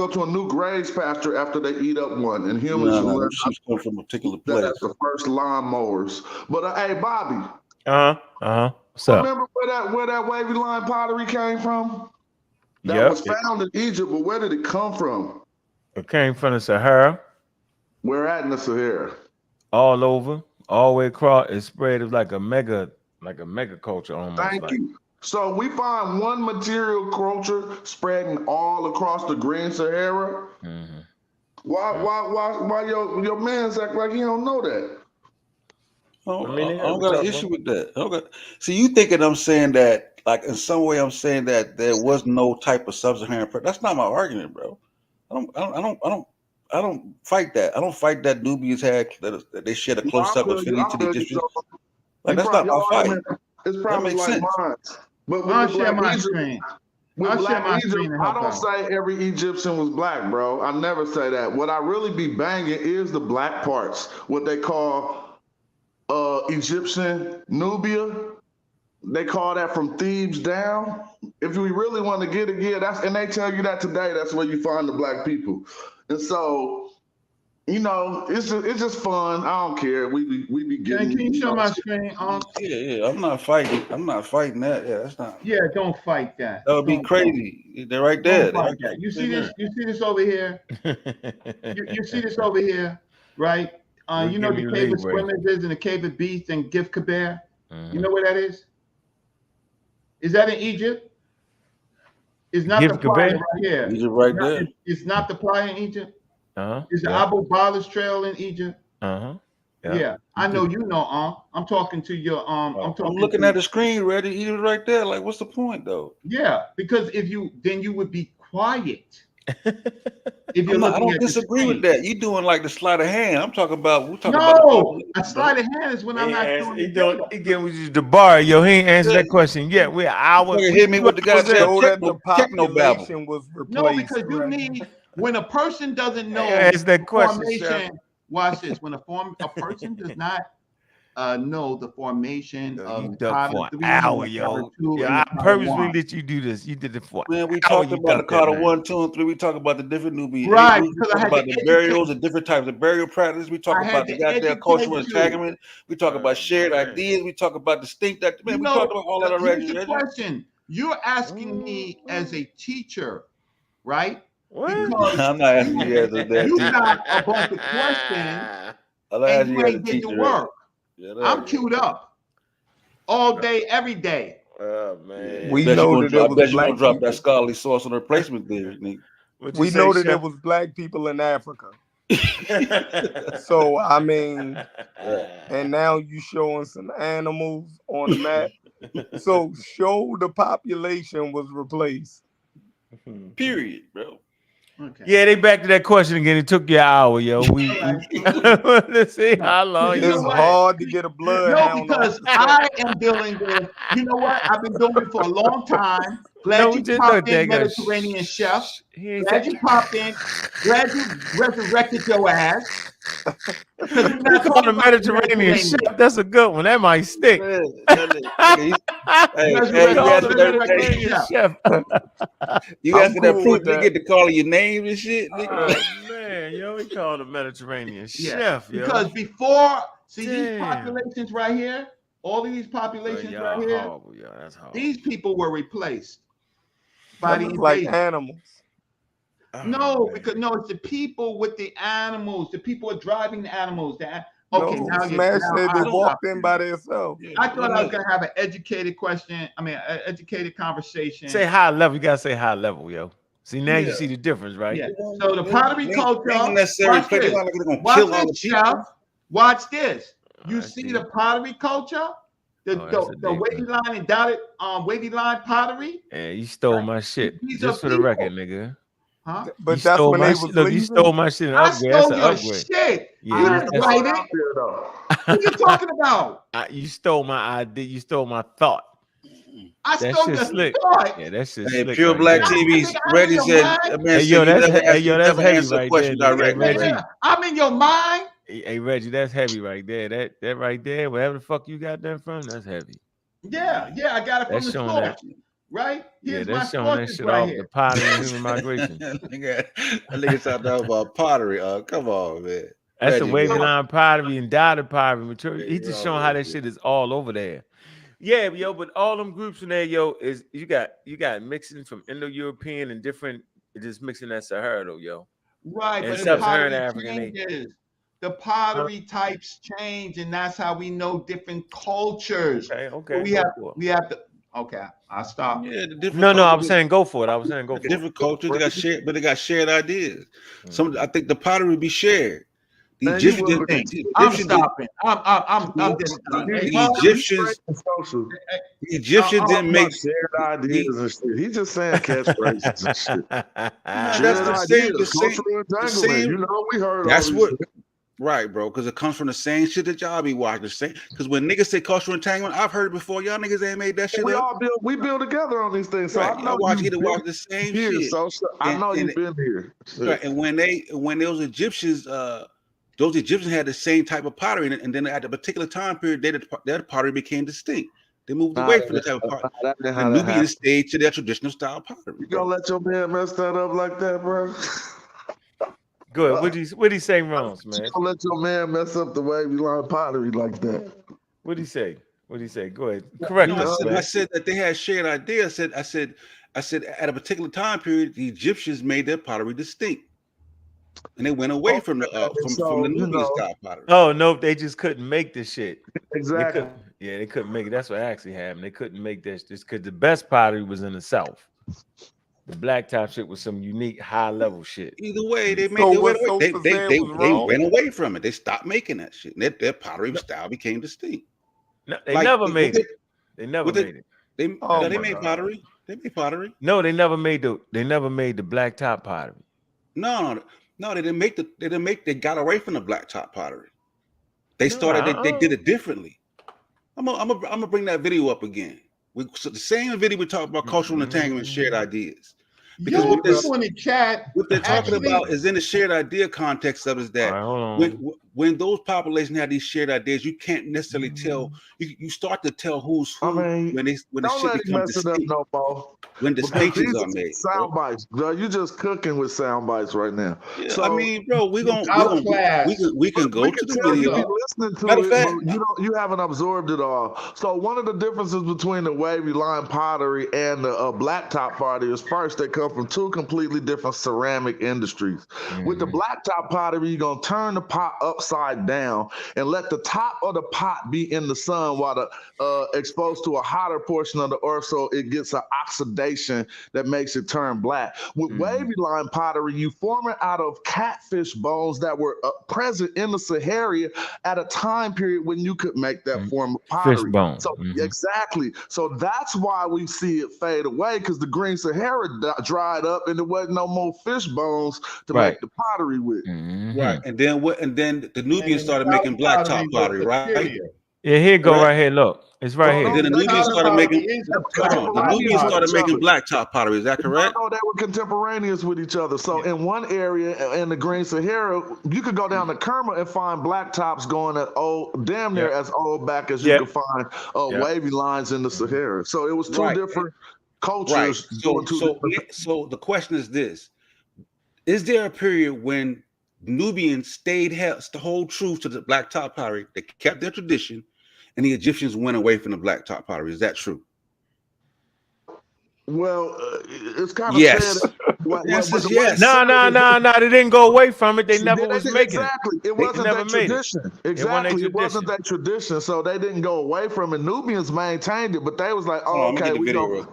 to a new graze pasture after they eat up one. And humans sheep come from a particular place. That's the first lawnmowers. But hey, Bobby. What's up? Remember where that wavy line pottery came from? That was found in Egypt, but where did it come from? It came from the Sahara. Where at in the Sahara? All over. All the way across, it's spread as like a mega culture almost. Thank you. So we find one material culture spreading all across the Green Sahara. Why your man's act like he don't know that? I don't got an issue with that. See, you thinking I'm saying that, like in some way I'm saying that there was no type of sub-Saharan person. That's not my argument, bro. I don't fight that. I don't fight that Nubians had that they shared a close up affinity to the Egyptians. Like that's not my fight. It's probably like mine. But I'll share my screen. I don't say every Egyptian was black, bro. I never say that. What I really be banging is the black parts. What they call Egyptian Nubia. They call that from Thebes down. If we really want to get it, and they tell you that today. That's where you find the black people. And so, it's just fun. I don't care. We be getting. Can you show my screen? Yeah. I'm not fighting that. Yeah, that's not. Yeah, don't fight that. That would be crazy. They're right there. Don't fight that. You see this? You see this over here? you see this over here, right? You know the cave of swimmers is and the cave of beasts and Gif Kabir. You know where that is? Is that in Egypt? It's not the playa right here. Egypt right there. It's not the playa in Egypt. Is the Abu Balas Trail in Egypt? Yeah, I know you know. I'm talking to your I'm looking at the screen, Reggie. Egypt right there. Like, what's the point, though? Yeah, because then you would be quiet. If you're I don't disagree with that. You doing like the sleight of hand. I'm talking about. A sleight of hand is when I'm not doing. He gave you the bar. Yo, he ain't answered that question yet. We're hours. Hit me with the goddamn techno babble. No, because you need when a person doesn't know that question, formation. Watch this. When a person does not know the formation of for an hour, yo. I purposely let you do this. You did it for man. We talked about the Carter 1, 2, and 3. We talk about the different Nubian. Right. We talk about the burials and different types of burial practices. We talk about the goddamn cultural entanglement. We talk about shared ideas. We talk about distinct. Man, we talked about all that already. Here's the question. You're asking me as a teacher, right? Because I'm not asking you as a teacher. You got a bunch of questions and you ain't getting to work. I'm queued up all day, every day. Oh man, we know that I bet you gonna drop that scholarly source on the replacement theory, nigga. We know that there was black people in Africa. So I mean, and now you showing some animals on the map. So show the population was replaced. Period, bro. Okay. Yeah, they back to that question again. It took you an hour, yo. Let's see how long you. It's hard to get a bloodhound. No, because I am dealing with. You know what? I've been doing it for a long time. Glad you popped in, Mediterranean chef. Glad you popped in. Glad you resurrected your ass. You call the Mediterranean chef? That's a good one. That might stick. You asking that proof to get to calling your name and shit? Oh, man, yo, we call the Mediterranean chef, yo. Because before, see these populations right here, all of these populations right here, horrible, yo. That's horrible. These people were replaced by the like animals. No, because it's the people with the animals. The people are driving the animals. Okay, no, now Smash said they I walked in by themselves. I thought I was gonna have an educated question. I mean, an educated conversation. Say high level. You gotta say high level, yo. See, now you see the difference, right? Yeah. So the pottery culture. Watch this. You see the pottery culture, the wavy line and dotted wavy line pottery. Yeah, you stole my shit. Just for the record, nigga. Huh? But that's when they was look, you stole my shit and upgrade. That's an upgrade. Shit. Yeah, what are you talking about? You stole my idea. You stole my thought. I stole your thought. Yeah, that's just hey, Pure Black TV's Reggie said, hey, yo, that's heavy right there. Reggie. I'm in your mind. Hey, Reggie, that's heavy right there. That right there, whatever the fuck you got that from, that's heavy. Yeah, I got it from the store. Right? Here's that's showing that shit off the pottery and human migration. That nigga talking about pottery. Come on, man. That's the wavy line pottery and dotted pottery material. He's just showing how that shit is all over there. Yeah, yo, but all them groups in there, yo, is you got mixing from Indo-European and different, just mixing that Sahara though, yo. Right, and but Sub-Saharan African. The pottery types change, and that's how we know different cultures. Okay. We have to. Okay, I'll stop. Yeah, the different no, I was saying go for it. Different cultures, they got shared, but they got shared ideas. Some, I think the pottery would be shared. The Egyptians didn't make shared ideas and shit. He's just saying catchphrases and shit. That's the same. You know, we heard. That's what. Right, bro, because it comes from the same shit that y'all be watching. Because when niggas say cultural entanglement, I've heard it before. Y'all niggas ain't made that shit up. We build together on these things. So right. I know watch the same shit. So I know you've been here. Right. And when those Egyptians had the same type of pottery, and then at a particular time period, their pottery became distinct. They moved away from the type of pottery. The Nubians stayed to their traditional style pottery. You gonna let your man mess that up like that, bro? Good. What'd he say wrong, man? Don't let your man mess up the wavy line pottery like that. What'd he say? Go ahead. Correct. I said that they had shared ideas. I said at a particular time period, the Egyptians made their pottery distinct, and they went away from the Nubian style pottery. Oh no, they just couldn't make this shit. Exactly. They couldn't make it. That's what actually happened. They couldn't make this because the best pottery was in the South. The black top shit was some unique high level shit. Either way, they went away from it. They stopped making that shit. Their pottery style became distinct. No, they never made it. They never made it. They made pottery. They made pottery. No, they never made the black top pottery. No, they didn't make they got away from the black top pottery. They started. They did it differently. I'm gonna bring that video up again. So the same video we talked about cultural entanglement, shared ideas. Because what they're talking about is in the shared idea context of is that when those populations have these shared ideas, you can't necessarily tell. You start to tell who's who when the shit becomes distinct. No more. When distinctions are made. Sound bites, bro. You're just cooking with sound bites right now. Yeah, so I mean, bro, we can go to the video. listening to Matter of it, fact, but you haven't absorbed it all. So one of the differences between the wavy line pottery and the blacktop pottery is first they come from two completely different ceramic industries. With the blacktop pottery, you're gonna turn the pot upside down and let the top of the pot be in the sun while the exposed to a hotter portion of the earth, so it gets an oxidation that makes it turn black. With wavy line pottery, you form it out of catfish bones that were present in the Sahara at a time period when you could make that form of pottery. Fish bone. So exactly. So that's why we see it fade away, because the green Sahara dried up and there wasn't no more fish bones to make the pottery with. Right. And then what? And then the Nubians started making blacktop pottery, right? Yeah, here you go Correct? right here. Look, it's right here. And then the Nubians started making. Hold on. The Nubians started making blacktop pottery. Is that correct? No, they were contemporaneous with each other. So in one area in the Green Sahara, you could go down to Kerma and find blacktops going at damn near as old back as you could find wavy lines in the Sahara. So it was two different cultures. Right. So the question is this: is there a period when Nubians stayed the whole truth to the blacktop pottery? They kept their tradition, and the Egyptians went away from the blacktop pottery. Is that true? Well, it's kind of yes. Yes. No. They didn't go away from it. They never was making exactly. it. It wasn't that tradition. Exactly. It wasn't that that tradition. So they didn't go away from it. Nubians maintained it, but they was like, oh, okay, we're gonna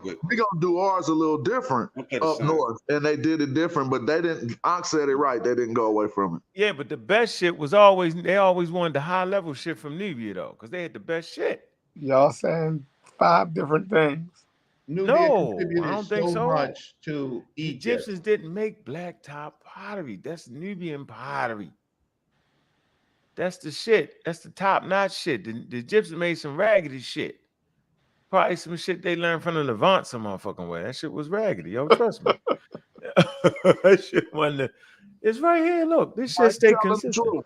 do ours a little different up north. And they did it different, but they didn't. Ox said it right. They didn't go away from it. Yeah, but the best shit was always, they always wanted the high level shit from Nubia though, because they had the best shit. Y'all saying 5 different things. No, I don't think so. Much to Egypt. Egyptians didn't make blacktop pottery. That's Nubian pottery. That's the shit. That's the top-notch shit. The Egyptians made some raggedy shit. Probably some shit they learned from the Levant some motherfucking way. That shit was raggedy, yo. Trust me. That shit wasn't. It's right here. Look, this shit stay consistent.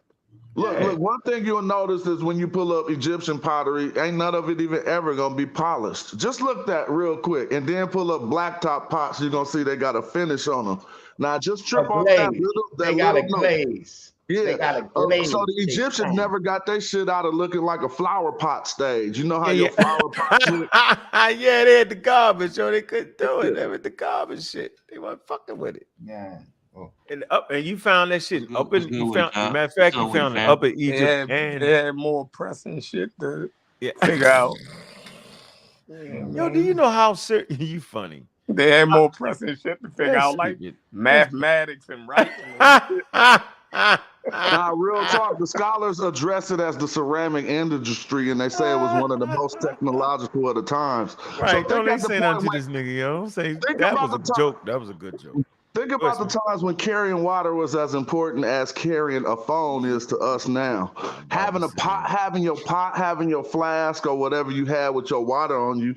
Look, one thing you'll notice is when you pull up Egyptian pottery, ain't none of it even ever gonna be polished. Just look that real quick and then pull up blacktop pots. You're gonna see they got a finish on them. Now just trip off that little. They got a glaze. Yeah. They got a glaze. So the Egyptians never got their shit out of looking like a flower pot stage. You know how your flower pot shit? Yeah, they had the garbage, so they couldn't do it. They had the garbage shit. They weren't fucking with it. Yeah. And you found that shit up in. Matter of fact, you found it up in Egypt, and they had more pressing shit to figure out. Yo, do you know how serious? You funny. They had more pressing shit to figure out, like mathematics and writing. Now, real talk, the scholars address it as the ceramic industry, and they say it was one of the most technological of the times. Right? Don't they say nothing to this nigga, yo? Say that was a joke. That was a good joke. Think about the times when carrying water was as important as carrying a phone is to us now. Having a pot, having your flask or whatever you had with your water on you,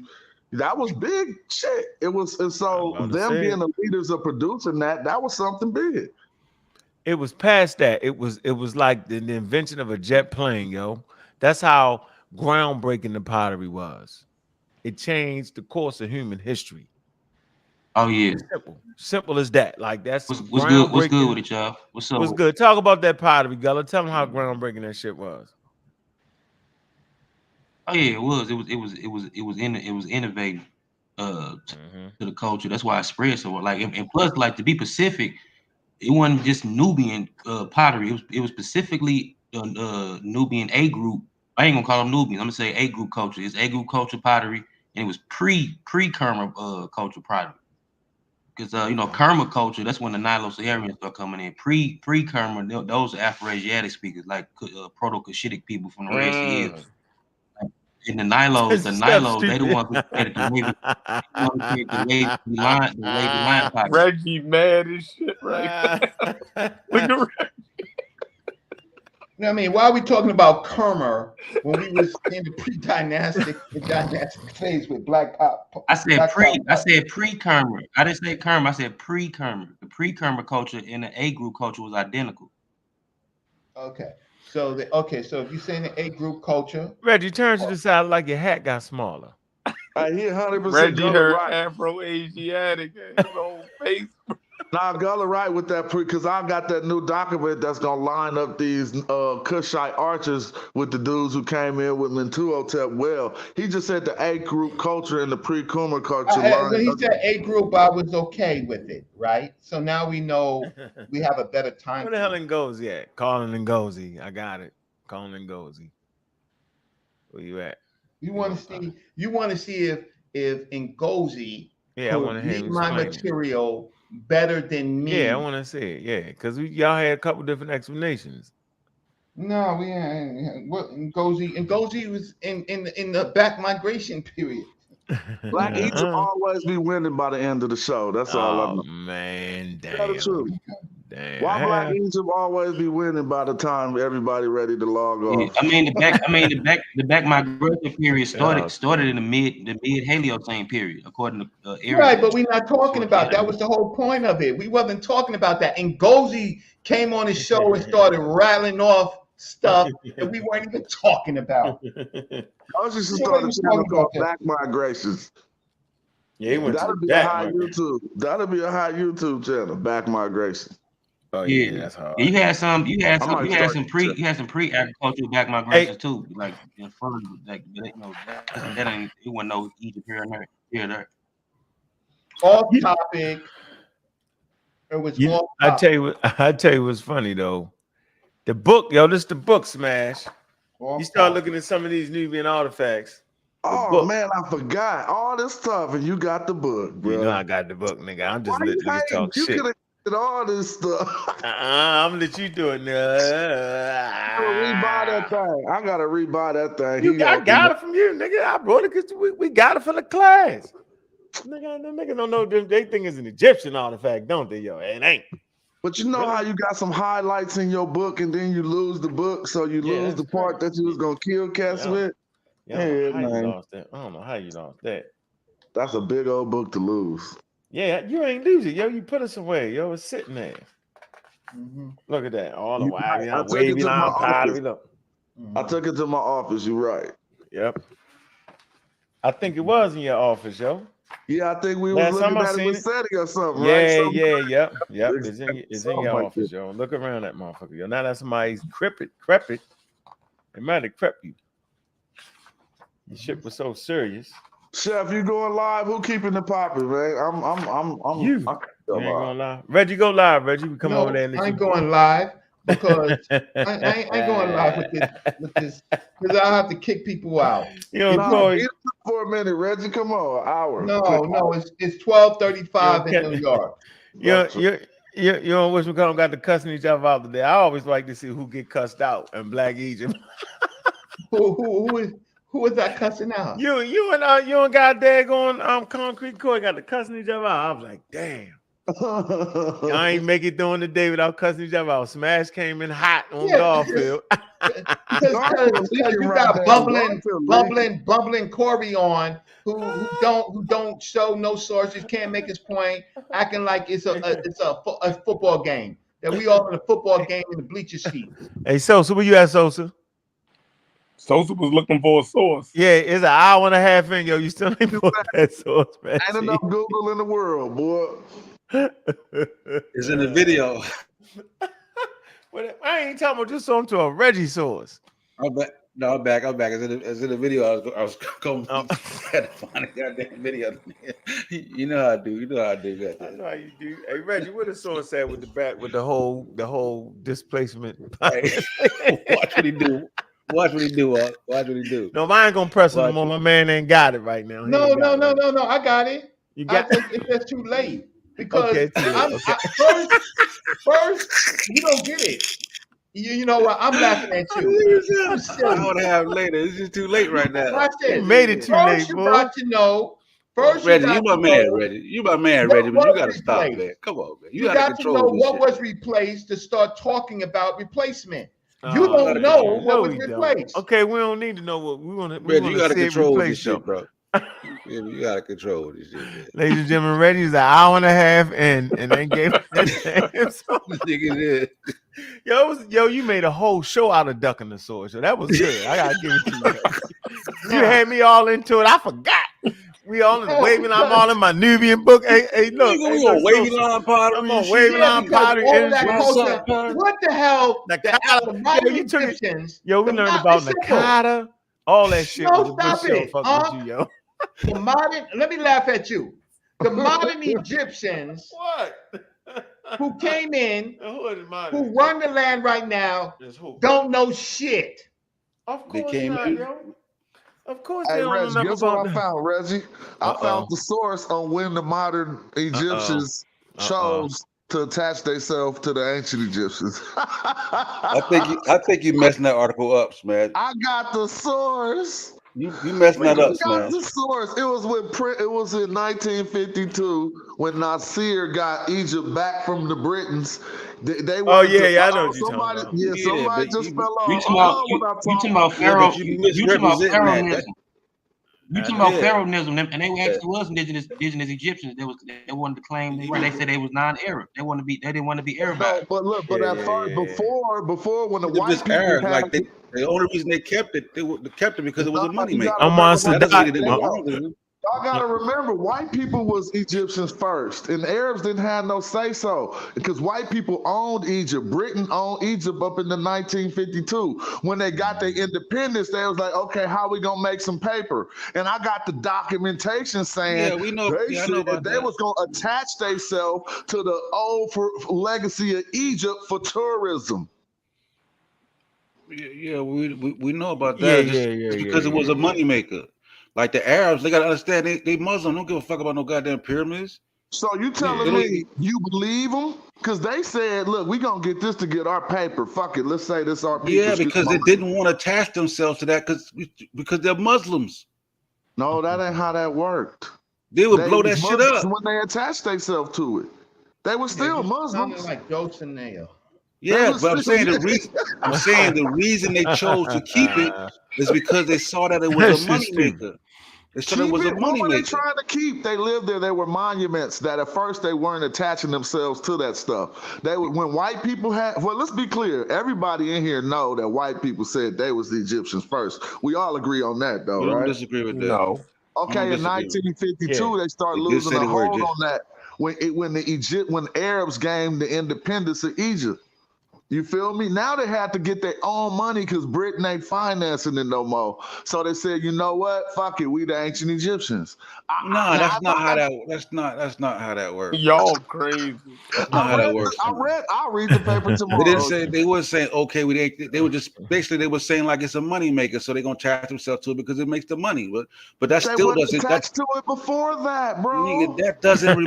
that was big shit. It was, and so them being the leaders of producing that was something big. It was past that. It was like the invention of a jet plane, yo. That's how groundbreaking the pottery was. It changed the course of human history. Oh yeah, simple as that. Like that's what's good. What's good with it, y'all? What's up? What's good? Talk about that pottery, Gullah. Tell them how groundbreaking that shit was. Oh yeah, it was. It was innovative to the culture. That's why it spread so like. And plus, like to be Pacific, it wasn't just Nubian pottery. It was specifically Nubian A group. I ain't gonna call them Nubians. I'm gonna say A group culture. It's A group culture pottery, and it was pre-Kerma culture pottery. Because Kerma culture, that's when the Nilo-Saharians start coming in. Pre-Kerma, those are Afro-Asiatic speakers, like Proto-Cushitic people from the Red Sea. In the Nilos, they the ones who created the wavy line pottery. Reggie mad as shit, right? Look at Reggie. You know what I mean? Why are we talking about Kerma when we was in the dynastic phase with black pop? I said pre-Kerma. I didn't say Kerma. I said pre-Kerma. The pre-Kerma culture and the A group culture was identical. Okay. So if you're saying the A group culture, Reggie, turn to the side like your hat got smaller. I hear 100%. Reggie heard Afro-Asiatic and his whole face. Nah, Gullah right with that because I got that new document that's gonna line up these Kushite archers with the dudes who came in with Mentuhotep. Well, he just said the A group culture and the pre-Kumar culture line. When he said A group, I was okay with it, right? So now we know we have a better time. Where the hell Ngozi at? Colin Ngozi. I got it. Colin Ngozi. Where you at? You want to see if Ngozi I want to could hear read him my explain it. material better than me. Yeah, I want to see it. Yeah, because y'all had a couple different explanations. No, we ain't. What Ngozi was in the back migration period. Black Egypt always be winning by the end of the show. That's all I know. Man, damn. That's the truth. Damn. Why Black Egypt always be winning by the time everybody ready to log off? I mean the back migration period started in the mid Haliocene period, according to Right, but we're not talking about that. Was the whole point of it. We wasn't talking about that. And Ngozi came on the show and started rattling off stuff that we weren't even talking about. I was just starting to channel called Back Migrations. Yeah, that'll be a high YouTube. That'll be a high YouTube channel. Back Migration. Oh yeah, that's hard. You had some pre-agricultural back migrations too, like in front of that ain't it wasn't no Egypt here there. Off topic. It was off topic. I tell you what's funny though. The book, this is the book smash. You start looking at some of these Nubian artifacts. Oh man, I forgot all this stuff, and you got the book, bro. You know I got the book, nigga. I'm just letting you talk shit. You could have all this stuff. I'm gonna let you do it now. I gotta rebuy that thing. I gotta rebuy that thing. I got it from you, nigga. I brought it because we got it for the class. Nigga don't know them. They think it's an Egyptian artifact, don't they, yo? It ain't. But you know how you got some highlights in your book, and then you lose the book, so you lose the part that you was gonna kill cats with. Yeah, I don't know how you lost that. That's a big old book to lose. Yeah, you ain't lose it, yo. You put it somewhere, yo. It's sitting there. Mm-hmm. Look at that. All the wavy I line pottery. Look. I took it to my office. You're right. Yep. I think it was in your office, yo. Yeah, I think we was looking at it with SETI or something, right? Yep. It's in your office, yo. Look around that motherfucker, yo. Now that somebody's crepit. They might have crept you. The shit was so serious. Chef, you going live? Who keeping the popping, man? I'm you. You ain't going live. Reggie, go live. Reggie, we come over there. And I ain't going live because I ain't going live with this because I have to kick people out. For a minute, Reggie. Come on, an hour. No, it's 12:35 in New York. You know which McCollum got to cussing each other out today. I always like to see who get cussed out in Black Egypt. Who is that cussing out? You and got daggone Concrete Court got to cussing each other out. I was like, damn. I ain't make it during the day without cussing each other out. Smash came in hot on Garfield. Because you got bubbling Corey on who don't show no sources, can't make his point, acting like it's a football game. That we all in a football game in the bleacher seat. Hey Sosa, where you at, Sosa? Sosa was looking for a source. Yeah, it's an hour and a half in, yo. You still ain't put that source, man. Ain't enough Google in the world, boy. It's in the video. I ain't talking about just on to a Reggie source. I'm back. It's in the video. I was going to find a goddamn video. You know how I do. That. I know how you do. Hey Reggie, what the source said with the whole displacement? Hey, watch what he do. Watch what he do. No, I ain't gonna press him on. My man ain't got it right now. No. I got it. You got it. It's just too late because first you don't get it. You know what? I'm laughing at you. I want to have later. It's just too late right now. You made it too late, you boy. got to know. First, Reggie, you my man, Reggie. You my man, Reggie. But you got to stop, man. Come on, man. You got to know what was replaced to start talking about replacement. You don't know what was replaced. Okay, we don't need to know what we want to. Reggie, you got to control this shit, bro. You got to control this shit, man. Ladies and gentlemen, Reggie's an hour and a half in, and they gave us that nigga. Yo, you made a whole show out of ducking the sword, so that was good. I gotta give it to you. You had me all into it. I forgot. We all in waving. I'm all in my Nubian book. Hey, look. We gonna wavy line pottery. I'm on wavy line pottery. All that culture. What the hell? The modern Egyptians. Yo, we learned about Nakata. All that shit. No, stop it. Fuck with you, yo. The modern. Let me laugh at you. The modern Egyptians. Who came in? Who run the land right now? Don't know shit. Of course not, yo. Of course Hey, they don't Reggie, know guess what I found, Reggie? I found the source on when the modern Egyptians chose to attach themselves to the ancient Egyptians. I think you messing that article up, Smash. I got the source. You messing that up, I got Smash. the source. It was in 1952 when Nasir got Egypt back from the Britons. They I know what you're talking about. Somebody just fell off. You talking about Pharaohnism. You talking about Pharaohnism, and they actually was indigenous Egyptians. They wanted to claim they said they was non-Arab. They didn't want to be Arabized. But at first, before when the white people Arab, had, like the only reason they kept it, because it was a money maker. Y'all gotta remember, white people was Egyptians first, and the Arabs didn't have no say so because white people owned Egypt. Britain owned Egypt up in the 1952. When they got their independence, they was like, okay, how we gonna make some paper? And I got the documentation saying we know. They said that they was gonna attach themselves to the old legacy of Egypt for tourism. Yeah, we know about that. Just because it was a money maker. Like the Arabs, they gotta understand they Muslim. Don't give a fuck about no goddamn pyramids. So you telling me you believe them? Because they said, look, we gonna get this to get our paper. Fuck it, let's say this our people. Yeah, because they didn't want to attach themselves to that because they're Muslims. No, that ain't how that worked. They would blow that shit up when they attached themselves to it. They were still Muslims. Like Dulcinea. Yeah, but I'm saying the reason they chose to keep it is because they saw that it was a money maker. They said it was a money what were maker. they trying to keep? They lived there. They were monuments that at first they weren't attaching themselves to that stuff. When white people had, well, let's be clear. Everybody in here know that white people said they was the Egyptians first. We all agree on that, though, We don't right? disagree with that. No. Okay, in 1952, they started losing a hold on that when Arabs gained the independence of Egypt. You feel me? Now they had to get their own money because Britain ain't financing it no more. So they said, you know what? Fuck it, we the ancient Egyptians. That's not how that works. Y'all crazy. That's not how that works. I'll read the paper tomorrow. They weren't saying okay. They were just basically they were saying like it's a money maker, so they're gonna attach themselves to it because it makes the money. But that still doesn't. Attached to it before that, bro. Nigga, that doesn't.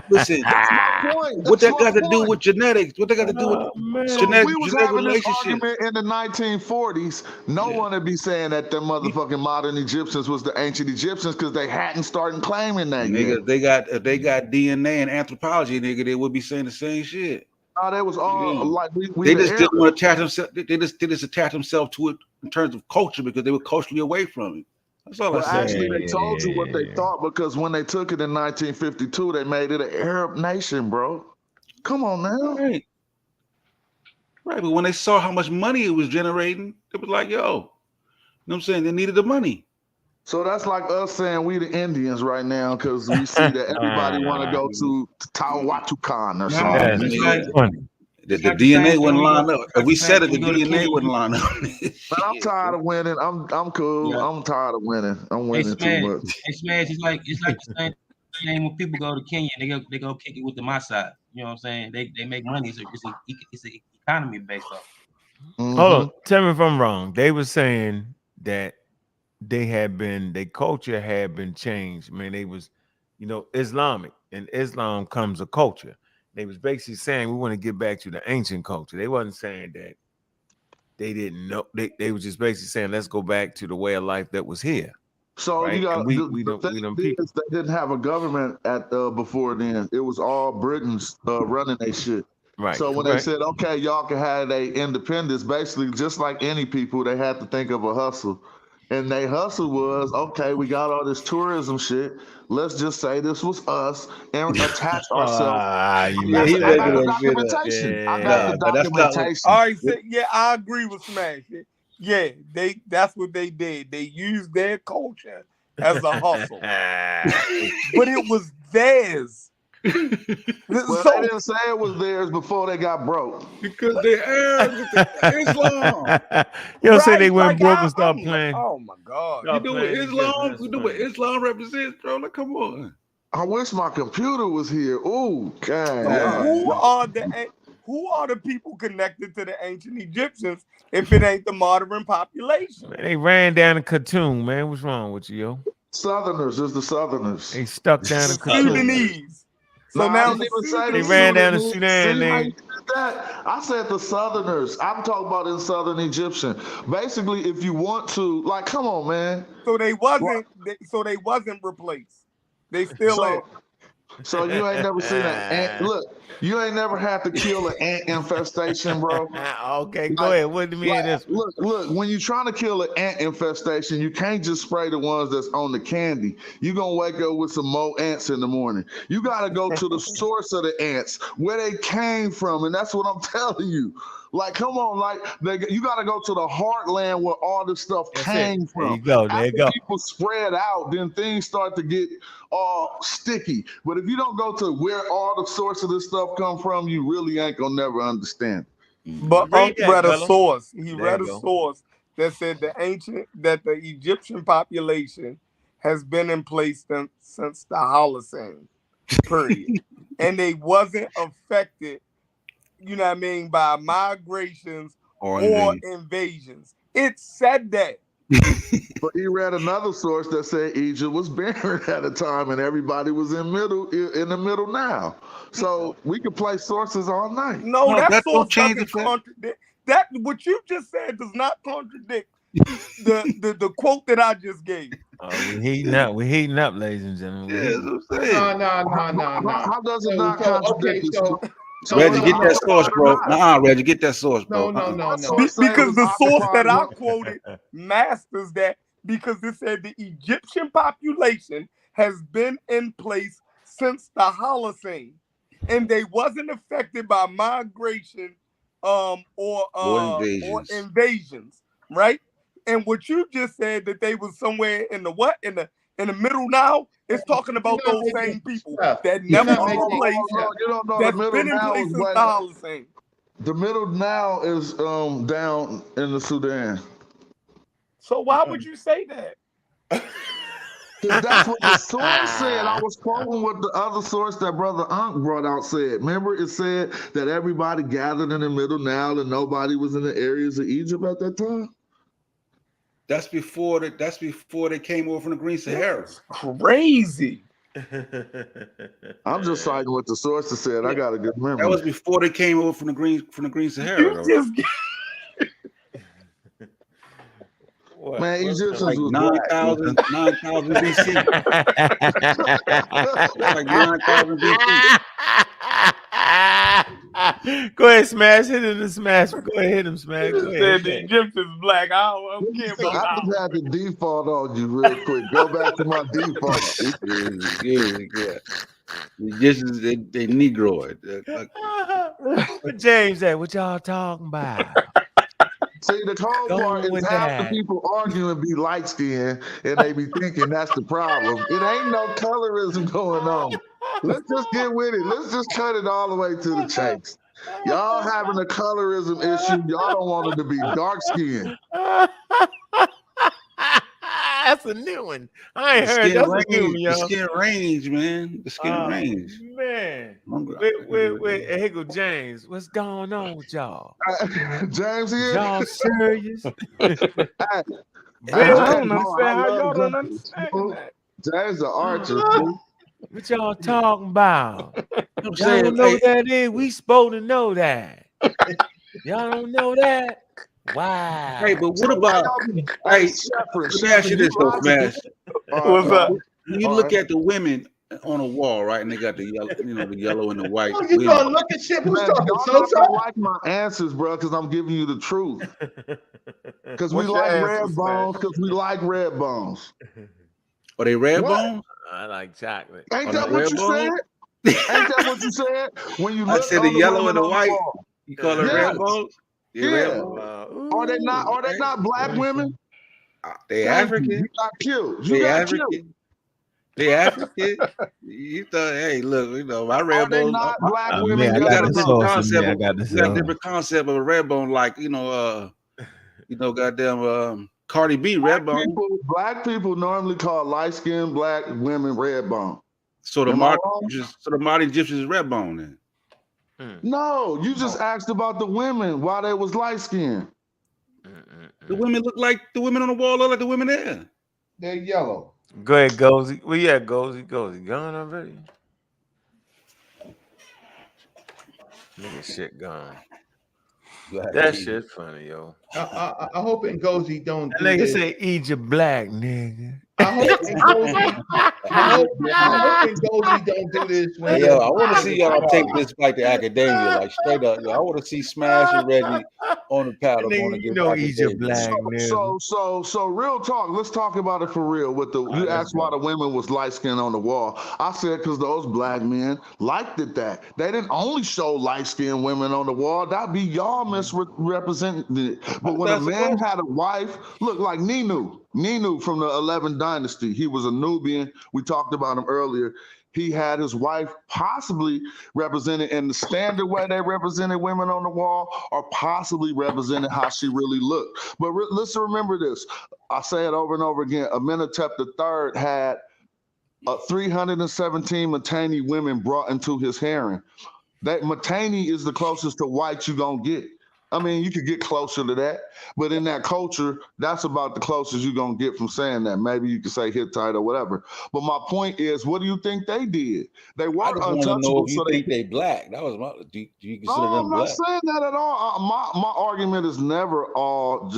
Listen, that's my point. What that got to do with genetics? What they got to do with so genetic we was having this relationship? argument in the 1940s. No one would be saying that the motherfucking modern Egyptians was the ancient Egyptians because they hadn't started claiming that yet. If they got DNA and anthropology, nigga, they would be saying the same shit. No, that was all like they just didn't want to attach themselves. They just attach themselves to it in terms of culture because they were culturally away from it. That's all I said. Actually, they told you what they thought because when they took it in 1952, they made it an Arab nation, bro. Come on now. Right, but when they saw how much money it was generating, it was like, yo, you know what I'm saying? They needed the money. So that's like us saying we the Indians right now because we see that everybody want to go to Tahuatucan or something. The DNA wouldn't line up. If we said it, the DNA wouldn't line up. But I'm tired of winning. I'm cool. Yeah. I'm tired of winning. I'm winning too much. Hey, Smash, it's like the same when people go to Kenya, they go kick it with the Maasai. You know what I'm saying? They make money. It's an economy based off. Hold on, tell me if I'm wrong. They were saying that their culture had been changed. I mean, they was, Islamic, and Islam comes a culture. They was basically saying we want to get back to the ancient culture. They wasn't saying that they didn't know. They was just basically saying let's go back to the way of life that was here. So right? You got they didn't have a government at before then. It was all Britons running their shit. Right. So when they said, okay, y'all can have their independence, basically just like any people, they had to think of a hustle. And they hustle was, okay, we got all this tourism shit. Let's just say this was us and attach ourselves. I got the documentation. I got the documentation. All right, I agree with Smash. Yeah, that's what they did. They used their culture as a hustle, but it was theirs. Well, they didn't say it was theirs before they got broke. Because they Arabs with Islam. You don't say Right, they went like, broke and stopped playing. Oh my God! You know what Islam? You know what Islam represents, bro? Like, come on. I wish my computer was here. Ooh, God. Who are the people connected to the ancient Egyptians if it ain't the modern population? Man, they ran down in Khartoum, man. What's wrong with you, yo? Southerners, it's the Southerners. They stuck down in Khartoum. Sudanese. So now they ran down to Sudan. I said the Southerners. I'm talking about in Southern Egyptian. Basically, if you want to, like, come on, man. So they wasn't. So they wasn't replaced. They still ain't. So you ain't never seen an ant. Look, you ain't never had to kill an ant infestation, bro. Okay, go ahead. What do you mean this? Look, when you're trying to kill an ant infestation, you can't just spray the ones that's on the candy. You're going to wake up with some more ants in the morning. You got to go to the source of the ants, where they came from, and that's what I'm telling you. Like, come on, like, you got to go to the heartland where all this stuff came from. There you go. There you go. After people spread out, then things start to get all sticky. But if you don't go to where all the source of this stuff come from, you really ain't gonna never understand. But Unc read a source. He read a source that said that the Egyptian population has been in place since the Holocene period, and they wasn't affected, you know what I mean, by migrations or invasions. It said that. But he read another source that said Egypt was barren at a time and everybody was in the middle now. So we could play sources all night. No, that source doesn't contradict. That what you just said does not contradict the quote that I just gave. We're heating up, ladies and gentlemen. No. How does it not contradict? Reggie, get that source, bro. Reggie, get that source, bro. No. Because the source that I quoted masters that, because it said the Egyptian population has been in place since the Holocene, and they wasn't affected by migration or invasions, right? And what you just said that they was somewhere in the middle now, it's talking about those same people that never been in place. That's been in place since the Holocene. The middle now is down in the Sudan. So why would you say that? That's what the source said. I was quoting what the other source that Brother Unc brought out said. Remember, it said that everybody gathered in the middle now and nobody was in the areas of Egypt at that time. That's before they came over from the Green Sahara. That's crazy. I'm just citing what the sources said. I got a good memory. That was before they came over from the Green Sahara. Man, Egyptians like was 9,000 BC. Like 9,000 BC. Go ahead, Smash. Hit him, Smash. Go ahead, hit him, Smash. Go ahead. The Egyptians black. I don't care about that. I just had to default on you real quick. Go back to my default. Yeah. Egyptians, they Negroid. What James said, what y'all talking about? See, the cold part is half the people arguing be light skinned and they be thinking that's the problem. It ain't no colorism going on. Let's just get with it. Let's just cut it all the way to the chase. Y'all having a colorism issue. Y'all don't want them to be dark skinned. That's a new one. I ain't heard that's a new one, yo. The skin range, man. The skin range. Man. Wait, here go James. What's going on with y'all? James here? Y'all serious? I don't understand how y'all don't understand that. James the archer. What y'all talking about? Y'all don't know what that is? We supposed to know that. Y'all don't know that? Wow. Hey, but what about let me ask you this though, Smash. What's up? You look at the women on a wall, right? And they got the yellow, the yellow and the white. Oh, you gonna look at shit? Who's talking? Y'all don't like my answers, bro, because I'm giving you the truth. Because we like red bones, because we like red bones. Are they red bones? I like chocolate. Ain't that what you said? Ain't that what you said? When you look, I said the yellow and the white. You call it red bones? Yeah. Are they not black women? They African. You got killed. They African. They African. You thought, hey, look, you know, my red bone. Not black women. Man, I got the sauce in me. I got the You got a sauce. different concept of a red bone, like goddamn Cardi B red bone. Black people normally call light-skinned black women red bone. So the modern Egyptians is red bone then. No, you just asked about the women, why they was light-skinned. The women look like the women on the wall, look like the women there. They're yellow. Go ahead, Gozy. Well, yeah, Gozy. Gone already. Nigga shit gone. That shit funny, yo. I hope Ngozi don't That do nigga this. say Egypt black, nigga. I hope Ngozi don't do this. Hey, yo, I want to see y'all take this fight to academia, like straight up. Yo, I want to see Smash and Reggie on the paddle. You know Egypt black, nigga. So real talk. Let's talk about it for real. You asked why the women was light skinned on the wall. I said because those black men liked it that they didn't only show light skinned women on the wall. That'd be y'all misrepresenting it. But when a man had a wife, look like Ninu from the 11th dynasty. He was a Nubian. We talked about him earlier. He had his wife possibly represented in the standard way they represented women on the wall, or possibly represented how she really looked. But let's remember this. I say it over and over again. Amenhotep III had 317 Mitanni women brought into his harem. That Mitanni is the closest to white you're going to get. I mean, you could get closer to that, but in that culture, that's about the closest you're going to get from saying that. Maybe you could say Hittite or whatever. But my point is, what do you think they did? They weren't untouchable. I know if you think they black. That was do you consider them black? I'm not saying that at all. My argument is never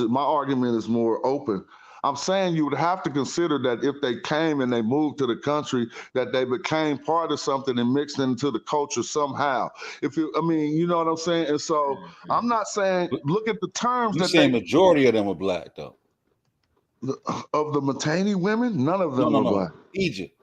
my argument is more open. I'm saying you would have to consider that if they came and they moved to the country, that they became part of something and mixed into the culture somehow. You know what I'm saying? And so I'm not saying, look at the terms. You're saying majority of them were black, though. Of the Mitanni women, none of them were black. Egypt.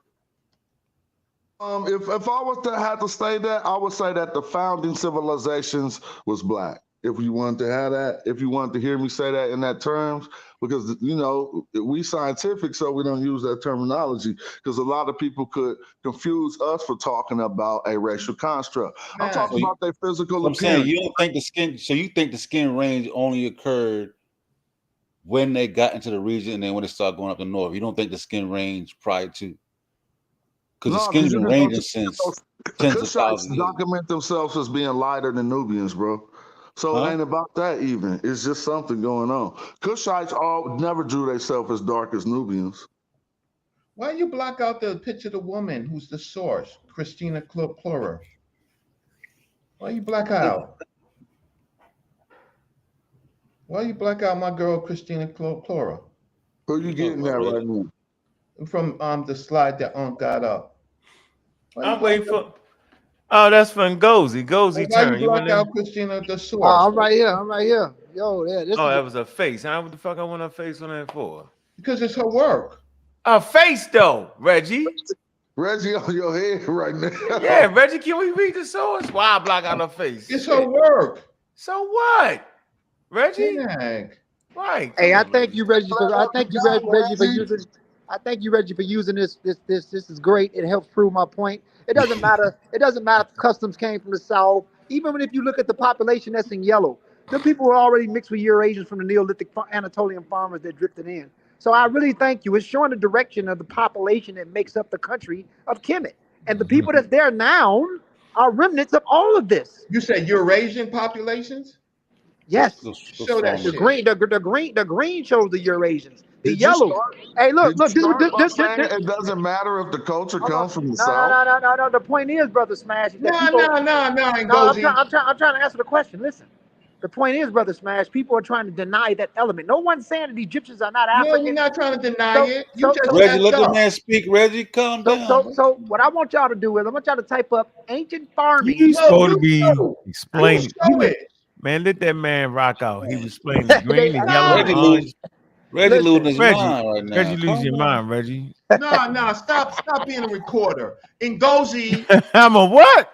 If I was to have to say that, I would say that the founding civilizations was black. If you wanted to have that, if you wanted to hear me say that in that terms, because, you know, we scientific, so we don't use that terminology, because a lot of people could confuse us for talking about a racial construct. I'm talking about their physical appearance. I'm saying you don't think the skin, so you think the skin range only occurred when they got into the region and then when they started going up the north. You don't think the skin range prior to? Because the skin's been ranging since tens of thousands of years. Document themselves as being lighter than Nubians, bro. So it ain't about that even. It's just something going on. Kushites never drew themselves as dark as Nubians. Why you block out the picture of the woman who's the source, Christina Clora? Why you black out? Why you black out my girl, Christina Clora? Who you getting that right now? From the slide that got up. I'm waiting for... Oh, that's from Gozy. Gozy turn. You block out Christina the source. I'm right here. Yo, yeah. That was a face. Huh? What the fuck I want a face on that for? Because it's her work. A face though, Reggie. Reggie on your head right now. Yeah, Reggie, can we read the source? Why I block out her face? It's her work. So what? Reggie? Heck. Right. Hey, I thank you, Reggie, for using this. This is great. It helps prove my point. It doesn't matter. It doesn't matter if customs came from the South. Even if you look at the population that's in yellow, the people were already mixed with Eurasians from the Neolithic Anatolian farmers that drifted in. So I really thank you. It's showing the direction of the population that makes up the country of Kemet. And the people that's there now are remnants of all of this. You said Eurasian populations? Yes. Show that the shit. green shows the Eurasians. The yellow. Hey, look. It doesn't matter if the culture comes from the South. No. The point is, Brother Smash. No. I'm trying to answer the question. Listen. The point is, Brother Smash, people are trying to deny that element. No one's saying that the Egyptians are not African. No, you're not trying to deny it. Reggie, let the man speak. Reggie, calm down. So what I want y'all to do is I want y'all to type up ancient farming. You're supposed to be explaining. Man, let that man rock out. He was explaining the green and yellow. Reggie losing his mind right now. Reggie losing your mind, Reggie. No, stop being a recorder. Ngozi. I'm a what?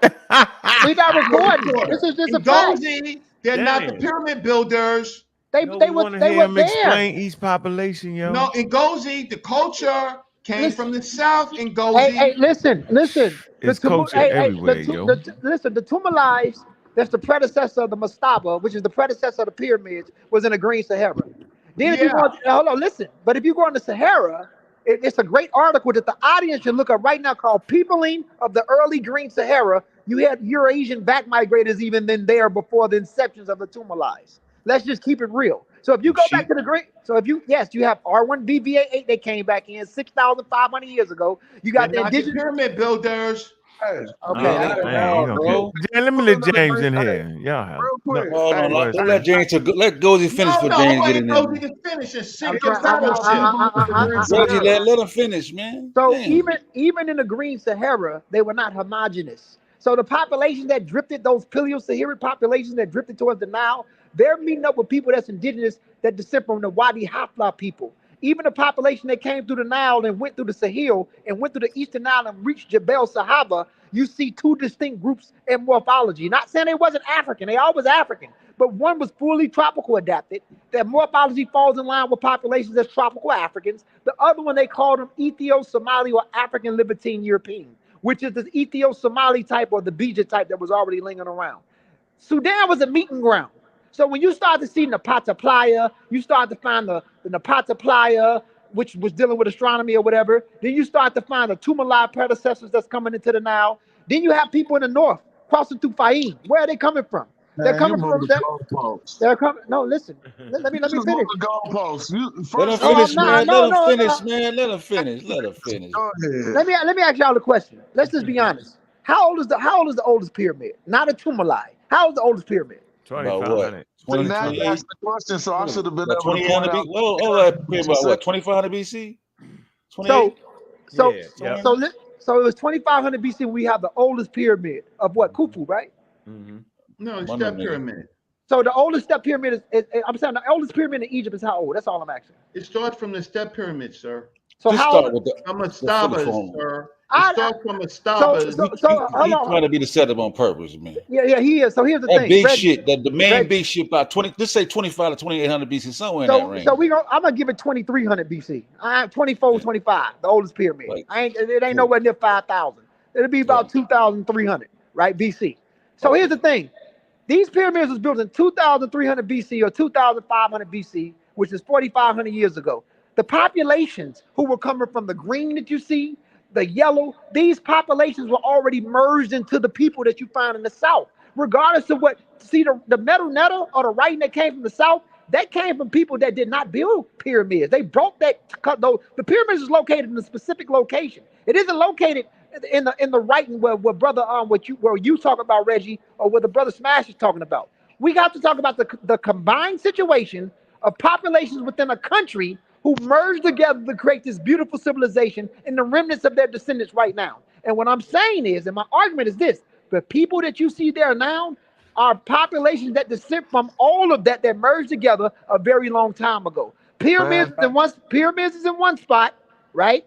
We got recording. This is just a fact. Ngozi, they're not the pyramid builders. They were there. Explain each population, yo. No, in Ngozi, the culture came from the south in Ngozi. Hey, listen. It's culture everywhere, yo. Listen, the Tumalites, that's the predecessor of the Mastaba, which is the predecessor of the pyramids, was in the Green Sahara. Then if you go, hold on, listen. But if you go in the Sahara, it's a great article that the audience should look up right now called "Peopling of the Early Green Sahara." You had Eurasian back migrators even then there before the inceptions of the Tumalites. Let's just keep it real. So if you go back to the Green, you have R1BVA8 that came back in 6,500 years ago. You got the indigenous pyramid builders. Okay. Let me let James in here. Y'all Don't let James let Gozy finish for James get in there. Gozy to finish and sink your fellowship. Let him finish, man. So even in the Green Sahara, they were not homogenous. So the population that drifted, those Paleo-Saharan populations that drifted towards the Nile, they're meeting up with people that's indigenous that descend from the Wadi Hafla people. Even the population that came through the Nile and went through the Sahel and went through the Eastern Nile and reached Jebel Sahaba, you see two distinct groups in morphology. Not saying they wasn't African, they all was African, but one was fully tropical adapted. Their morphology falls in line with populations as tropical Africans. The other one, they called them Ethio-Somali or African Libertine European, which is the Ethio-Somali type or the Bija type that was already lingering around. Sudan was a meeting ground. So when you start to see Napata Playa, you start to find the Napata Playa, which was dealing with astronomy or whatever. Then you start to find the Tumalai predecessors that's coming into the Nile. Then you have people in the north crossing through Fahim. Where are they coming from? They're coming from they're coming. No, listen. Let me finish. Let him finish, man. Let him finish. Let me ask y'all a question. Let's just be honest. How old is the oldest pyramid? Not a Tumalai. How old is the oldest pyramid? 2,500. Now you asked the question, so I should have been able to 2,500 BC. So it was 2,500 BC. We have the oldest pyramid of what? Khufu, right? Mm-hmm. No, the step pyramid. So the oldest step pyramid is I'm saying the oldest pyramid in Egypt is how old? That's all I'm asking. It starts from the step pyramid, sir. So just how start with the Mastabas, sir. It starts from Mastabas. He's trying to be the setup on purpose, man. Yeah, he is. So here's the thing. Big shit, the main big shit about 20, let's say 25 to 2,800 BC, somewhere in that range. So I'm gonna give it 2,300 BC. 24, 25, the oldest pyramid. It ain't nowhere near 5,000. It'll be about 2,300, right? BC. So here's the thing. These pyramids was built in 2,300 BC or 2,500 BC, which is 4,500 years ago. The populations who were coming from the green that you see, the yellow, these populations were already merged into the people that you find in the south. Regardless of what, see the metal netta or the writing that came from the south, that came from people that did not build pyramids. They broke that. The pyramids is located in a specific location. It isn't located in the writing where brother where you talk about, Reggie, or where the brother Smash is talking about. We got to talk about the combined situation of populations within a country who merged together to create this beautiful civilization and the remnants of their descendants right now. And what I'm saying is, and my argument is this, the people that you see there now are populations that descend from all of that merged together a very long time ago. Pyramids is in one spot, right?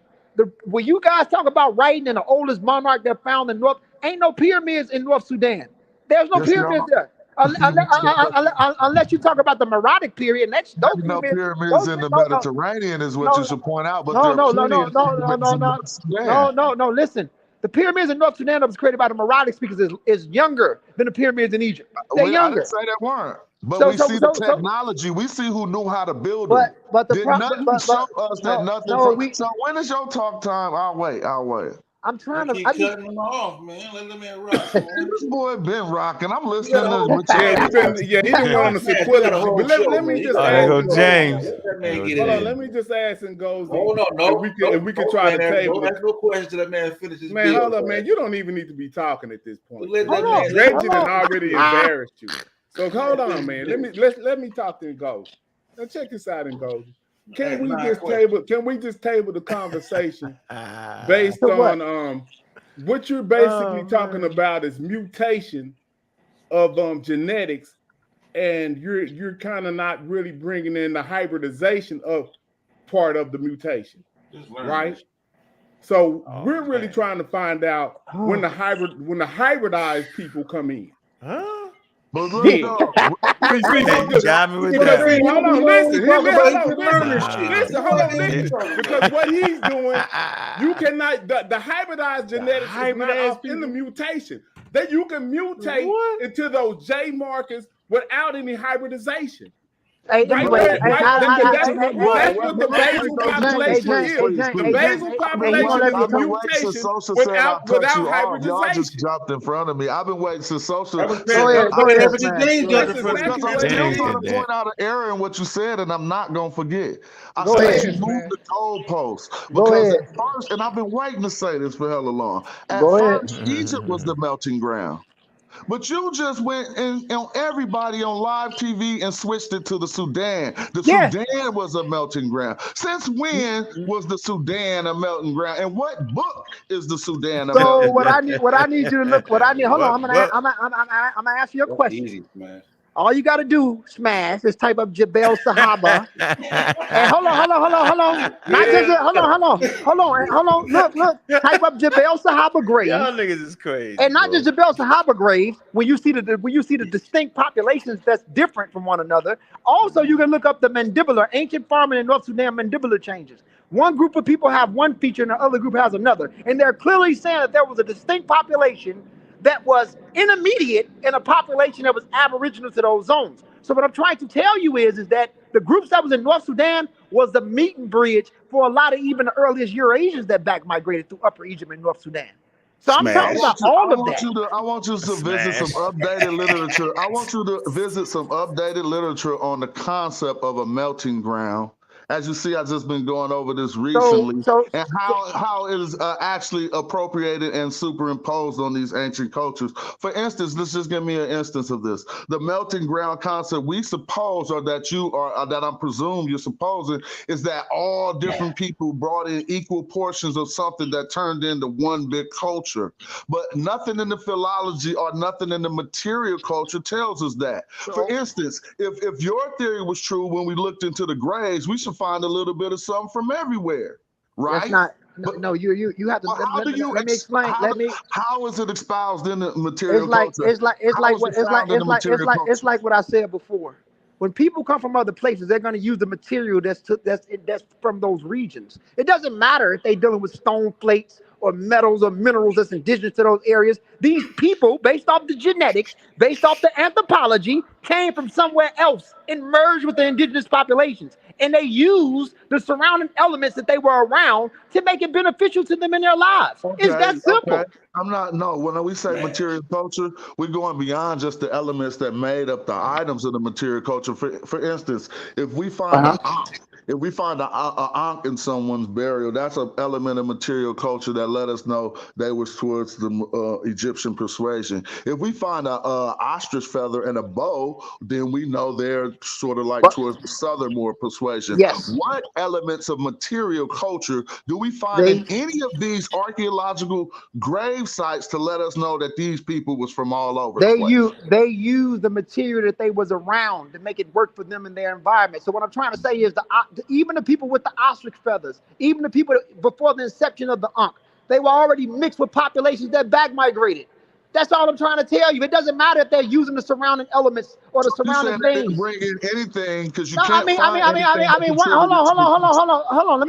When you guys talk about writing and the oldest monarch that found in North, ain't no pyramids in North Sudan. There's no pyramids there. Unless you talk about the Meroitic period, and those pyramids in the Mediterranean is what you should point out. But no. Listen, the pyramids in North Sudan that was created by the Meroitic speakers is younger than the pyramids in Egypt. They're younger. I didn't say they weren't. But we see the technology. We see who knew how to build it. But So when is your talk time? I'll wait. I'm trying to keep cutting him off, man. Let me rock. This boy been rocking. I'm listening to what he been on the sequility. But let me just ask James. Hold on, let me just ask and go. Hold on, if we can try to table. That's no question to that man finishes. Man, hold up, man. You don't even need to be talking at this point. Let that man. Reggie done already embarrassed you. So hold on, man. Let me talk to Ngozi. Now check this out, Ngozi. Can we just table the conversation based on what you're basically talking about is mutation of genetics, and you're kind of not really bringing in the hybridization of part of the mutation, right? So we're really trying to find out when the hybridized people come in. But look, dead. though, You got me with Hold that. on, listen. Hold on, Yeah. listen. Because what he's doing, you cannot. The hybridized genetics is not off in the mutation. That you can mutate into those J markers without any hybridization. Hey, anyway, That's what the basal population is. The basal population is a mutation without hybridization. Y'all just jumped in front of me. I've been waiting since social. Go ahead, James jumped in front of me. I'm still trying to point out an error in what you said, and I'm not gonna forget. I said you moved the goalposts because at first, and I've been waiting to say this for hella long. At first, Egypt was the melting ground. But you just went and on everybody on live TV and switched it to the Sudan. The Sudan was a melting ground. Since when was the Sudan a melting ground? And what book is the Sudan a melting ground? So what I need you to look. Hold on. I'm gonna ask you a question. Easy, man. All you got to do, Smash, is type up Jebel Sahaba. And hold on. Not just hold on. Look. Type up Jebel Sahaba grave. Y'all niggas is crazy. And not just Jebel Sahaba grave. When you see the distinct populations that's different from one another. Also, you can look up the mandibular, ancient farming in North Sudan mandibular changes. One group of people have one feature and the other group has another. And they're clearly saying that there was a distinct population that was intermediate in a population that was aboriginal to those zones. So what I'm trying to tell you is that the groups that was in North Sudan was the meet and bridge for a lot of even the earliest Eurasians that back migrated through Upper Egypt and North Sudan. So I'm talking about all of that. I want you to visit some updated literature. I want you to visit some updated literature on the concept of a melting ground. As you see, I've just been going over this recently, and how it is actually appropriated and superimposed on these ancient cultures. For instance, let's just give me an instance of this. The melting ground concept we suppose, or that you are, that I'm presume you're supposing, is that all different people brought in equal portions of something that turned into one big culture. But nothing in the philology or nothing in the material culture tells us that. For instance, if your theory was true when we looked into the graves, we should find a little bit of something from everywhere, right? That's not. No, you have to. Let me explain. How is it espoused in the material culture? It's like what I said before. When people come from other places, they're going to use the material that's from those regions. It doesn't matter if they're dealing with stone flakes or metals or minerals that's indigenous to those areas. These people, based off the genetics, based off the anthropology, came from somewhere else and merged with the indigenous populations. And they used the surrounding elements that they were around to make it beneficial to them in their lives. It's that simple. When we say material culture, we're going beyond just the elements that made up the items of the material culture. For instance, if we find an ankh in someone's burial, that's an element of material culture that let us know they was towards the Egyptian persuasion. If we find a ostrich feather and a bow, then we know they're sort of like towards the southernmost persuasion. Yes. What elements of material culture do we find in any of these archaeological grave sites to let us know that these people was from all over the place? They use the material that they was around to make it work for them in their environment. So what I'm trying to say is even the people with the ostrich feathers, even the people before the inception of the Ankh, they were already mixed with populations that back migrated. That's all I'm trying to tell you. It doesn't matter if they're using the surrounding elements or the surrounding things. Bring in anything because you can't find anything. Hold on. Let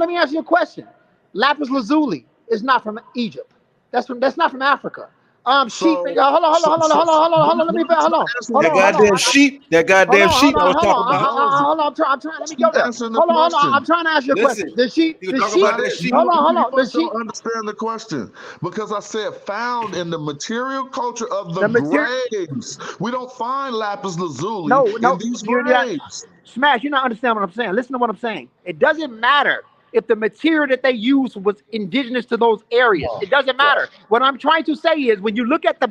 me ask you a question. Lapis lazuli is not from Egypt. That's not from Africa. Sheep. Hold on. That goddamn sheep I was talking about. Hold on. I'm trying. Let me go there. Hold on. I'm trying to ask you a question. The sheep. Hold on. The sheep. Understand the question because I said found in the material culture of the graves. We don't find lapis lazuli in these graves. Smash, you not understand what I'm saying. Listen to what I'm saying. It doesn't matter if the material that they used was indigenous to those areas. It doesn't matter. What I'm trying to say is when you look at the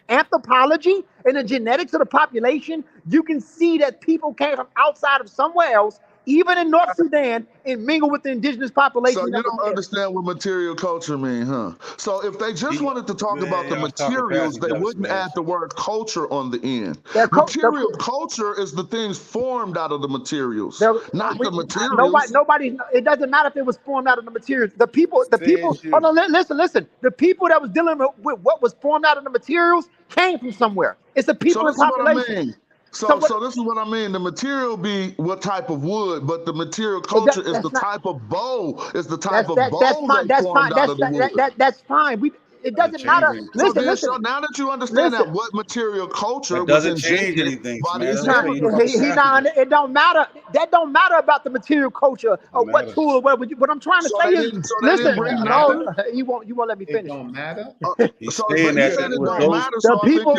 anthropology and the genetics of the population, you can see that people came from outside of somewhere else even in North Sudan, and mingle with the indigenous population. So you don't understand what material culture means, huh? So if they just wanted to talk about the materials, they wouldn't add the word culture on the end. Material culture is the things formed out of the materials, not the materials. Nobody. It doesn't matter if it was formed out of the materials. The people. Hold on, listen. The people that was dealing with what was formed out of the materials came from somewhere. It's the people in population. So this is what I mean. The material be what type of wood, but the material culture is the type of bow. Is the type of bow that formed out of the wood. That's fine. It doesn't matter. Listen. Now that you understand that what material culture was injected by these it don't matter. That don't matter about the material culture or what tool or what I'm trying to say is listen. No, you won't let me finish. It don't matter. The people.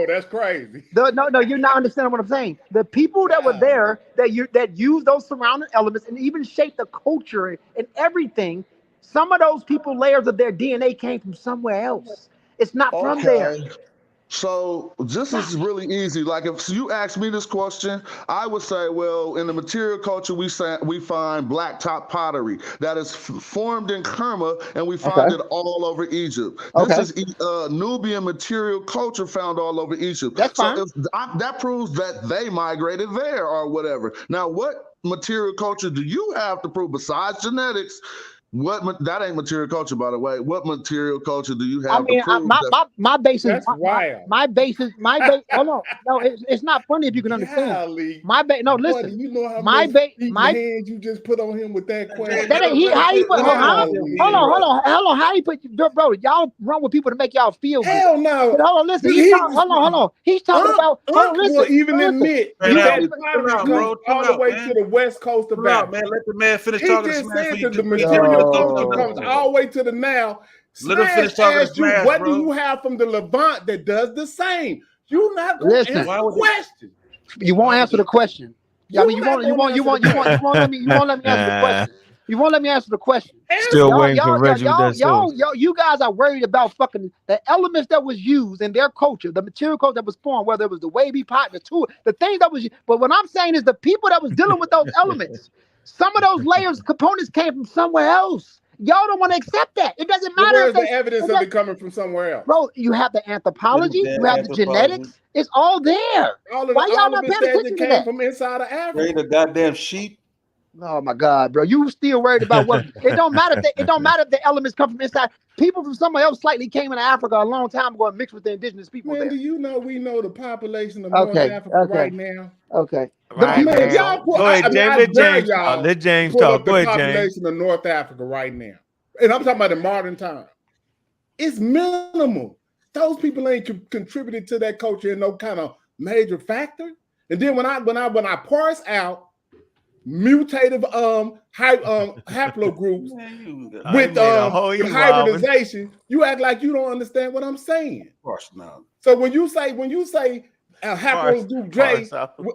That's crazy. No, you're not understanding what I'm saying. The people that were there that used those surrounding elements and even shaped the culture and everything. Some of those people, layers of their DNA came from somewhere else. It's not from there. So this is really easy. Like if you ask me this question, I would say, well, in the material culture, we find blacktop pottery that is formed in Kerma, and we find it all over Egypt. This is Nubian material culture found all over Egypt. That's fine. So that proves that they migrated there or whatever. Now, what material culture do you have to prove besides genetics? That ain't material culture, by the way. What material culture do you have to prove? My basis. That's wild. My basis. Hold on. No, it's not funny if you can understand. No, listen. Buddy, you know how my hands you just put on him with that question. How he put? Hold on. How he put? Bro, y'all run with people to make y'all feel good. Hell no. But hold on, listen. Hold on. He's talking about. Hold on, listen. Will even admit that all the way to the west coast of Africa. Man, let the man finish talking. He just said that the material culture comes all the way to the now. Let him finish talking. What do you have from the Levant that does the same? You're not going to answer the question. You won't answer the question. I mean, you won't let me answer the question. You won't let me answer the question. Still waiting for Reggie. You guys are worried about fucking the elements that was used in their culture, the material culture that was formed, whether it was the wavy pot, the tool, the things that was used. But what I'm saying is the people that was dealing with those elements, some of those layers, components came from somewhere else. Y'all don't want to accept that. It doesn't matter. Where's the evidence of it coming from somewhere else? Bro, you have the anthropology, you have the genetics. It's all there. Why y'all not paying attention to that? From inside of Africa. They the goddamn sheep. Oh my God, bro! You still worried about what? It don't matter. It don't matter if the elements come from inside. People from somewhere else slightly came into Africa a long time ago and mixed with the indigenous people. Man, there. Do you know we know the population of North Africa right now? Okay. Right, man. Go ahead, James. Let James talk. Go ahead, James. The population of North Africa right now, and I'm talking about in modern time. It's minimal. Those people ain't contributed to that culture in no kind of major factor. And then when I parse out mutative haplogroups with hybridization, you act like you don't understand what I'm saying. Of course not. So when you say haplogroup J,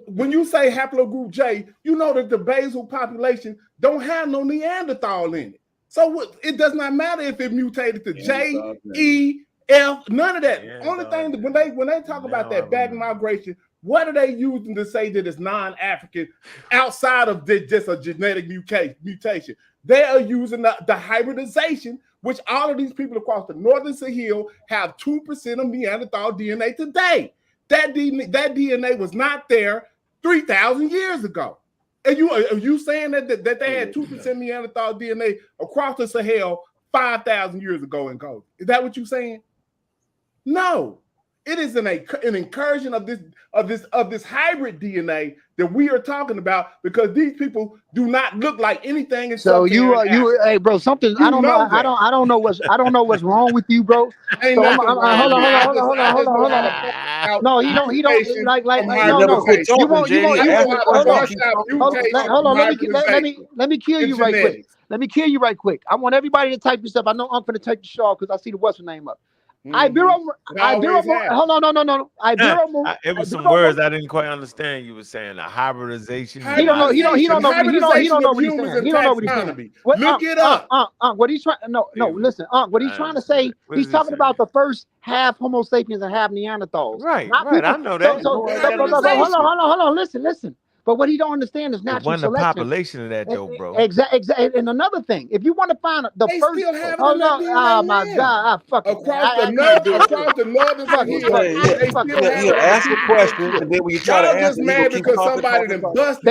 when you say haplogroup J, you know that the basal population don't have no Neanderthal in it. So it does not matter if it mutated to J, E, F, none of that. Only thing that when they talk about that back migration, what are they using to say that it's non-African outside of just a genetic mutation? They are using the hybridization, which all of these people across the northern Sahel have 2% of Neanderthal DNA today. That DNA was not there 3,000 years ago. And are you saying that they had 2% Neanderthal DNA across the Sahel 5,000 years ago in Gold? Is that what you're saying? No. It is an incursion of this hybrid DNA that we are talking about, because these people do not look like anything. So hey bro, something I don't know what's wrong with you, bro. Hold on. No, he don't like no. Hold on. Let me kill you right quick. Let me kill you right quick. I want everybody to type this up. I know I'm going to take the shawl because I see the what's her name up. Ibero, hold on, no. Ibero, it was some words I didn't quite understand. You were saying a hybridization. He don't know what he's saying. Look it up. What he's trying? No. Listen, what he's trying to say. He's talking about the first half Homo sapiens and half Neanderthals. Right. I know that. Hold on. Listen. But what he don't understand is It natural wasn't a selection. population of that though, bro. Exactly. And another thing, if you want to find the They first, still have it oh in their no, DNA oh my now. God, fuck it, man. Across the I can't do it. across the northern Fuck it, Sahara, fuck it, they fuck still it. have He'll it. ask a question, and then when you try to Y'all answer, just he mad gonna keep because talking. somebody done busted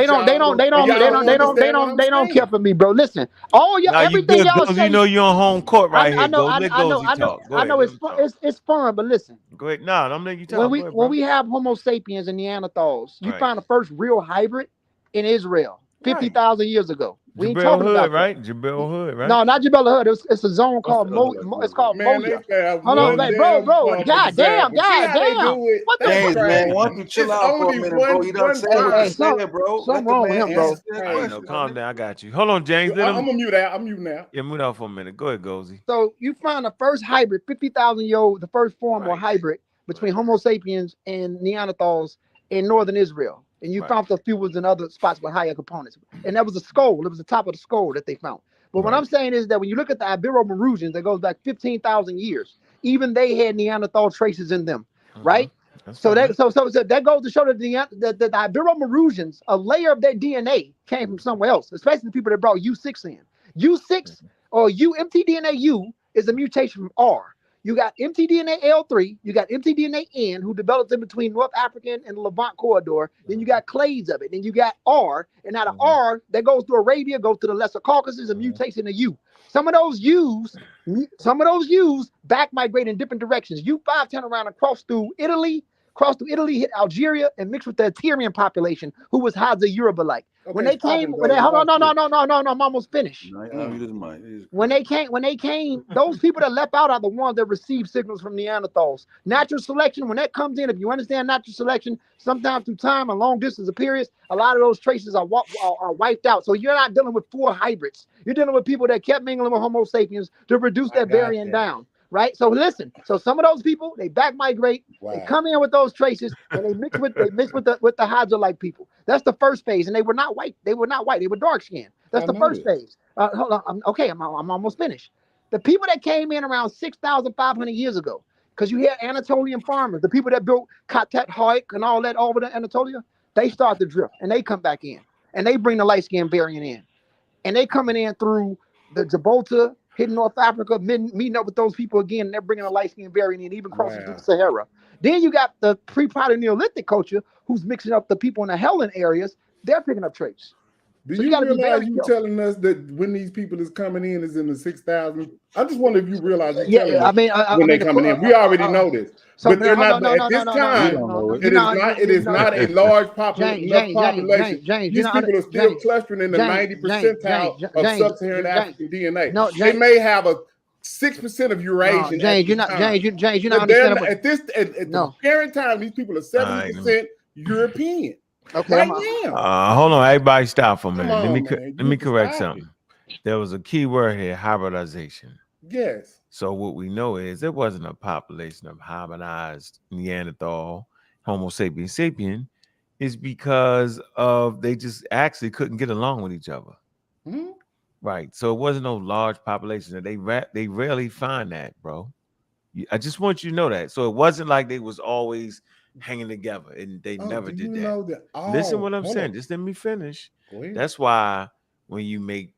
They don't care for me, bro. Listen, all you everything good, y'all Gozy. say. You know you're on home court right I here. know, Go let Gozy talk. Go I ahead. know. Let him talk. It's fun, but listen. Go ahead. No, I'm letting you talk. When Go ahead, when bro. we have Homo sapiens and Neanderthals, you Right. found the first real hybrid in Israel 50,000 years ago. We ain't Jebel talking Hood, about right? Jebel Hood, right? No, not Jebel Hood. It's a zone called it's called Man, they Moya. have Hold on, one wait, damn bro. God damn. See how they do it? What That's James, man, crazy. why don't you chill It's out for a only minute, bro? You done said what you said, bro. Let something the wrong with man him, bro. answer that I question. know. Calm down. I got you. Hold on, James. Let I'm him. gonna mute out. I'm mute now. Yeah, mute out for a minute. Go ahead, Gozy. So you find the first hybrid, 50,000 year old, the first form or hybrid between Homo sapiens and Neanderthals in northern Israel. And you found the few was in other spots with higher components. And that was a skull. It was the top of the skull that they found. But what I'm saying is that when you look at the Ibero-Maurusians, that goes back 15,000 years, even they had Neanderthal traces in them, right? So that goes to show that the Ibero-Maurusians, a layer of their DNA came from somewhere else, especially the people that brought U6 in. U6 or mtDNA-U is a mutation from R. You got mtDNA L3, you got mtDNA N, who develops in between North African and the Levant corridor. Then you got clades of it. Then you got R, and out of R, that goes to Arabia, goes to the Lesser Caucasus, a mutation of U. Some of those U's back migrate in different directions. U5 turn around and cross through Italy, hit Algeria, and mixed with the Tyrian population, who was Hadza Yoruba-like. When they came, hold on, no, I'm almost finished. When they came, those people that left out are the ones that received signals from Neanderthals. Natural selection, when that comes in, if you understand natural selection, sometimes through time and long distance of periods, a lot of those traces are wiped out. So you're not dealing with full hybrids. You're dealing with people that kept mingling with Homo sapiens to reduce that variant down. Right. So listen. So some of those people, they back migrate. They come in with those traces and they mix with the Hadza-like people. That's the first phase, and they were not white. They were dark skinned. That's the first phase. Hold on. I'm almost finished. The people that came in around 6,500 years ago, because you hear Anatolian farmers, the people that built Khatat Haik and all that over the Anatolia, they start to drift and they come back in and they bring the light skin variant in, and they coming in through the Gibraltar, hitting North Africa, meeting up with those people again, and they're bringing a light-skinned variant in, even crossing through the Sahara. Then you got the pre-Proto Neolithic culture, who's mixing up the people in the Helen areas. They're picking up traits. Do So you gotta realize be you telling us that when these people is coming in is in the 6,000? I just wonder if you realize you're telling us when they coming in. We already know this, but they're not. At this time, it is not a large population. These people are still clustering in the 90 percentile of sub-Saharan African DNA. They may have a 6% of Eurasian. James, you're not understanding. At the current time, these people are 70% European. Okay, right now. Hold on, everybody, stop for a minute. on, Let me correct something. There was a key word here: hybridization. Yes. So what we know is there wasn't a population of hybridized Neanderthal, Homo sapiens sapien. Is because of they just actually couldn't get along with each other. Mm-hmm. Right. So it wasn't no large population. They rarely find that, bro. I just want you to know that. So it wasn't like they was always hanging together, and they never did that. Listen what I'm saying. Just let me finish. That's why when you make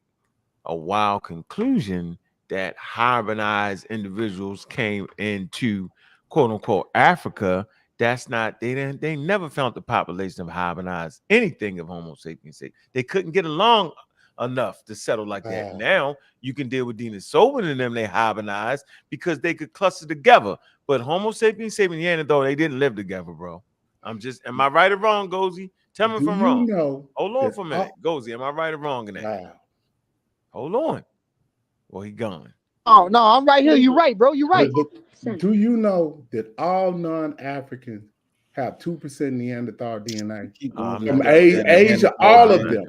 a wild conclusion that hybridized individuals came into quote unquote Africa, that's not they never found the population of hybridized anything of Homo sapiens. They couldn't get along enough to settle like that. Now you can deal with Denisovans and them, they hybridized because they could cluster together. But Homo sapiens sapien Neanderthal, they didn't live together, bro. Am I right or wrong, Gozy? Tell me if I'm wrong. Hold on for a minute. Gozy, am I right or wrong in that? Wow. Hold on. Well, he gone. Oh no, I'm right here. You're right, bro. You're right. Do you know that all non-Africans have 2% Neanderthal DNA? From Asia, all of them.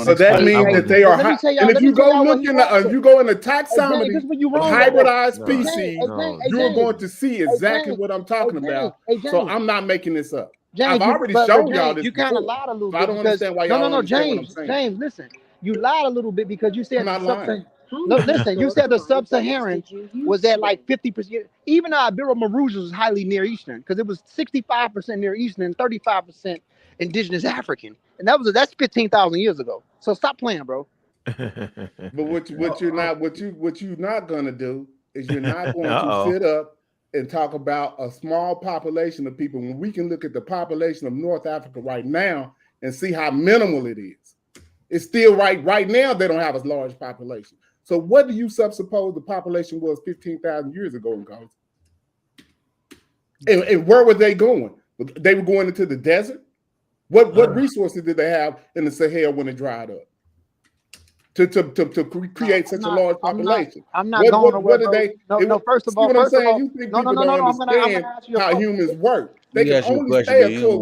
So that means that they are. And if you go look if you go in the taxonomy of hybridized species, you're going to see exactly what I'm talking about. So I'm not making this up. I've already shown y'all this. You kind of lied a little bit. I don't understand why y'all don't understand what I'm saying. James, listen. You lied a little bit because you said I'm not lying. No, listen, you said the sub-Saharan was at like 50%. Even Ibero-Maurusians was highly Near Eastern because it was 65% Near Eastern and 35% indigenous African, and that's 15,000 years ago. So stop playing, bro. But what you're not gonna do is you're not going to sit up and talk about a small population of people when we can look at the population of North Africa right now and see how minimal it is. It's still right now they don't have as large population. So what do you suppose the population was 15,000 years ago in Gaza? And where were they going? They were going into the desert. What resources did they have in the Sahel when it dried up to create such a large population? I'm not going to what did they? No. First of all, you think people don't understand how humans work. They can only stay up to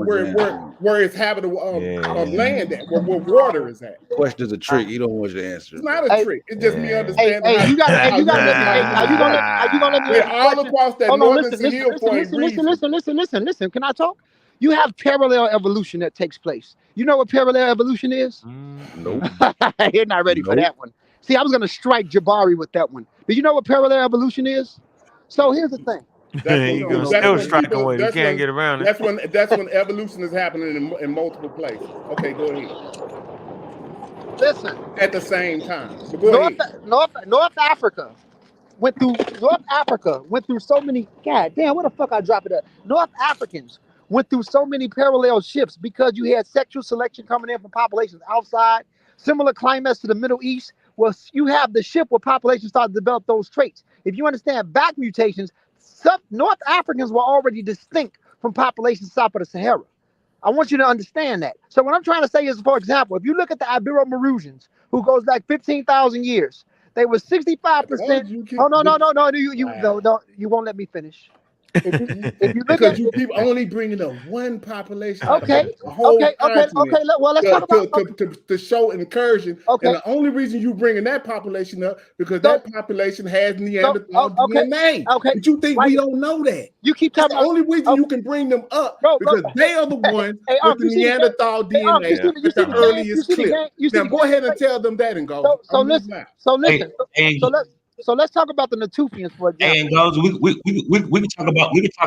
where it's habitable land at, where water is at. Question is a trick. You don't want your answer. It's not a trick. It's just me understanding. Hey, you got to let me all across that northern Sahel point region. Listen. Can I talk? You have parallel evolution that takes place. You know what parallel evolution is? Nope. You're not ready for that one. See, I was going to strike Jabari with that one. But you know what parallel evolution is? So here's the thing. You're going to still strike away. You can't get around it. That's when evolution is happening in multiple places. Okay, go ahead. Listen. At the same time. So go ahead. North Africa went through so many. God damn, where the fuck I drop it at? North Africans went through so many parallel shifts because you had sexual selection coming in from populations outside, similar climates to the Middle East. Well, you have the shift where populations start to develop those traits. If you understand back mutations, some North Africans were already distinct from populations south of the Sahara. I want you to understand that. So what I'm trying to say is, for example, if you look at the Ibero-Maurutians, who goes back 15,000 years, they were 65%. Oh, no, you won't let me finish. If you look because you keep only bringing up one population. Okay. Well, let's talk about to show incursion. Okay. And the only reason you bringing that population up because that population has Neanderthal DNA. Okay. But you think we don't know that? You keep talking. The only reason you can bring them up because they are the ones with the Neanderthal DNA at the earliest clip. Now go ahead and tell them that and go. So listen. So let's talk about the Natufians, for example. And goes, we can talk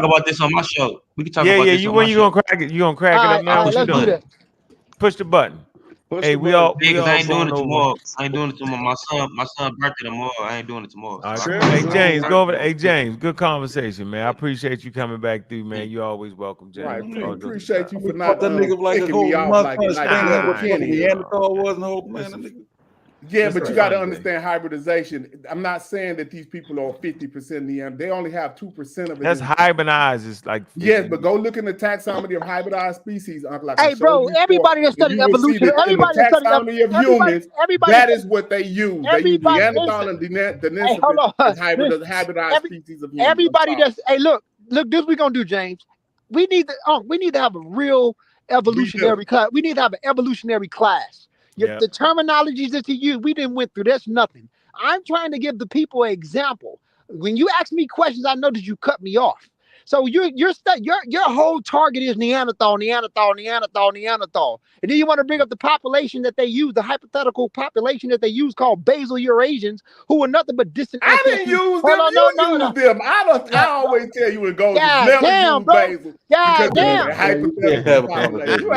about this on my show. We can talk about this. When you gonna crack it? You gonna crack it up now? What you doing? Push the button. I ain't doing it tomorrow. I ain't doing it tomorrow. My son birthday tomorrow. I ain't doing it tomorrow. All right. Hey James, go over there. Hey James, good conversation, man. I appreciate you coming back through, man. You always welcome, James. Right. Appreciate you for not that nigga like a me off like Neanderthal was in the whole man. Yeah, but you got to understand hybridization. I'm not saying that these people are 50% Neanderthal. They only have 2% of it. That's hybridized. It's like 50. Yes, but go look in the taxonomy of hybridized species, Uncle. Like hey, bro, everybody that studied evolution, everybody that studied taxonomy of humans, that is what they use. They use Neanderthal and Denisovans as hybridized species of humans. Everybody that's look, this we gonna do, James. We need to have a real evolutionary class. We need to have an evolutionary class. The terminologies that you use, we didn't went through. That's nothing. I'm trying to give the people an example. When you ask me questions, I know that you cut me off. So your whole target is Neanderthal. And then you want to bring up the population that they use, the hypothetical population that they use called basal Eurasians, who were nothing but distant. I didn't use them. You used them. I always tell you it goes. Damn, bro. Basal hypothetical population.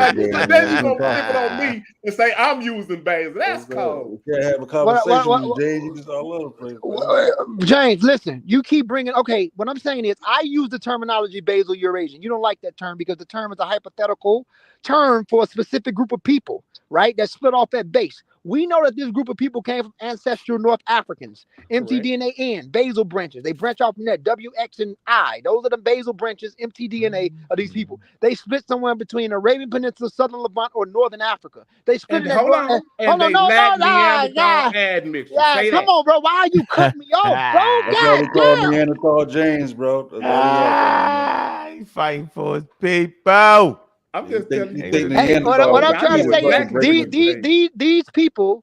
Then you gonna flip it on me and say I'm using basal. That's cold. You can't have a conversation with James. You just all over the place. James, listen. You keep bringing. Okay, what I'm saying is I use the terminology basal Eurasian. You don't like that term because the term is a hypothetical term for a specific group of people, right? That split off at base. We know that this group of people came from ancestral North Africans, mtDNA basal branches. They branch off from that, W, X, and I. Those are the basal branches, mtDNA of these people. They split somewhere between the Arabian Peninsula, Southern Levant, or Northern Africa. They split. Hold on. Come on, bro. Why are you cutting me off, bro? That's why we Neanderthal James, bro. He's fighting for his people. I'm just telling you. What I'm trying to say is these people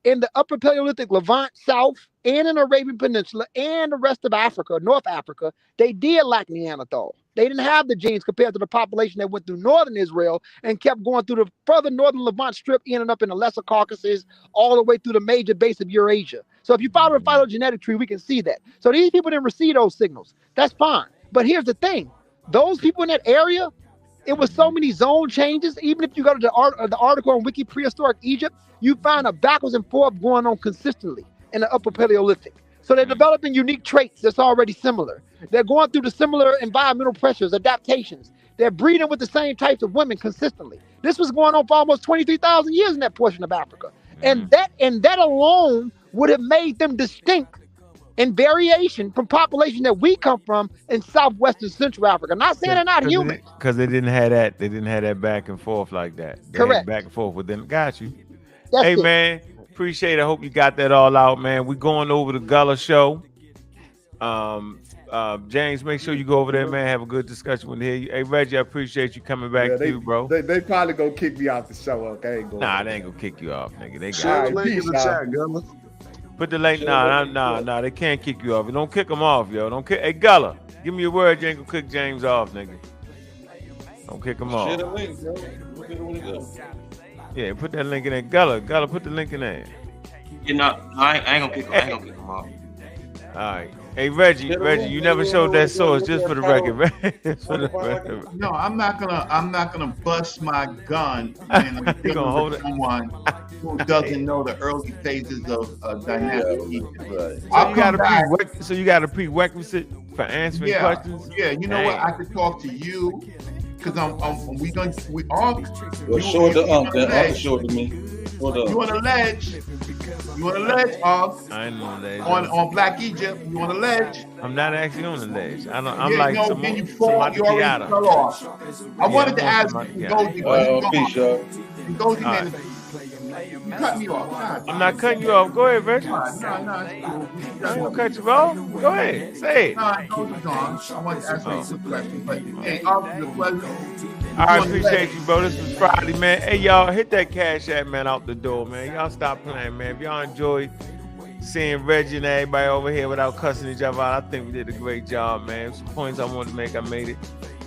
in the Upper Paleolithic Levant, South, and in the Arabian Peninsula, and the rest of Africa, North Africa, they did lack Neanderthal. They didn't have the genes compared to the population that went through northern Israel and kept going through the further northern Levant strip, ending up in the Lesser Caucasus, all the way through the major base of Eurasia. So if you follow the phylogenetic tree, we can see that. So these people didn't receive those signals. That's fine. But here's the thing. Those people in that area, It was so many zone changes. Even if you go to the article on Wiki Prehistoric Egypt, you find a backwards and forth going on consistently in the Upper Paleolithic. So they're developing unique traits that's already similar. They're going through the similar environmental pressures, adaptations. They're breeding with the same types of women consistently. This was going on for almost 23,000 years in that portion of Africa. And that alone would have made them distinct in variation from population that we come from in southwestern Central Africa. Not saying they're not human. Because they didn't have that. They didn't have that back and forth like that. They Correct. had back and forth with them. Got you. That's hey, it. man. Appreciate it. I hope you got that all out, man. We're going over the Gullah show. James, make sure you go over there, man. Have a good discussion with you. Hey, Reggie, I appreciate you coming back too, bro. They probably gonna kick me off the show. Okay, nah, they ain't gonna kick you off, nigga. They Share got the link in the chat, Gullah. Put the link. Nah. They can't kick you off. Don't kick them off, yo. Don't kick. Hey, Gullah, give me a word. You ain't gonna kick James off, nigga. Don't kick him off. Share the link, bro. Look at what it goes. Yeah, put that link in there. Gullah, put the link in there. You know, I ain't gonna kick him off. All right. Hey, Reggie, you never showed that source, just for the record, right? No, I'm not gonna bust my gun when I'm dealing with someone who doesn't know the early phases of dynamic Egypt. So you got a prerequisite for answering questions? Yeah, you know what? I could talk to you because we all. Well, show it to then show it to me. You want a ledge? I ain't on ledge. On Black Egypt, you want a ledge? I'm not actually on the ledge. I'm yeah, like then you fall. You already fell off. I wanted to ask you, Goldie, man. You cut me off. God. I'm not cutting you off. Go ahead, Reggie. No, I ain't gonna cut you off. Go ahead. Say it. No, I want to ask you a question, but hey, obviously, the pleasure. I appreciate you, bro. This was Friday, man. Hey, y'all, hit that Cash App, man, out the door, man. Y'all stop playing, man. If y'all enjoyed seeing Reggie and everybody over here without cussing each other out, I think we did a great job, man. Some points I wanted to make, I made it.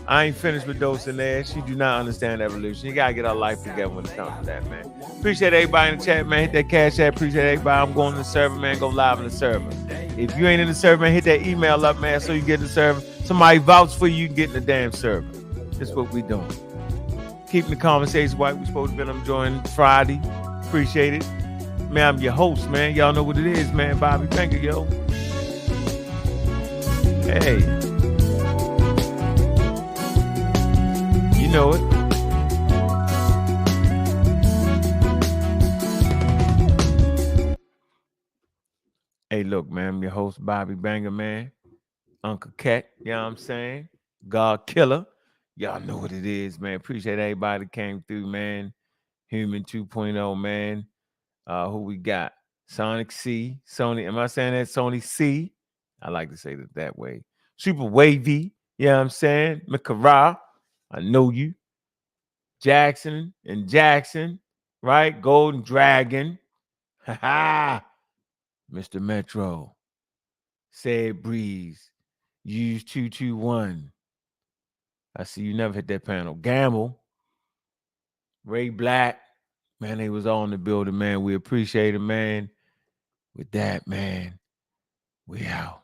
I ain't finished with Dose in there. She do not understand evolution. You gotta get our life together when it comes to that, man. Appreciate everybody in the chat, man. Hit that Cash App. Appreciate everybody. I'm going to the server, man. Go live in the server. If you ain't in the server, man, hit that email up, man, so you get in the server. Somebody vouch for you, get in the damn server. That's what we doing. Keeping the conversation white. We supposed to be enjoying Friday. Appreciate it. Man, I'm your host, man. Y'all know what it is, man. Bobby Banker, yo. Hey. You know it. Hey, look, man. I'm your host, Bobby Banger, man. Uncle Cat, you know what I'm saying? God Killer. Y'all know what it is, man. Appreciate everybody that came through, man. Human 2.0, man. Who we got? Sonic C. Sony. Am I saying that? Sony C. I like to say it that way. Super Wavy. You know what I'm saying? Mikara. I know you. Jackson and Jackson. Right? Golden Dragon. Ha ha. Mr. Metro. Said Breeze. Use 221. I see you never hit that panel. Gamble. Ray Black. Man, they was all in the building, man. We appreciate it, man. With that, man, we out.